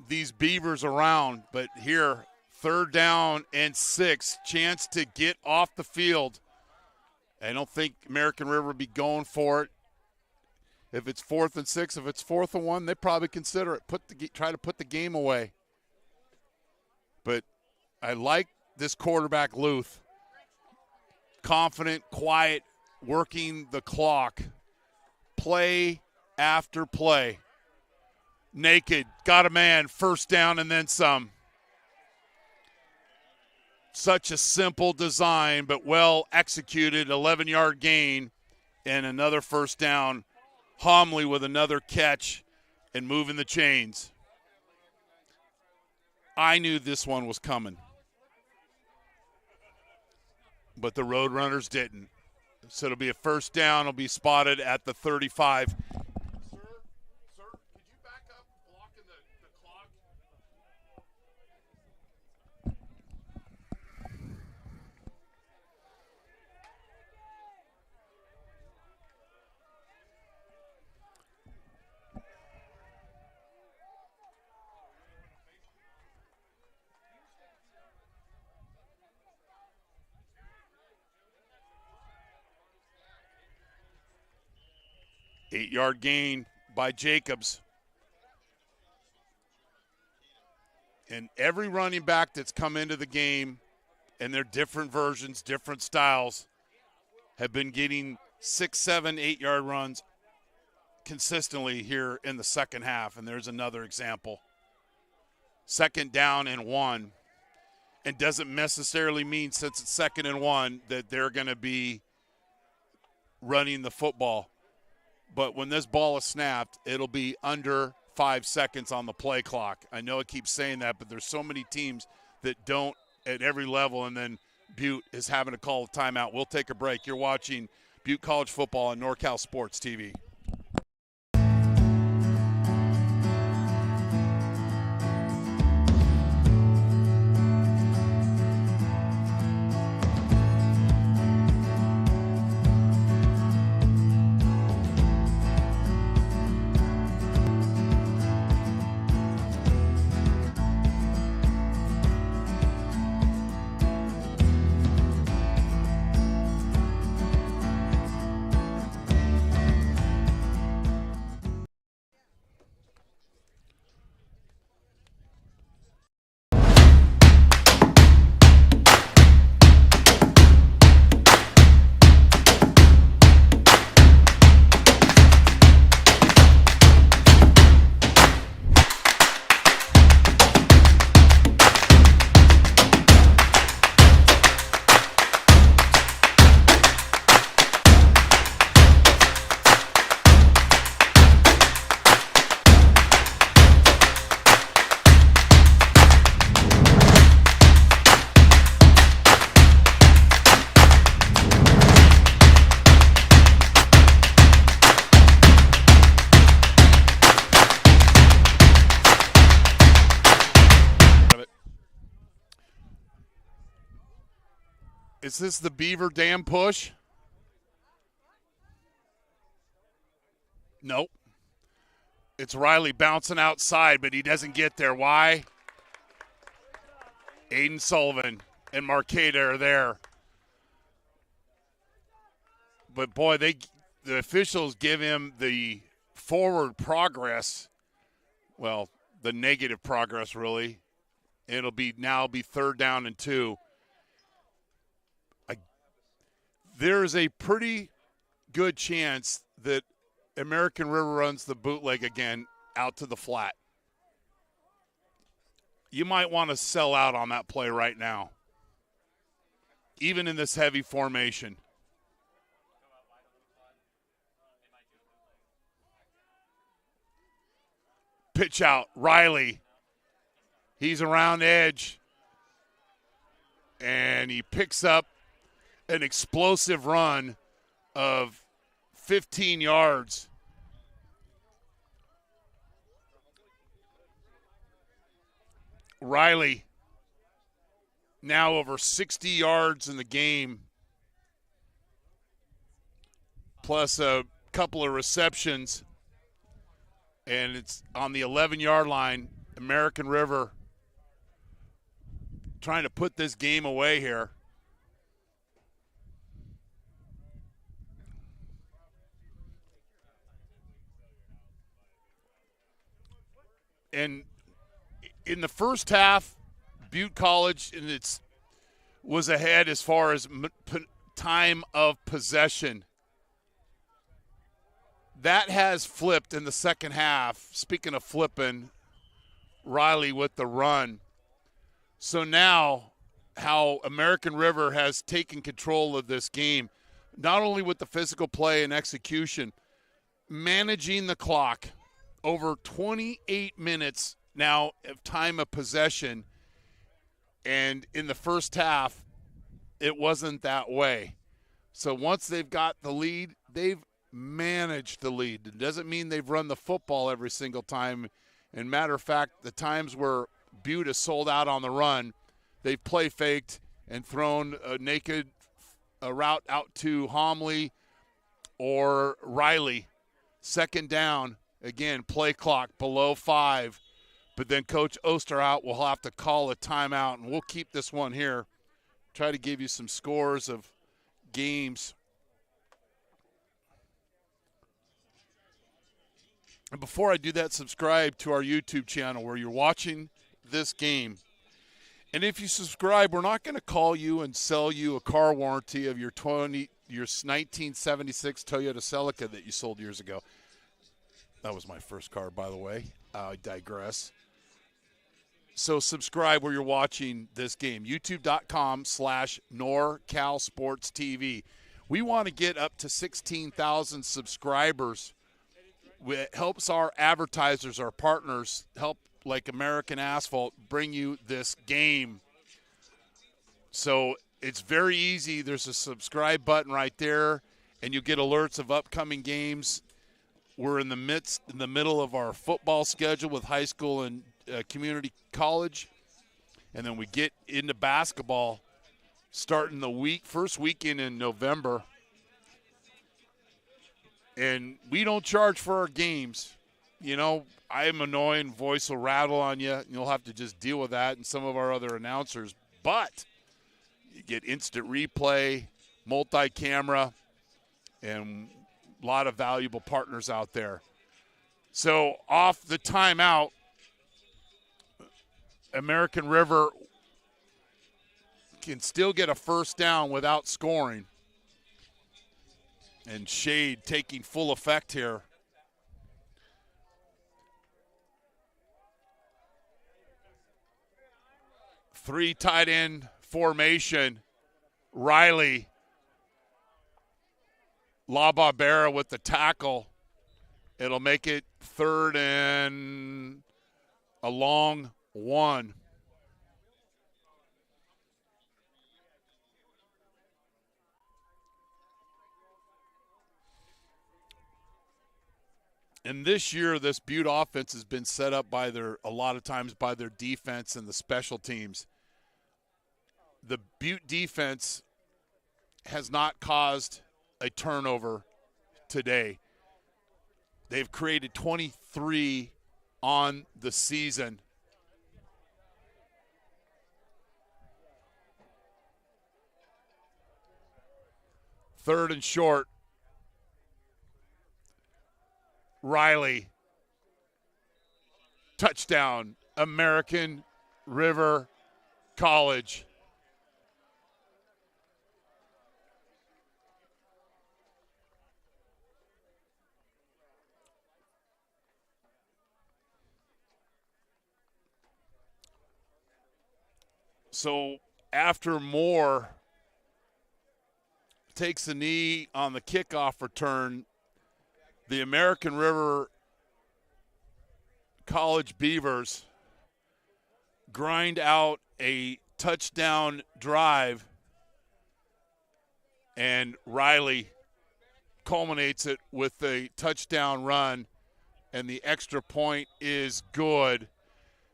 A: these Beavers around, but here, 3rd down and 6, chance to get off the field. I don't think American River will be going for it. If it's 4th and 6, if it's 4th and 1, they probably consider it. Try to put the game away. But I like this quarterback, Luth. Confident, quiet, working the clock. Play after play. Naked, got a man, 1st down and then some. Such a simple design, but well executed. 11-yard gain and another 1st down. Homley with another catch and moving the chains. I knew this one was coming, but the Roadrunners didn't. So it'll be a 1st down. It'll be spotted at the 35. Sir, could you back up, blocking the clock? 8-yard gain by Jacobs. And every running back that's come into the game, and they're different versions, different styles, have been getting 6, 7, 8-yard runs consistently here in the second half. And there's another example. 2nd down and 1. And doesn't necessarily mean, since it's 2nd and 1, that they're going to be running the football. But when this ball is snapped, it'll be under 5 seconds on the play clock. I know I keep saying that, but there's so many teams that don't at every level, and then Butte is having to call a timeout. We'll take a break. You're watching Butte College football on NorCal Sports TV. Is this the Beaver Dam push? Nope. It's Riley bouncing outside, but he doesn't get there. Why? Aiden Sullivan and Marqueta are there. But, boy, the officials give him the forward progress, well, the negative progress really. It'll be 3rd down and 2. There's a pretty good chance that American River runs the bootleg again out to the flat. You might want to sell out on that play right now, even in this heavy formation. Pitch out, Riley. He's around edge, and he picks up an explosive run of 15 yards. Riley now over 60 yards in the game, plus a couple of receptions, and it's on the 11-yard line. American River trying to put this game away here. And in the first half, Butte College was ahead as far as time of possession. That has flipped in the second half. Speaking of flipping, Riley with the run. So now how American River has taken control of this game, not only with the physical play and execution, managing the clock. Over 28 minutes now of time of possession, and in the first half, it wasn't that way. So once they've got the lead, they've managed the lead. It doesn't mean they've run the football every single time. And matter of fact, the times where Butte has sold out on the run, they've play faked and thrown a route out to Homley or Riley. 2nd down. Again, play clock below 5, but then Coach Osterhout will have to call a timeout, and we'll keep this one here. Try to give you some scores of games. And before I do that, subscribe to our YouTube channel where you're watching this game. And if you subscribe, we're not going to call you and sell you a car warranty of your 1976 Toyota Celica that you sold years ago. That was my first car, by the way. I digress. So subscribe where you're watching this game. YouTube.com/NorCalSportsTV. We want to get up to 16,000 subscribers. It helps our advertisers, our partners, help like American Asphalt bring you this game. So it's very easy. There's a subscribe button right there, and you get alerts of upcoming games. We're in the middle of our football schedule with high school and community college. And then we get into basketball starting the first weekend in November. And we don't charge for our games. You know, I am annoying, voice will rattle on you, and you'll have to just deal with that and some of our other announcers. But you get instant replay, multi-camera, and a lot of valuable partners out there. So off the timeout, American River can still get a first down without scoring. And shade taking full effect here. Three tight end formation. Riley. La Barbera with the tackle. It'll make it 3rd and a long 1. And this year, this Butte offense has been set up by a lot of times by their defense and the special teams. The Butte defense has not caused a turnover today. They've created 23 on the season. Third and short. Riley. Touchdown, American River College. So after Moore takes the knee on the kickoff return, the American River College Beavers grind out a touchdown drive, and Riley culminates it with a touchdown run, and the extra point is good,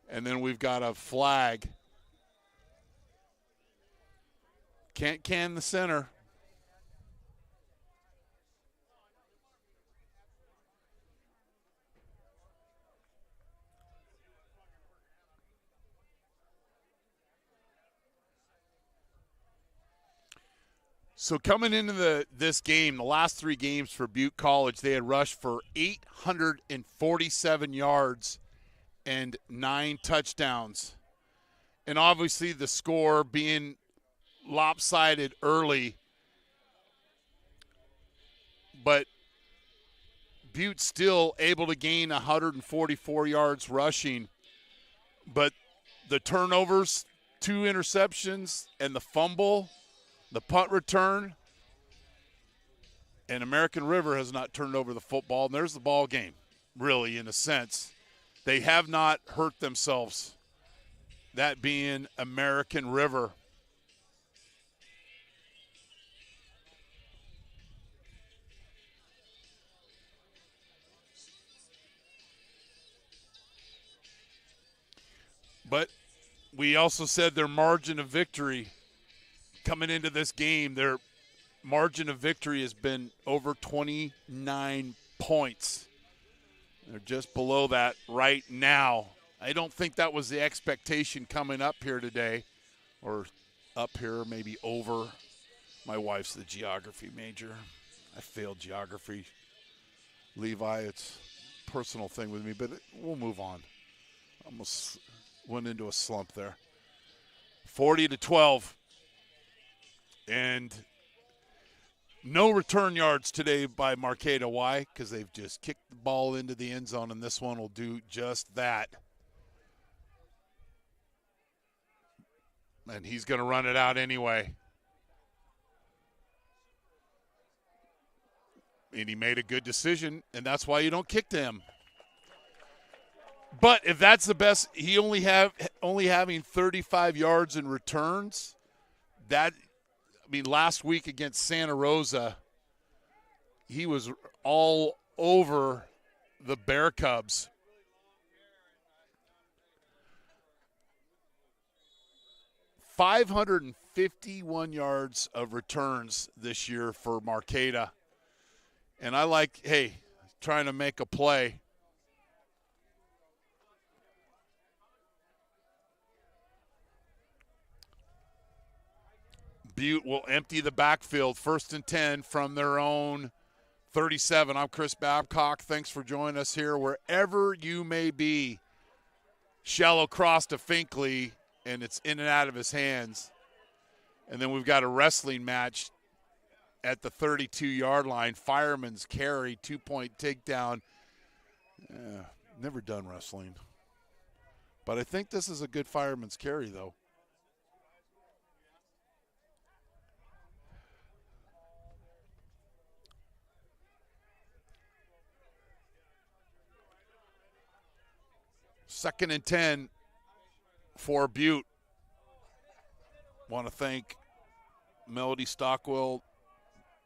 A: and then we've got a flag. Can't can the center. So coming into this game, the last 3 games for Butte College, they had rushed for 847 yards and 9 touchdowns. And obviously the score being lopsided early, but Butte still able to gain 144 yards rushing. But the turnovers, 2 interceptions, and the fumble, the punt return, and American River has not turned over the football, and there's the ball game, really, in a sense. They have not hurt themselves, that being American River. But we also said their margin of victory coming into this game, their margin of victory has been over 29 points. They're just below that right now. I don't think that was the expectation coming up here today, or up here, maybe over. My wife's the geography major. I failed geography. Levi, it's a personal thing with me, but we'll move on. Almost went into a slump there. 40-12. And no return yards today by Marqueta. Why? Because they've just kicked the ball into the end zone, and this one will do just that. And he's going to run it out anyway. And he made a good decision, and that's why you don't kick to him. But if that's the best, he only having 35 yards in returns, last week against Santa Rosa, he was all over the Bear Cubs. $551 yards of returns this year for Marqueta. And I like, trying to make a play. Butte will empty the backfield, 1st and 10 from their own 37. I'm Chris Babcock. Thanks for joining us here wherever you may be. Shallow cross to Finkley, and it's in and out of his hands. And then we've got a wrestling match at the 32-yard line. Fireman's carry, 2-point takedown. Never done wrestling. But I think this is a good fireman's carry, though. Second and 10 for Butte. Want to thank Melody Stockwell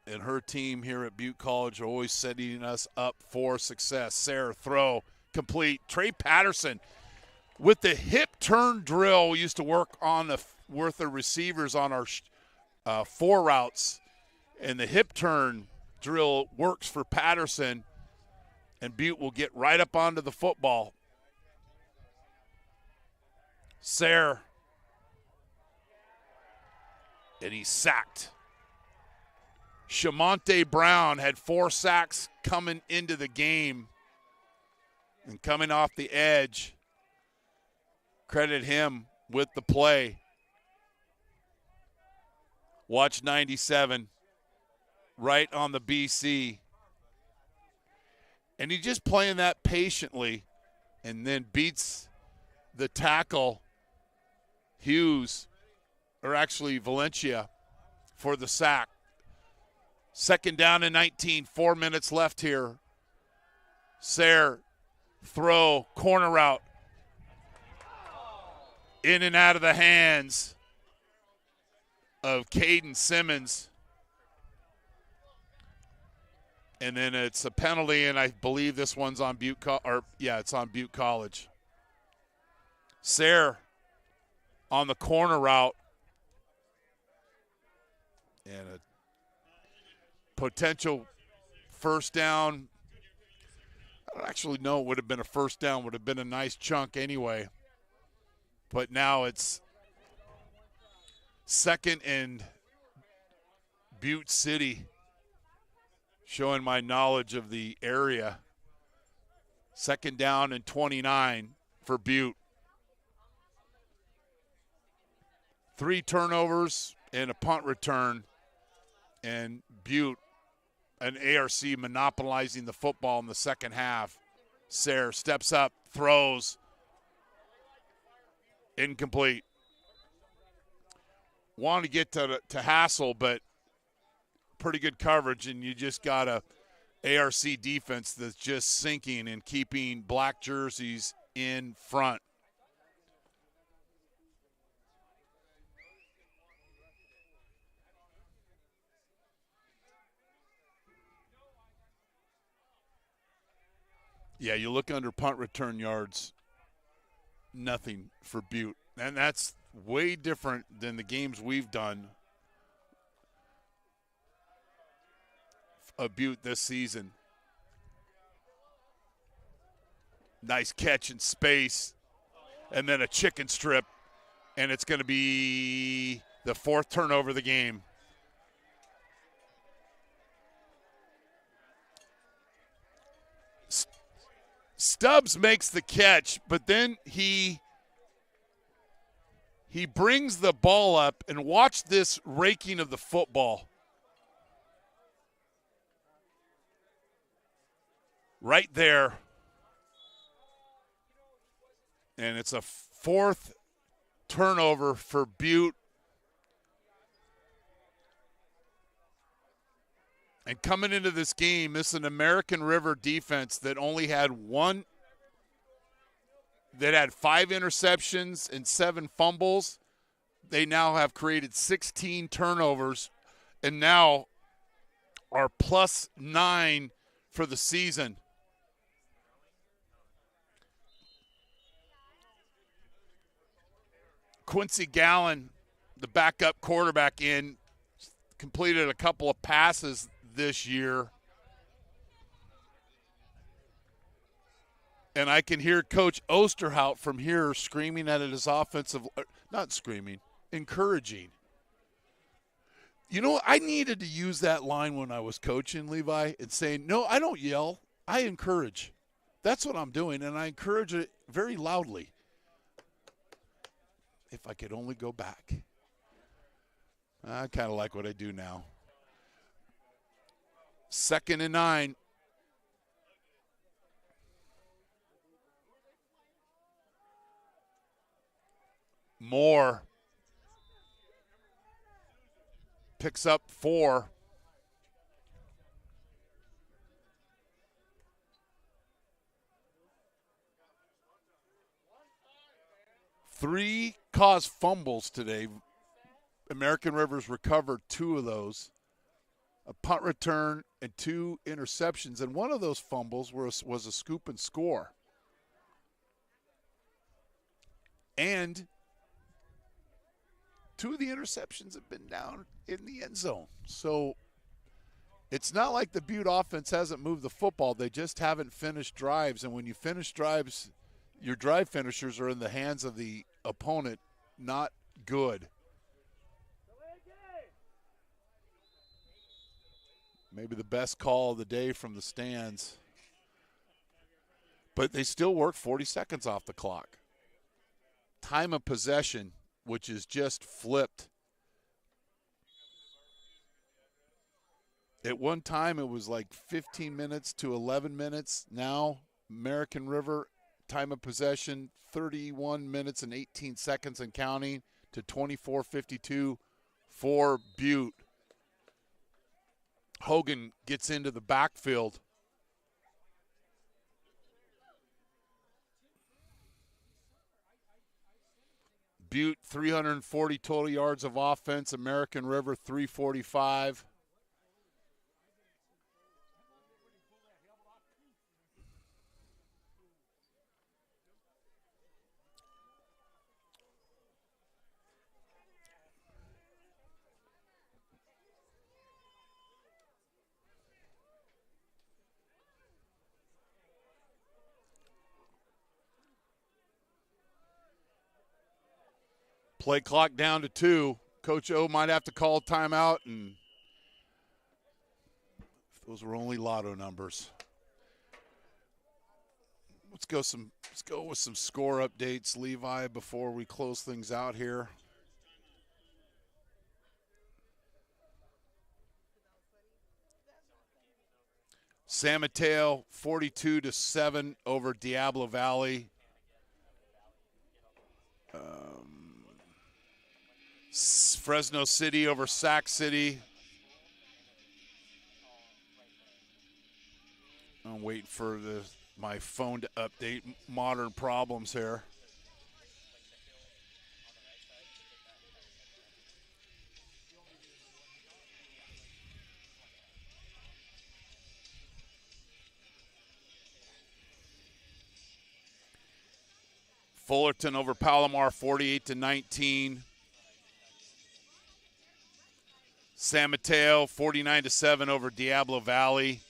A: and her team here at Butte College, are always setting us up for success. Sarah, throw, complete. Trey Patterson with the hip turn drill. We used to work on the worth of receivers on our 4 routes, and the hip turn drill works for Patterson, and Butte will get right up onto the football. Sayre, and he's sacked. Shamonte Brown had 4 sacks coming into the game. And coming off the edge, credit him with the play. Watch 97 right on the BC. And he's just playing that patiently and then beats the tackle, Hughes, or actually Valencia, for the sack. Second down and 19, 4 minutes left here. Sayre, throw, corner route. In and out of the hands of Caden Simmons. And then it's a penalty, and I believe this one's on Butte it's on Butte College. Sayre on the corner route. And a potential first down. I don't actually know it would have been a first down. Would have been a nice chunk anyway. But now it's second and Butte City, showing my knowledge of the area. Second down and 29 for Butte. 3 turnovers and a punt return. And Butte, an ARC, monopolizing the football in the second half. Sayre steps up, throws. Incomplete. Want to get to Hassel, but pretty good coverage, and you just got a ARC defense that's just sinking and keeping black jerseys in front. Yeah, you look under punt return yards, nothing for Butte. And that's way different than the games we've done of Butte this season. Nice catch in space, and then a chicken strip, and it's going to be the 4th turnover of the game. Stubbs makes the catch, but then he brings the ball up, and watch this raking of the football. Right there. And it's a 4th turnover for Butte. And coming into this game, this is an American River defense that only had 5 interceptions and 7 fumbles. They now have created 16 turnovers and now are +9 for the season. Quincy Gallen, the backup quarterback, completed a couple of passes this year. And I can hear Coach Osterhout from here screaming at his offensive – not screaming, encouraging. You know, I needed to use that line when I was coaching, Levi, and saying, no, I don't yell. I encourage. That's what I'm doing, and I encourage it very loudly. If I could only go back. I kind of like what I do now. 2nd and 9. Moore picks up 4. Three caused fumbles today. American River's recovered 2 of those. A punt return and 2 interceptions. And one of those fumbles was a scoop and score. And 2 of the interceptions have been down in the end zone. So it's not like the Butte offense hasn't moved the football. They just haven't finished drives. And when you finish drives, your drive finishers are in the hands of the opponent. Not good. Maybe the best call of the day from the stands. But they still work 40 seconds off the clock. Time of possession, which is just flipped. At one time, it was like 15 minutes to 11 minutes. Now, American River, time of possession, 31 minutes and 18 seconds and counting to 24:52 for Butte. Hogan gets into the backfield. Butte, 340 total yards of offense. American River, 345. Play clock down to 2. Coach O might have to call a timeout, and those were only lotto numbers. Let's go with some score updates, Levi, before we close things out here. San Mateo 42-7 over Diablo Valley. Fresno City over Sac City. I'm waiting for my phone to update. Modern problems here. Fullerton over Palomar 48-19. San Mateo 49-7 over Diablo Valley.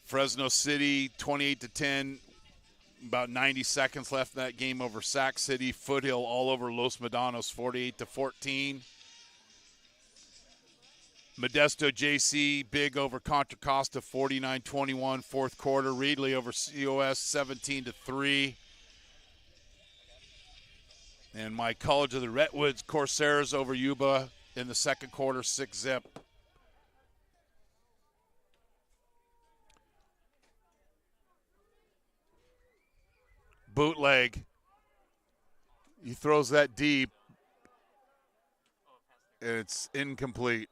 A: Fresno City 28-10. About 90 seconds left in that game over Sac City. Foothill all over Los Medanos 48-14. Modesto JC big over Contra Costa 49-21 fourth quarter. Reedley over COS 17-3. And my College of the Redwoods Corsairs over Yuba in the second quarter, 6-zip. Bootleg. He throws that deep, and it's incomplete.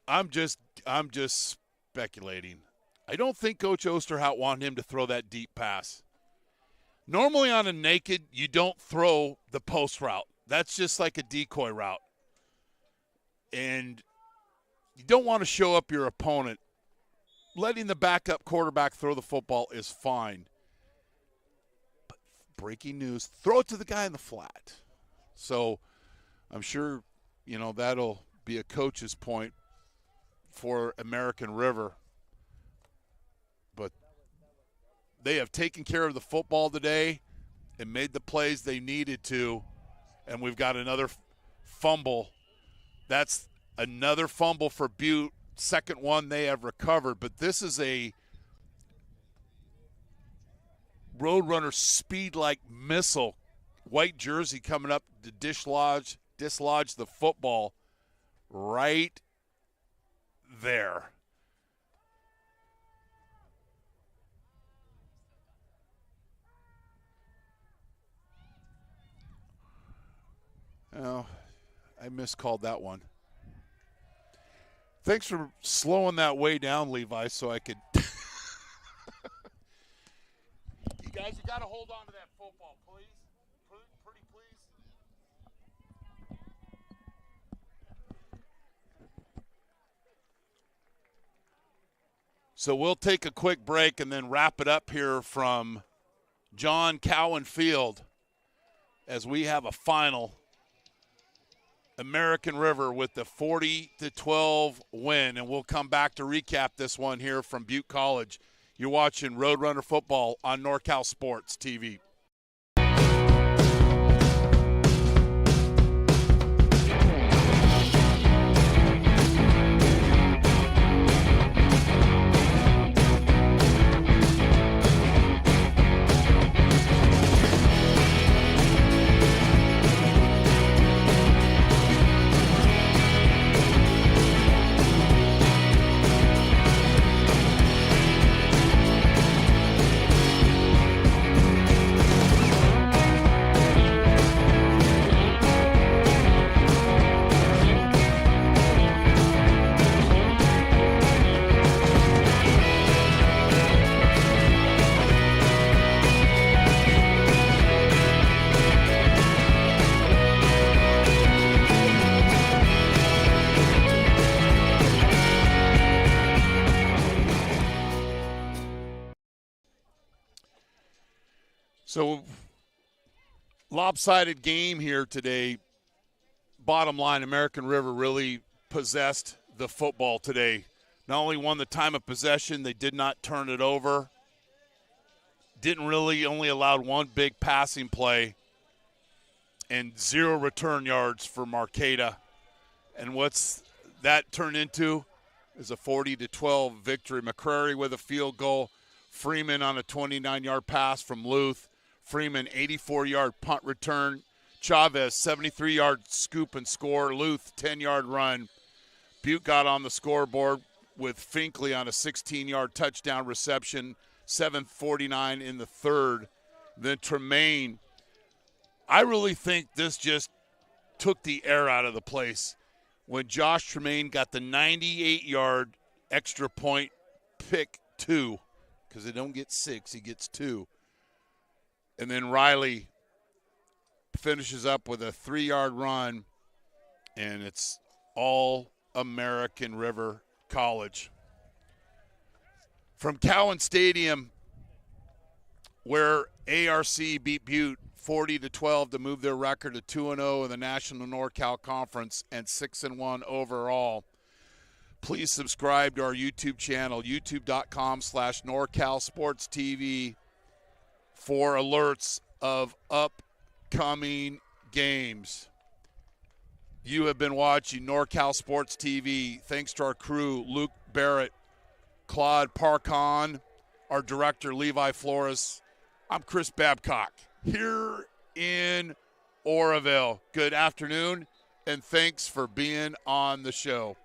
A: I'm just speculating. I don't think Coach Osterhout wanted him to throw that deep pass. Normally on a naked, you don't throw the post route. That's just like a decoy route. And you don't want to show up your opponent. Letting the backup quarterback throw the football is fine. But breaking news, throw it to the guy in the flat. So I'm sure, that'll be a coach's point for American River. But they have taken care of the football today and made the plays they needed to, and we've got another fumble. That's another fumble for Butte, second one they have recovered. But this is a Roadrunner speed-like missile. White jersey coming up to dislodge the football right there. Oh, I miscalled that one. Thanks for slowing that way down, Levi, so I could. You guys, you got to hold on to that football, please. Pretty please. So we'll take a quick break and then wrap it up here from John Cowan Field as we have a final. American River with the 40-12 win, and we'll come back to recap this one here from Butte College. You're watching Roadrunner Football on NorCal Sports TV. So, lopsided game here today. Bottom line, American River really possessed the football today. Not only won the time of possession, they did not turn it over. Only allowed one big passing play and 0 return yards for Marqueta. And what's that turned into is a 40-12 victory. McCrary with a field goal. Freeman on a 29-yard pass from Luth. Freeman, 84-yard punt return. Chavez, 73-yard scoop and score. Luth, 10-yard run. Butte got on the scoreboard with Finkley on a 16-yard touchdown reception. 7:49 in the third. Then Tremaine. I really think this just took the air out of the place when Josh Tremaine got the 98-yard extra point pick 2, because they don't get 6, he gets 2. And then Riley finishes up with a 3-yard run, and it's all American River College. From Cowan Stadium, where ARC beat Butte 40-12 to move their record to 2-0 in the National NorCal Conference and 6-1 overall. Please subscribe to our YouTube channel, youtube.com/NorCalSportsTV, for alerts of upcoming games. You have been watching NorCal Sports TV. Thanks to our crew, Luke Barrett, Claude Parcon, our director, Levi Flores. I'm Chris Babcock here in Oroville. Good afternoon, and thanks for being on the show.